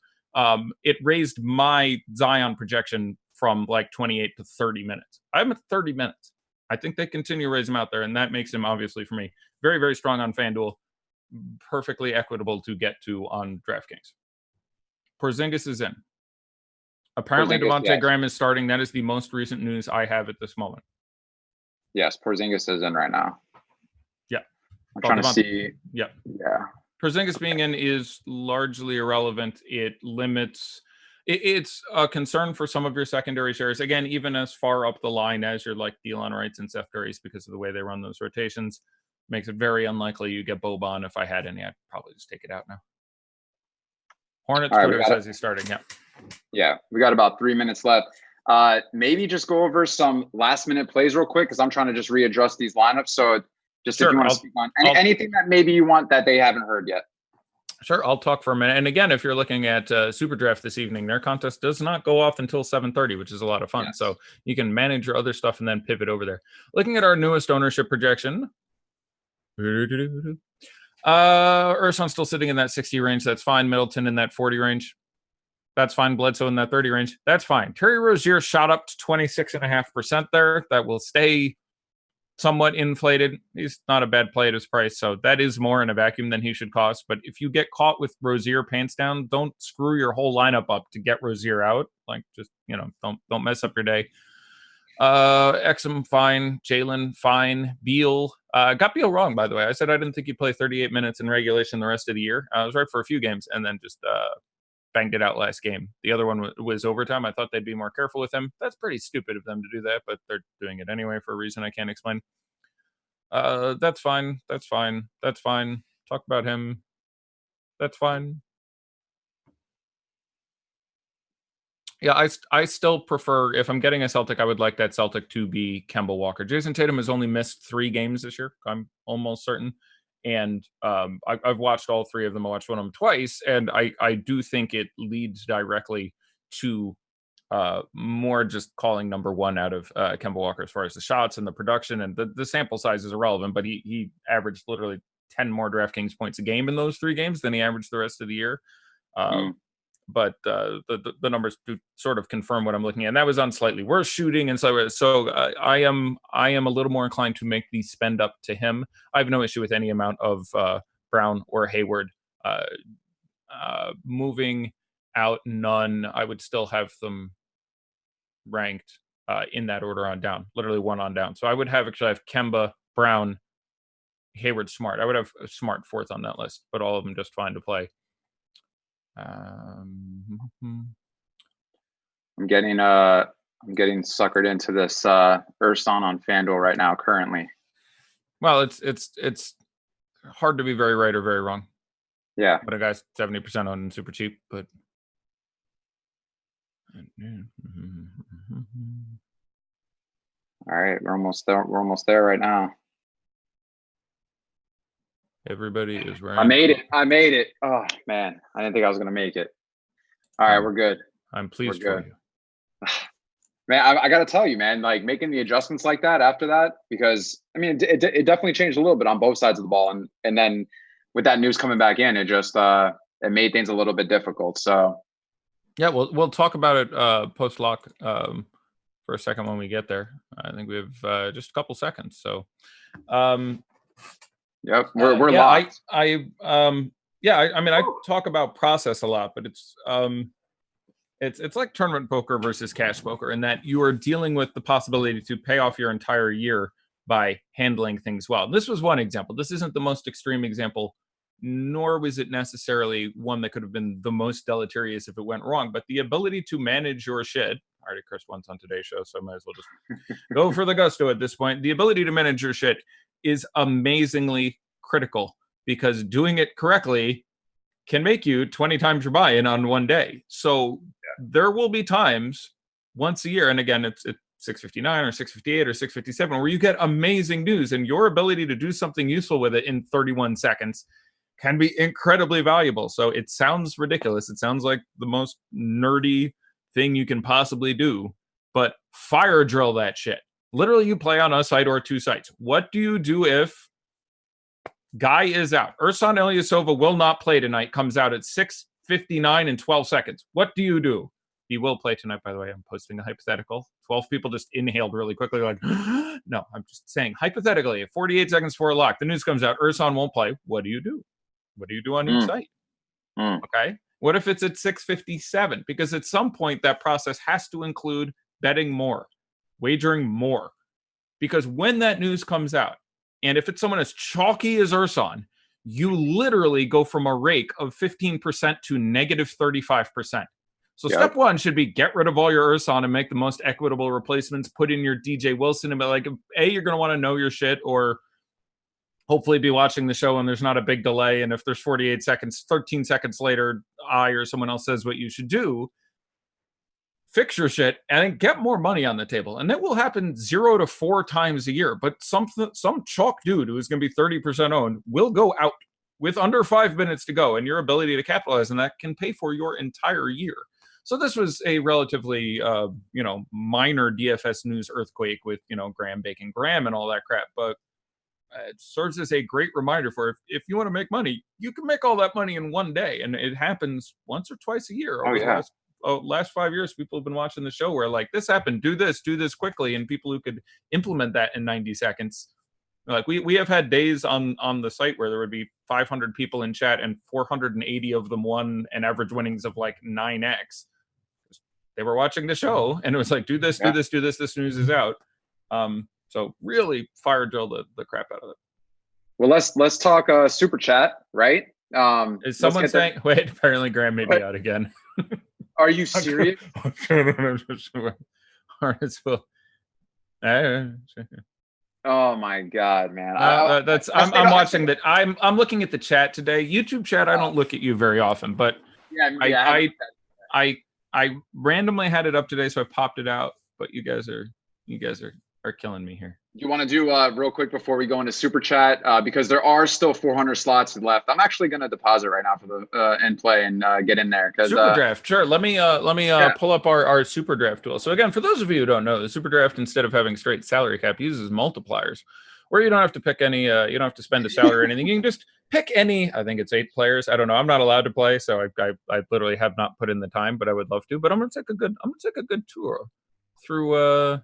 It raised my Zion projection from like 28 to 30 minutes. I'm at 30 minutes. I think they continue to raise him out there, and that makes him, obviously, for me, very, very strong on FanDuel, perfectly equitable to get to on DraftKings. Porzingis is in. Apparently, Devontae Graham is starting. That is the most recent news I have at this moment. Yes, Porzingis is in right now. Yeah. I'm trying to see. Yeah. Yeah. Porzingis being in is largely irrelevant. It limits... It's a concern for some of your secondary shares. Again, even as far up the line as your like Delon Wrights and Seth Curry's, because of the way they run those rotations, makes it very unlikely you get Boban. If I had any, I'd probably just take it out now. Hornets Twitter says he's starting. Yeah. Yeah, we got about 3 minutes left. Maybe just go over some last minute plays real quick because I'm trying to just readjust these lineups. So just if you want to speak on anything that maybe you want that they haven't heard yet. Sure, I'll talk for a minute. And again, if you're looking at Super Draft this evening, their contest does not go off until 7:30, which is a lot of fun. Yes. So you can manage your other stuff and then pivot over there. Looking at our newest ownership projection, Ersan's still sitting in that 60 range. That's fine. Middleton in that 40 range. That's fine. Bledsoe in that 30 range. That's fine. Terry Rozier shot up to 26.5% there. That will stay somewhat inflated. He's not a bad play at his price, so that is more in a vacuum than he should cost. But if you get caught with Rozier pants down, don't screw your whole lineup up to get Rozier out. Like, just, don't mess up your day. Exum, fine. Jalen, fine. Beal. Got Beal wrong, by the way. I said I didn't think he'd play 38 minutes in regulation the rest of the year. I was right for a few games, and then just banged it out last game. The other one was overtime. I thought they'd be more careful with him. That's pretty stupid of them to do that, but they're doing it anyway for a reason I can't explain. That's fine. That's fine. That's fine. Talk about him. That's fine. Yeah, I still prefer, if I'm getting a Celtic, I would like that Celtic to be Kemba Walker. Jason Tatum has only missed 3 games this year, I'm almost certain. And I've watched all 3 of them. I watched one of them twice, and I do think it leads directly to more just calling number 1 out of Kemba Walker as far as the shots and the production, and the sample size is irrelevant, but he averaged literally 10 more DraftKings points a game in those 3 games than he averaged the rest of the year. But the numbers do sort of confirm what I'm looking at. And that was on slightly worse shooting, and so I am a little more inclined to make the spend up to him. I have no issue with any amount of Brown or Hayward. Moving out none, I would still have them ranked in that order on down, literally 1 on down. So I would have Kemba, Brown, Hayward, Smart. I would have Smart 4th on that list, but all of them just fine to play. I'm getting suckered into this Ersan on FanDuel right now currently. Well, it's hard to be very right or very wrong. Yeah. But a guy's 70% on super cheap, but all right, we're almost there. We're almost there right now. Everybody is right. I made it. Oh man, I didn't think I was gonna make it. All right, we're good. I'm pleased for you. Man, I got to tell you, man, like making the adjustments like that after that, because I mean, it definitely changed a little bit on both sides of the ball, and then with that news coming back in, it just it made things a little bit difficult. So yeah, we'll talk about it post lock for a second when we get there. I think we have just a couple seconds. So, yep, we're locked. I mean, I talk about process a lot, but it's like tournament poker versus cash poker in that you are dealing with the possibility to pay off your entire year by handling things well. This was one example. This isn't the most extreme example, nor was it necessarily one that could have been the most deleterious if it went wrong, but the ability to manage your shit. I already cursed once on today's show, so I might as well just go for the gusto at this point. The ability to manage your shit is amazingly critical because doing it correctly can make you 20 times your buy-in on one day. So there will be times once a year, and again, it's 659 or 658 or 657, where you get amazing news and your ability to do something useful with it in 31 seconds can be incredibly valuable. So it sounds ridiculous. It sounds like the most nerdy thing you can possibly do, but fire drill that shit. Literally, you play on a site or two sites. What do you do if Guy is out? Ursan Ilyasova will not play tonight, comes out at 6:59 and 12 seconds. What do you do? He will play tonight, by the way. I'm posting a hypothetical. 12 people just inhaled really quickly, like, no, I'm just saying, hypothetically, at 48 seconds before a lock, the news comes out, Ursan won't play. What do you do? What do you do on each site? Okay. What if it's at 6:57? Because at some point, that process has to include betting more, wagering more. Because when that news comes out, and if it's someone as chalky as Ursan, you literally go from a rake of 15% to negative 35%. So step one should be get rid of all your Ursan and make the most equitable replacements. Put in your DJ Wilson and be like, A, you're going to want to know your shit, or hopefully be watching the show and there's not a big delay. And if there's 48 seconds, 13 seconds later, I or someone else says what you should do, fix your shit and then get more money on the table. And that will happen 0 to 4 times a year. But some chalk dude who is going to be 30% owned will go out with under 5 minutes to go. And your ability to capitalize on that can pay for your entire year. So this was a relatively, minor DFS news earthquake with, Graham baking Graham and all that crap. But it serves as a great reminder for if you want to make money, you can make all that money in one day. And it happens once or twice a year. Over the last 5 years, people have been watching the show where like this happened, do this quickly. And people who could implement that in 90 seconds. Like we have had days on the site where there would be 500 people in chat and 480 of them won an average winnings of like 9x. They were watching the show and it was like, do this, this news is out. So really fire drill the crap out of it. Well, let's talk super chat, right? Is someone saying, wait, apparently Graham may be out again. Are you serious? Oh my God, man! I'm watching that. I'm looking at the chat today. YouTube chat. I don't look at you very often, but I randomly had it up today, so I popped it out. But you guys are killing me here. You want to do real quick before we go into super chat because there are still 400 slots left. I'm actually going to deposit right now for the end play and get in there because super draft. Sure. Let me pull up our super draft tool. So again, for those of you who don't know, the super draft, instead of having straight salary cap, uses multipliers, where you don't have to pick any. You don't have to spend a salary or anything. You can just pick any. I think it's 8 players. I don't know. I'm not allowed to play, so I literally have not put in the time, but I would love to. But I'm gonna take a good tour through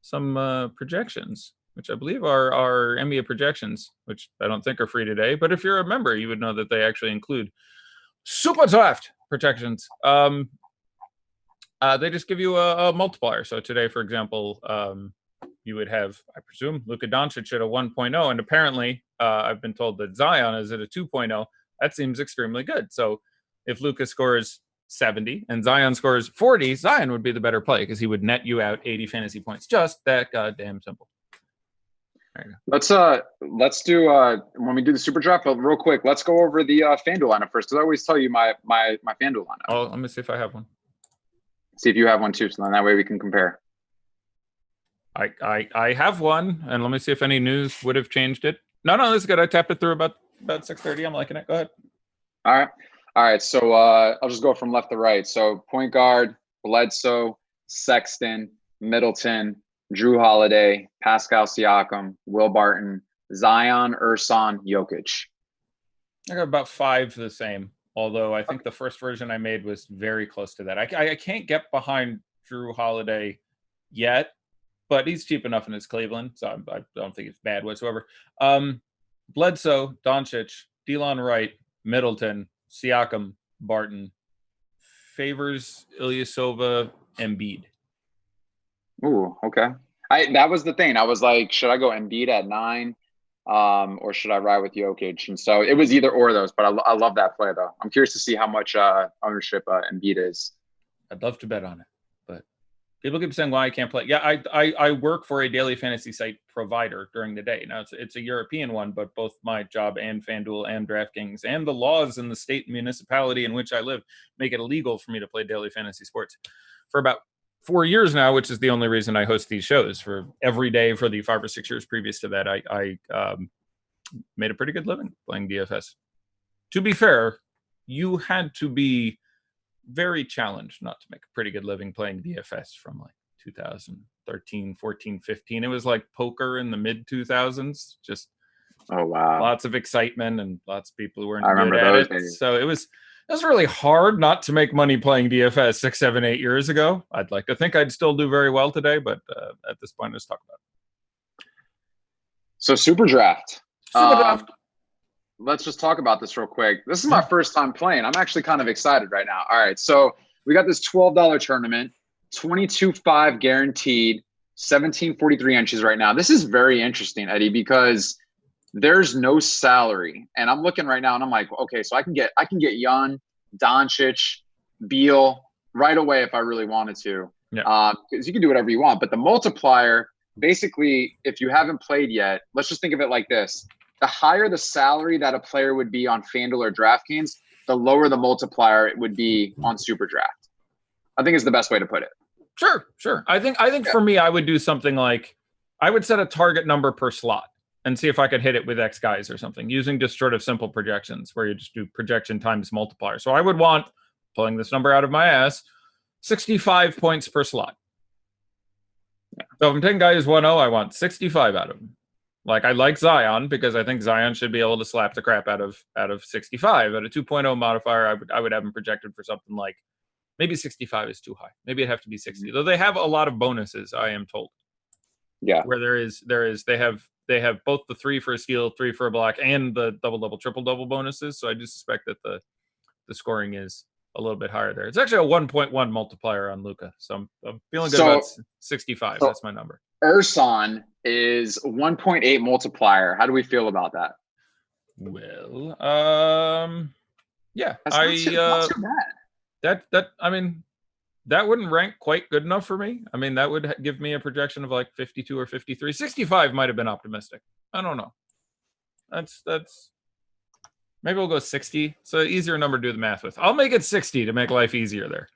some projections, which I believe are NBA projections, which I don't think are free today. But if you're a member, you would know that they actually include super draft projections. They just give you a multiplier. So today, for example, you would have, I presume, Luka Doncic at a 1.0. And apparently, I've been told that Zion is at a 2.0. That seems extremely good. So if Luka scores 70 and Zion scores 40, Zion would be the better play because he would net you out 80 fantasy points. Just that goddamn simple. Let's do when we do the super draft, but real quick, let's go over the FanDuel lineup first because I always tell you my FanDuel lineup. Oh, let me see if I have one. See if you have one too, so then that way we can compare. I have one, and let me see if any news would have changed it. No, this is good. I tapped it through about 6:30. I'm liking it. Go ahead. All right. So I'll just go from left to right. So point guard, Bledsoe, Sexton, Middleton, Drew Holiday, Pascal Siakam, Will Barton, Zion, Ursan, Jokic. I got about 5 the same, although I think the first version I made was very close to that. I can't get behind Drew Holiday yet, but he's cheap enough in his Cleveland, so I don't think it's bad whatsoever. Bledsoe, Doncic, Delon Wright, Middleton, Siakam, Barton, Favors, Ilyasova, Embiid. Ooh, okay. That was the thing. I was like, should I go Embiid at 9, or should I ride with Jokic? And so it was either or those. But I love that play though. I'm curious to see how much ownership Embiid is. I'd love to bet on it, but people keep saying why I can't play. Yeah, I work for a daily fantasy site provider during the day. Now it's a European one, but both my job and FanDuel and DraftKings and the laws in the state and municipality in which I live make it illegal for me to play daily fantasy sports for about 4 years now, which is the only reason I host these shows. For every day for the 5 or 6 years previous to that, I made a pretty good living playing DFS. To be fair, you had to be very challenged not to make a pretty good living playing DFS from like 2013, 14, 15. It was like poker in the mid 2000s. Just lots of excitement and lots of people who weren't good at it. Days. So it was really hard not to make money playing DFS 6, 7, 8 years ago. I'd like to think I'd still do very well today, but at this point, let's talk about it. So Super Draft. Let's just talk about this real quick. This is my first time playing. I'm actually kind of excited right now. All right, so we got this $12 tournament, 22.5 guaranteed, 1743 entries right now. This is very interesting, Eddie, because there's no salary. And I'm looking right now and I'm like, okay, so I can get Young, Doncic, Beal right away if I really wanted to. Yeah. Because you can do whatever you want. But the multiplier, basically, if you haven't played yet, let's just think of it like this. The higher the salary that a player would be on FanDuel or DraftKings, the lower the multiplier it would be on Super Draft. I think is the best way to put it. Sure. I think for me, I would do something like I would set a target number per slot and see if I could hit it with X guys or something using just sort of simple projections where you just do projection times multiplier. So I would want, pulling this number out of my ass, 65 points per slot. Yeah. So if I'm taking guys 1-0, I want 65 out of them. Like I like Zion because I think Zion should be able to slap the crap out of 65. At a 2.0 modifier, I would have him projected for something like maybe 65 is too high. Maybe it'd have to be 60. Though they have a lot of bonuses, I am told. Yeah. Where they have both the 3 for a steal, 3 for a block, and the double, triple bonuses. So I do suspect that the scoring is a little bit higher there. It's actually a 1.1 multiplier on Luka. So I'm feeling good about 65. That's my number. Urson is 1.8 multiplier. How do we feel about that? Well, yeah, that's not too bad. That I mean, that wouldn't rank quite good enough for me. I mean, that would give me a projection of like 52 or 53. 65 might have been optimistic. I don't know. That's maybe we'll go 60. It's an easier number to do the math with. I'll make it 60 to make life easier there.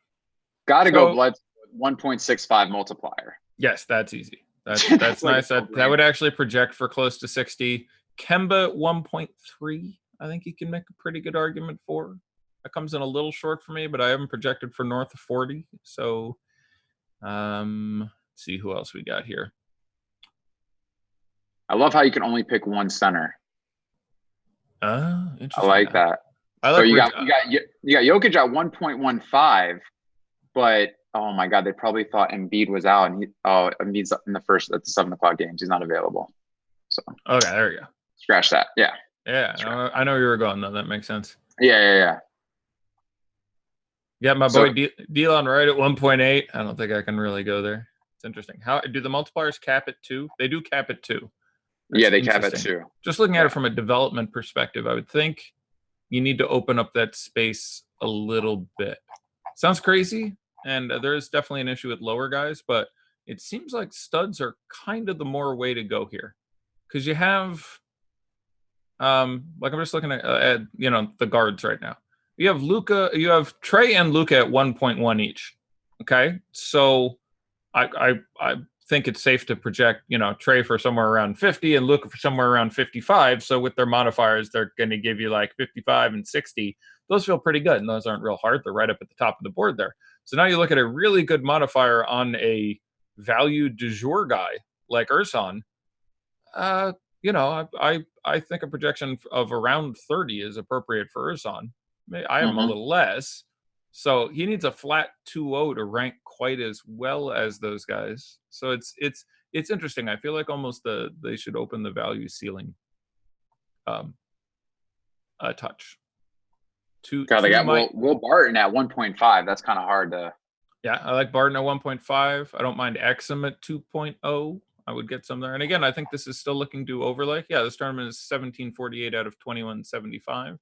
Gotta go Blood 1.65 multiplier. Yes, that's easy. That's nice. That would actually project for close to 60. Kemba 1.3. I think you can make a pretty good argument for. That comes in a little short for me, but I haven't projected for north of 40. So, let's see who else we got here. I love how you can only pick one center. Interesting. I like that. So you got Jokic at 1.15, but oh my God, they probably thought Embiid was out, and Embiid's in the 7 o'clock games. He's not available. So okay, there you go. Scratch that. Yeah. Yeah, I know you were going though. That makes sense. Yeah. Yeah, my boy Delon Wright at 1.8. I don't think I can really go there. It's interesting. How do the multipliers cap at 2? They do cap at 2. Yeah, they cap at 2. Just looking at it from a development perspective, I would think you need to open up that space a little bit. Sounds crazy, and there is definitely an issue with lower guys, but it seems like studs are kind of the more way to go here, because you have, like I'm just looking at the guards right now. You have Luka, you have Trey and Luka at 1.1 each. Okay, so I think it's safe to project, Trey for somewhere around 50 and Luka for somewhere around 55. So with their modifiers, they're going to give you like 55 and 60. Those feel pretty good, and those aren't real hard. They're right up at the top of the board there. So now you look at a really good modifier on a value du jour guy like Urson. I think a projection of around 30 is appropriate for Urson. I have him a little less, So he needs a flat 2.0 to rank quite as well as those guys. So it's interesting. I feel like almost they should open the value ceiling a touch. God, they got Will Barton at 1.5. That's kind of hard to. Yeah, I like Barton at 1.5. I don't mind Exum at 2.0. I would get some there. And again, I think this is still looking to overlay. Yeah, this tournament is 1748 out of 2175.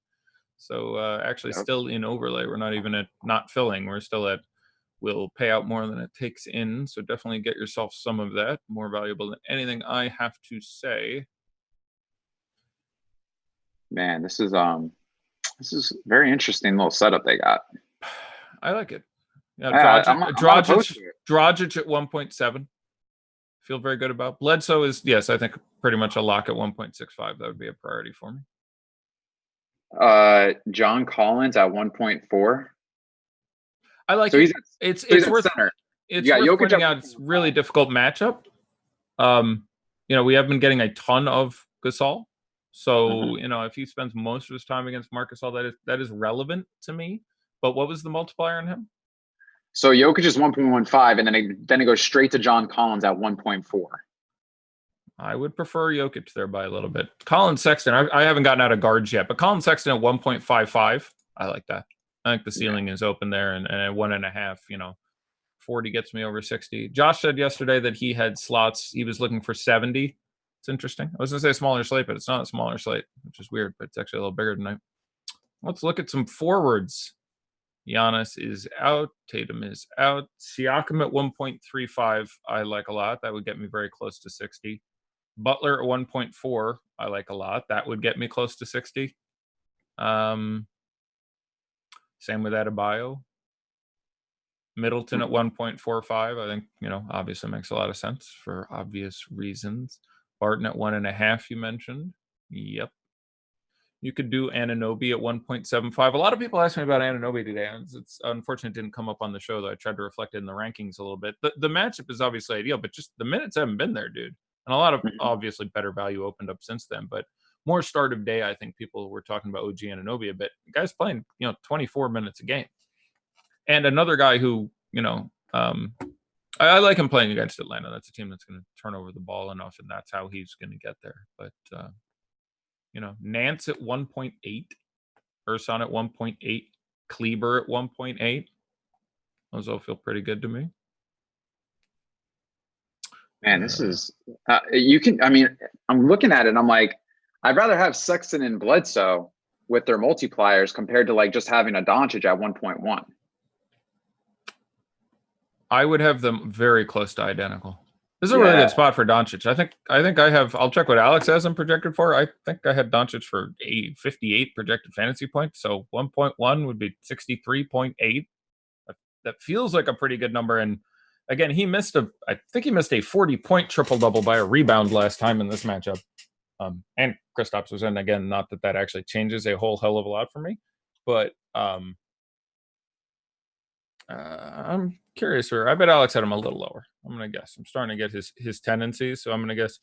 So actually still in overlay. We're not even at not filling. We're still at will pay out more than it takes in. So definitely get yourself some of that. More valuable than anything I have to say. Man, this is very interesting little setup they got. I like it. Yeah, Dragic at 1.7. Feel very good about. Bledsoe is, yes, I think pretty much a lock at 1.65. That would be a priority for me. John Collins at 1.4. I like it. It's worth center. It's worth pointing out it's really difficult matchup. We have been getting a ton of Gasol. So, if he spends most of his time against Marc Gasol, that is relevant to me. But what was the multiplier on him? So Jokic is 1.15, and then it goes straight to John Collins at 1.4. I would prefer Jokic there by a little bit. Colin Sexton, I haven't gotten out of guards yet, but Colin Sexton at 1.55, I like that. I think the ceiling is open there, and at 1.5, 40 gets me over 60. Josh said yesterday that he had slots. He was looking for 70. It's interesting. I was going to say smaller slate, but it's not a smaller slate, which is weird, but it's actually a little bigger than that. Let's look at some forwards. Giannis is out. Tatum is out. Siakam at 1.35, I like a lot. That would get me very close to 60. Butler at 1.4, I like a lot. That would get me close to 60. Same with Adebayo. Middleton at 1.45, I think, obviously makes a lot of sense for obvious reasons. Barton at 1.5, you mentioned. Yep. You could do Anunoby at 1.75. A lot of people asked me about Anunoby today. It's unfortunate it didn't come up on the show, though. I tried to reflect it in the rankings a little bit. The matchup is obviously ideal, but just the minutes haven't been there, dude. And a lot of obviously better value opened up since then. But more start of day, I think people were talking about OG Anunoby a bit. The guy's playing, 24 minutes a game. And another guy who, I like him playing against Atlanta. That's a team that's going to turn over the ball enough, and that's how he's going to get there. But, Nance at 1.8, Ersan at 1.8, Kleber at 1.8. Those all feel pretty good to me. Man, this is I'm looking at it and I'm like, I'd rather have Sexton and Bledsoe with their multipliers compared to like just having a Doncic at 1.1. I would have them very close to identical. This is a really good spot for Doncic. I think I have. I'll check what Alex has him projected for. I think I had Doncic for 58 projected fantasy points. So 1.1 would be 63.8. That feels like a pretty good number. And again, I think he missed a 40-point triple-double by a rebound last time in this matchup. And Kristaps was in again. Not that actually changes a whole hell of a lot for me, but I'm curious. I bet Alex had him a little lower. I'm going to guess. I'm starting to get his tendencies, so I'm going to guess.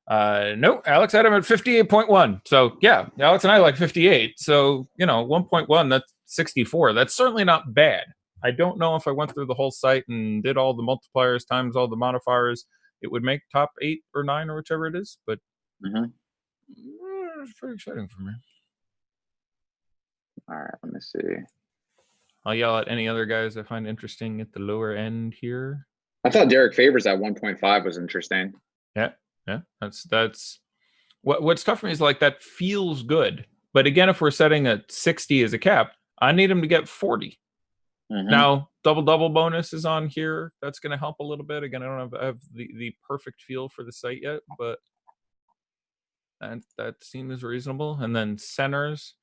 No, Alex had him at 58.1. So, yeah, Alex and I like 58. So, 1.1, that's 64. That's certainly not bad. I don't know if I went through the whole site and did all the multipliers times all the modifiers, it would make top 8 or 9 or whichever it is. But it's pretty exciting for me. All right, let me see. I'll yell at any other guys I find interesting at the lower end here. I thought Derek Favors at 1.5 was interesting. Yeah. That's what's tough for me is like that feels good. But again, if we're setting a 60 as a cap, I need him to get 40. Now, double bonus is on here. That's going to help a little bit. Again, I don't have the perfect feel for the site yet, but that seems reasonable. And then centers.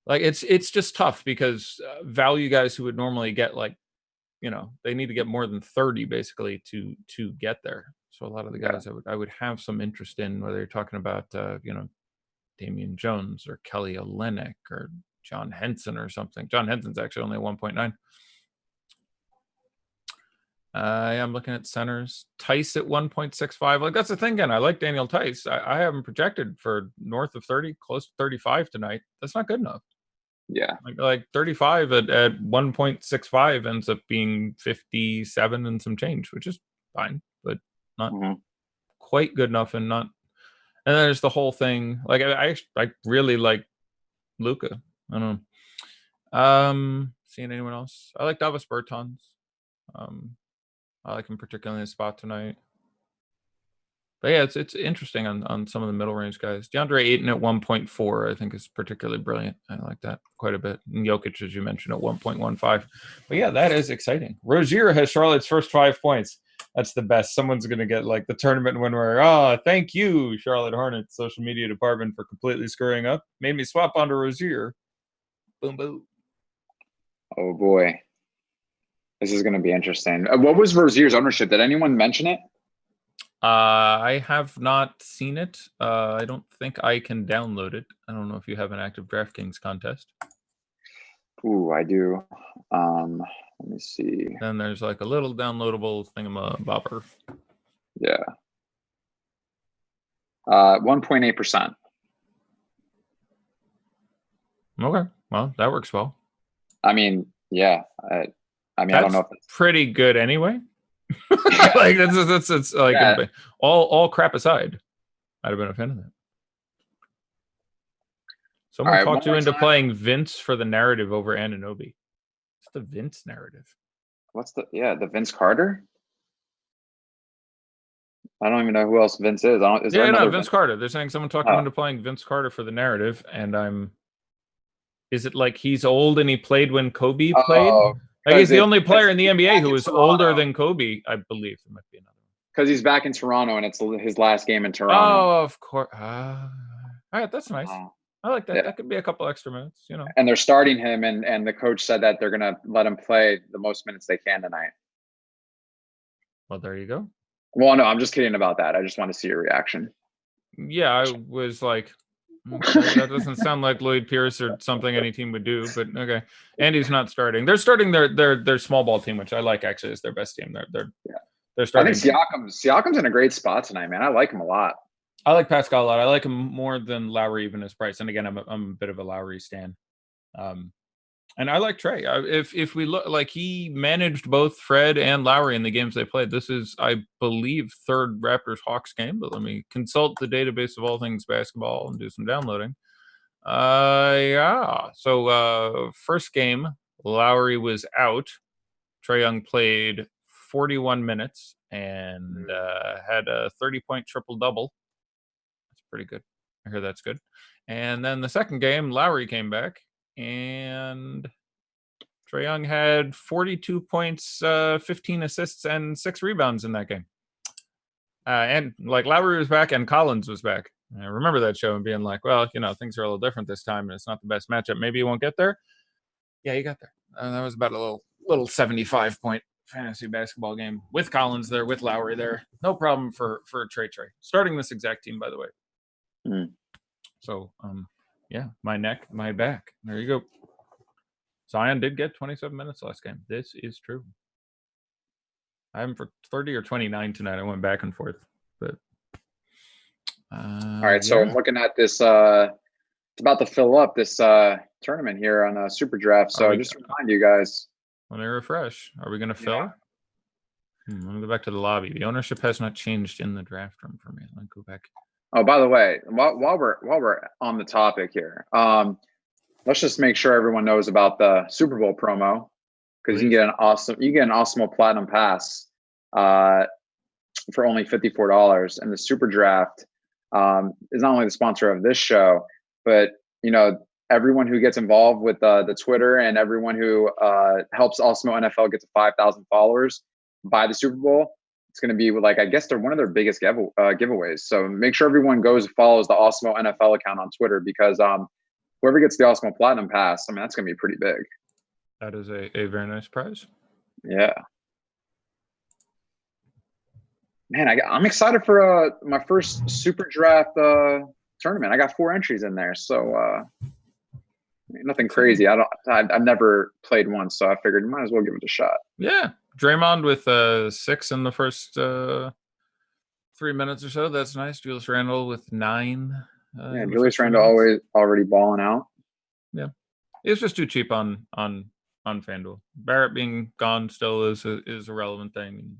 Like it's just tough because value guys who would normally get they need to get more than 30 basically to get there. So a lot of the guys I would have some interest in, whether you're talking about Damian Jones or Kelly Olynyk or John Henson or something. John Henson's actually only 1.9. I'm looking at centers. Tice at 1.65. Like that's the thing. Again, I like Daniel Tice. I have him projected for north of 30, close to 35 tonight. That's not good enough. Yeah. Like 35 at 1.65 ends up being 57 and some change, which is fine, but not quite good enough, and not. And there's the whole thing. Like I really like Luca. I don't know. Seeing anyone else? I like Davis Bertans. I like him particularly in his spot tonight. But yeah, it's interesting on some of the middle range guys. DeAndre Ayton at 1.4, I think, is particularly brilliant. I like that quite a bit. And Jokic, as you mentioned, at 1.15. But yeah, that is exciting. Rozier has Charlotte's first 5 points. That's the best. Someone's going to get like the tournament winner. Thank you, Charlotte Hornets social media department, for completely screwing up. Made me swap onto Rozier. Boom, boom. Oh, boy. This is going to be interesting. What was Rozier's ownership? Did anyone mention it? I have not seen it. I don't think I can download it. I don't know if you have an active DraftKings contest. Ooh, I do. Let me see. Then there's like a little downloadable thingamabobber. Yeah. 1.8%. Okay. Well, that works well. I mean, yeah. I don't know if it's pretty good anyway. Like that's like all crap aside, I'd have been a fan of that. Someone talked you into playing Vince for the narrative over Anunoby. What's the Vince narrative? What's the Vince Carter? I don't even know who else Vince is. Vince Carter. They're saying someone talked him into playing Vince Carter for the narrative, and is it like he's old and he played when Kobe played? Like he's the only player in the NBA who is older than Kobe, I believe. There might be another one. Because he's back in Toronto and it's his last game in Toronto. Oh, of course. All right, that's nice. I like that. Yeah. That could be a couple extra minutes, you know. And they're starting him, and the coach said that they're gonna let him play the most minutes they can tonight. Well, there you go. Well, no, I'm just kidding about that. I just want to see your reaction. Yeah, I was like, that doesn't sound like Lloyd Pierce or something any team would do, but okay. And he's not starting. They're starting their small ball team, which I like actually is their best team. They're starting. I think Siakam's in a great spot tonight, man. I like him a lot. I like Pascal a lot. I like him more than Lowry, even his price. And again, I'm a bit of a Lowry stan. And I like Trey. If we look, like, he managed both Fred and Lowry in the games they played. This is, I believe, third Raptors Hawks game. But let me consult the database of all things basketball and do some downloading. Yeah. So first game, Lowry was out. Trae Young played 41 minutes and had a 30-point triple-double. That's pretty good. I hear that's good. And then the second game, Lowry came back. And Trae Young had 42 points, 15 assists, and 6 rebounds in that game. And like Lowry was back and Collins was back. And I remember that show and being like, well, you know, things are a little different this time and it's not the best matchup. Maybe you won't get there. Yeah, you got there. That was about a little 75-point fantasy basketball game with Collins there, with Lowry there. No problem for Trey. Starting this exact team, by the way. Mm. So, yeah, my neck, my back. There you go. Zion did get 27 minutes last game. This is true. I have him for 30 or 29 tonight. I went back and forth. But all right, so I'm looking at this. It's about to fill up this tournament here on Super Draft. So just to remind you guys. Let me refresh. Are we going to fill? Let me go back to the lobby. The ownership has not changed in the draft room for me. Let me go back. Oh, by the way, while we're on the topic here, let's just make sure everyone knows about the Super Bowl promo, because you get an Awesemo Platinum Pass for only $54, and the Super Draft is not only the sponsor of this show, but you know, everyone who gets involved with the Twitter and everyone who helps Awesemo NFL get to 5,000 followers by the Super Bowl. It's going to be like, I guess they're one of their biggest giveaways. So make sure everyone goes and follows the Awesemo NFL account on Twitter, because whoever gets the Awesemo Platinum Pass, I mean, that's going to be pretty big. That is a very nice prize. Yeah. Man, I'm excited for my first Super Draft tournament. I got 4 entries in there, so nothing crazy. I've never played one, so I figured might as well give it a shot. Yeah. Draymond with 6 in the first 3 minutes or so. That's nice. Julius Randle with 9. Yeah, Julius Randle already balling out. Yeah. It's just too cheap on FanDuel. Barrett being gone still is a relevant thing.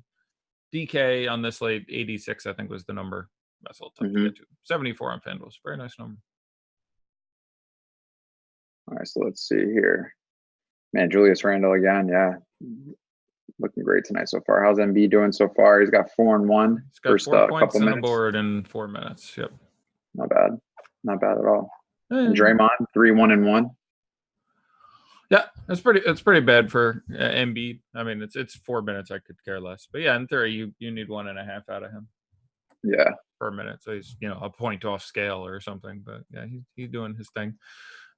DK on this late 86, I think was the number. That's a little tough to get to. 74 on FanDuel. It's a very nice number. All right, so let's see here. Man, Julius Randle again. Yeah, looking great tonight so far. How's MB doing so far? He's got 4 and 1. He's got First 4 points couple on minutes. the board in 4 minutes. Yep. Not bad. Not bad at all. And Draymond, 3, 1 and 1. Yeah, it's pretty bad for Embiid. I mean, it's 4 minutes. I could care less. But yeah, in theory, you need 1.5 out of him. Yeah. Per minute. So he's a point off scale or something. But yeah, he's doing his thing.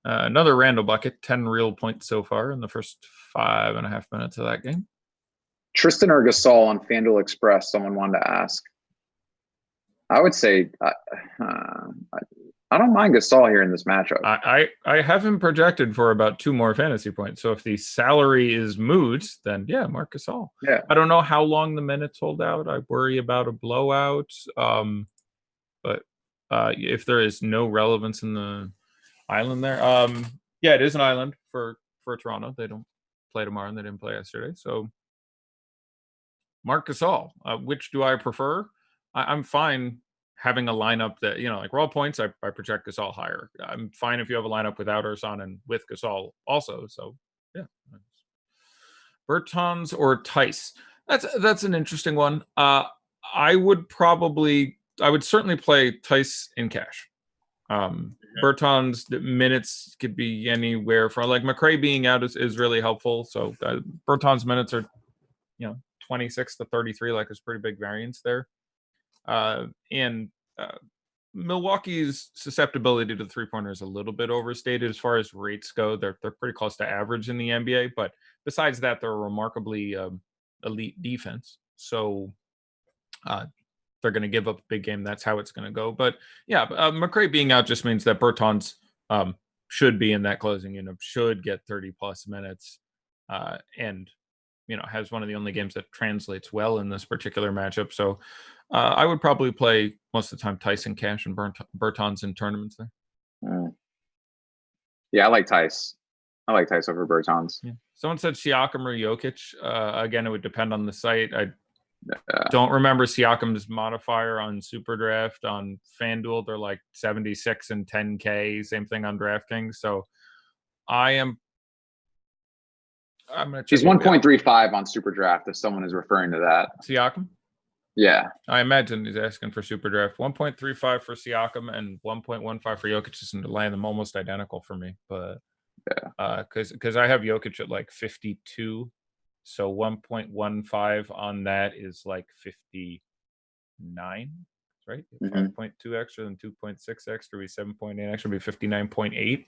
Another Randall bucket, 10 real points so far in the first 5.5 minutes of that game. Tristan or Gasol on FanDuel Express, someone wanted to ask. I would say I don't mind Gasol here in this matchup. I have him projected for about 2 more fantasy points. So if the salary is moot, then yeah, Marc Gasol. Yeah. I don't know how long the minutes hold out. I worry about a blowout. But if there is no relevance in the island there, yeah, it is an island for Toronto. They don't play tomorrow and they didn't play yesterday. So Marc Gasol, which do I prefer? I'm fine having a lineup that, like raw points, I project Gasol higher. I'm fine if you have a lineup without Ersan and with Gasol also. So yeah. Bertans or Tice. That's an interesting one. I would certainly play Tice in cash. Bertans minutes could be anywhere from, like, McRae being out is really helpful. So Bertans minutes are 26 to 33, like there's pretty big variance there. And Milwaukee's susceptibility to the 3-pointer is a little bit overstated as far as rates go. They're pretty close to average in the NBA, but besides that, they're a remarkably elite defense. So they're going to give up a big game. That's how it's going to go. But yeah, McRae being out just means that Bertans should be in that closing unit, should get 30 plus minutes, and has one of the only games that translates well in this particular matchup. So I would probably play most of the time Tyson Cash and Bertans in tournaments there. Yeah, I like Tice. I like Tice over Bertans. Yeah. Someone said Siakam or Jokic. Again, it would depend on the site. I don't remember Siakam's modifier on SuperDraft. On FanDuel, they're like 76 and 10K. Same thing on DraftKings. So I'm going to check. He's 1.35 on SuperDraft if someone is referring to that. Siakam? Yeah. I imagine he's asking for SuperDraft. 1.35 for Siakam and 1.15 for Jokic is in the line. Them almost identical for me. But because I have Jokic at like 52. So 1.15 on that is like 59, right? 5.2 extra than 2.6 extra would be 7.8 extra would be 59.8.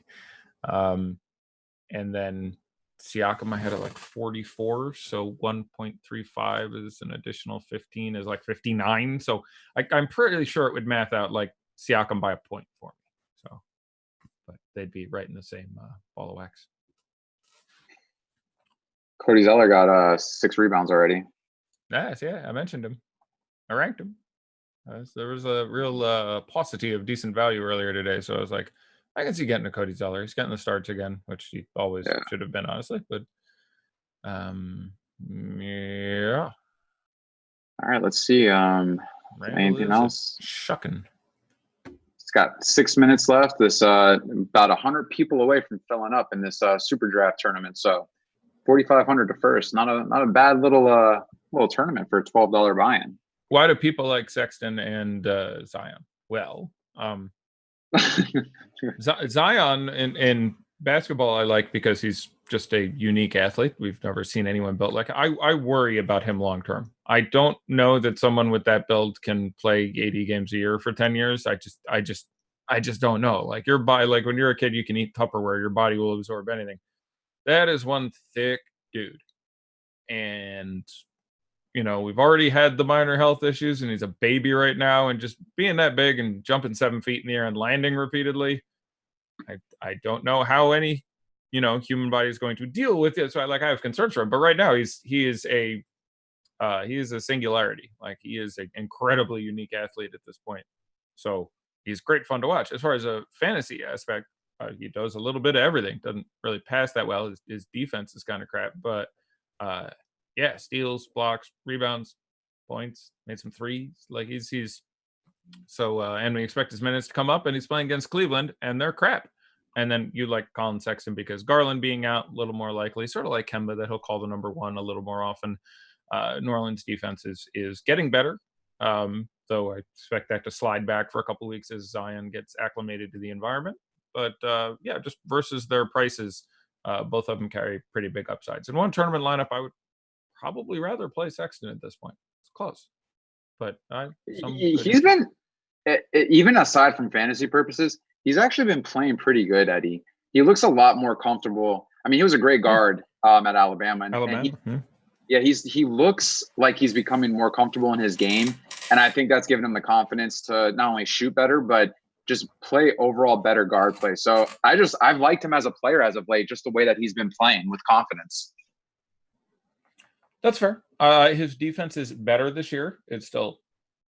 And then Siakam I had at like 44, so 1.35 is an additional 15 is like 59. So I'm pretty sure it would math out like Siakam by a point for me. So, but they'd be right in the same ball of wax. Cody Zeller got 6 rebounds already. Nice, yeah, I mentioned him. I ranked him. There was a real paucity of decent value earlier today, so I was like, I can see getting to Cody Zeller. He's getting the starts again, which he always should have been, honestly. But yeah. All right, let's see. Anything else? Shucking. It's got 6 minutes left. This about 100 people away from filling up in this super draft tournament. So 4,500 to first. Not a bad little tournament for a $12 buy-in. Why do people like Sexton and Zion? Well, Zion in basketball I like because he's just a unique athlete. We've never seen anyone built like I worry about him long term. I don't know that someone with that build can play 80 games a year for 10 years. I just don't know. Like your body, like when you're a kid, you can eat Tupperware, your body will absorb anything. That is one thick dude. And we've already had the minor health issues and he's a baby right now, and just being that big and jumping 7 feet in the air and landing repeatedly, I don't know how any human body is going to deal with it. So I have concerns for him. But right now he is a singularity. Like he is an incredibly unique athlete at this point. So he's great fun to watch. As far as a fantasy aspect, he does a little bit of everything. Doesn't really pass that well. His defense is kind of crap, but yeah, steals, blocks, rebounds, points, made some threes. Like he's so and we expect his minutes to come up, and he's playing against Cleveland, and they're crap. And then you like Colin Sexton because Garland being out, a little more likely, sort of like Kemba, that he'll call the number one a little more often. New Orleans defense is getting better, though I expect that to slide back for a couple of weeks as Zion gets acclimated to the environment. But yeah, just versus their prices, both of them carry pretty big upsides. In one tournament lineup, I would probably rather play Sexton at this point. It's close, but he's been, even aside from fantasy purposes, he's actually been playing pretty good, Eddie. He looks a lot more comfortable. I mean, he was a great guard at Alabama. And he looks like he's becoming more comfortable in his game. And I think that's given him the confidence to not only shoot better, but just play overall better guard play. So I've liked him as a player as of late, just the way that he's been playing with confidence. That's fair. His defense is better this year. It's still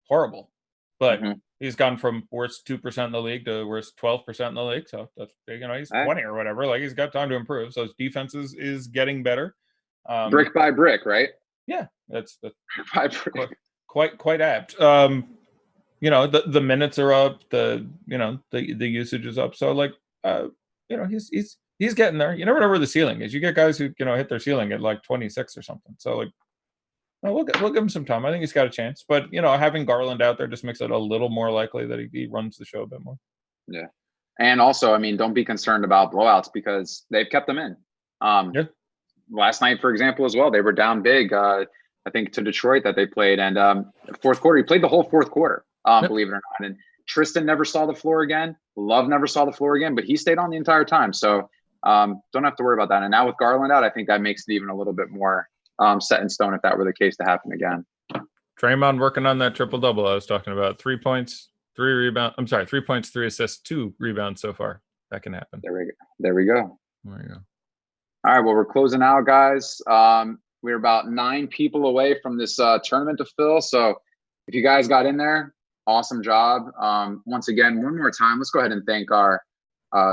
horrible, but he's gone from worst 2% in the league to worst 12% in the league. So that's, he's 20 or whatever. Like he's got time to improve. So his defense is getting better. Brick by brick, right? Yeah, that's by brick. Quite apt. The minutes are up. The usage is up. So like, he's getting there. You never know where the ceiling is. You get guys who hit their ceiling at like 26 or something. So like, we'll give him some time. I think he's got a chance. But having Garland out there just makes it a little more likely that he runs the show a bit more. Yeah, and also, I mean, don't be concerned about blowouts because they've kept them in. Last night, for example, as well, they were down big. I think to Detroit that they played, and fourth quarter, he played the whole fourth quarter. Believe it or not, and Tristan never saw the floor again. Love never saw the floor again, but he stayed on the entire time. So don't have to worry about that. And now with Garland out, I think that makes it even a little bit more set in stone if that were the case to happen again. Draymond working on that triple-double I was talking about. 3 points, 3 rebounds. I'm sorry, 3 points, 3 assists, 2 rebounds so far. That can happen. There we go. There you go. All right, well, we're closing out, guys. We're about 9 people away from this tournament to fill. So if you guys got in there, awesome job. Once again, one more time, let's go ahead and thank our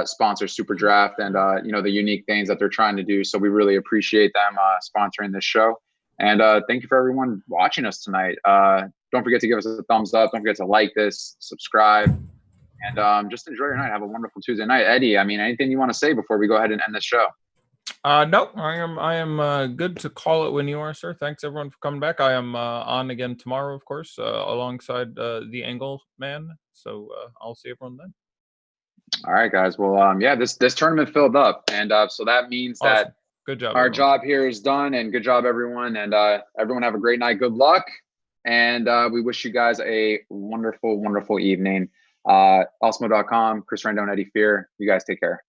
sponsor, Super Draft, and the unique things that they're trying to do. So we really appreciate them sponsoring this show. And thank you for everyone watching us tonight. Don't forget to give us a thumbs up. Don't forget to like this, subscribe, and just enjoy your night. Have a wonderful Tuesday night. Eddie, I mean, anything you want to say before we go ahead and end this show? No, I am good to call it when you are, sir. Thanks everyone for coming back. I am on again tomorrow, of course, alongside the Angle Man. So I'll see everyone then. All right, guys. Well, this tournament filled up, and so that means awesome. that good job. Our everyone. job here is done, and good job, everyone. And everyone have a great night. Good luck, and we wish you guys a wonderful, wonderful evening. Osmo.com, Chris Randone, Eddie Fear. You guys take care.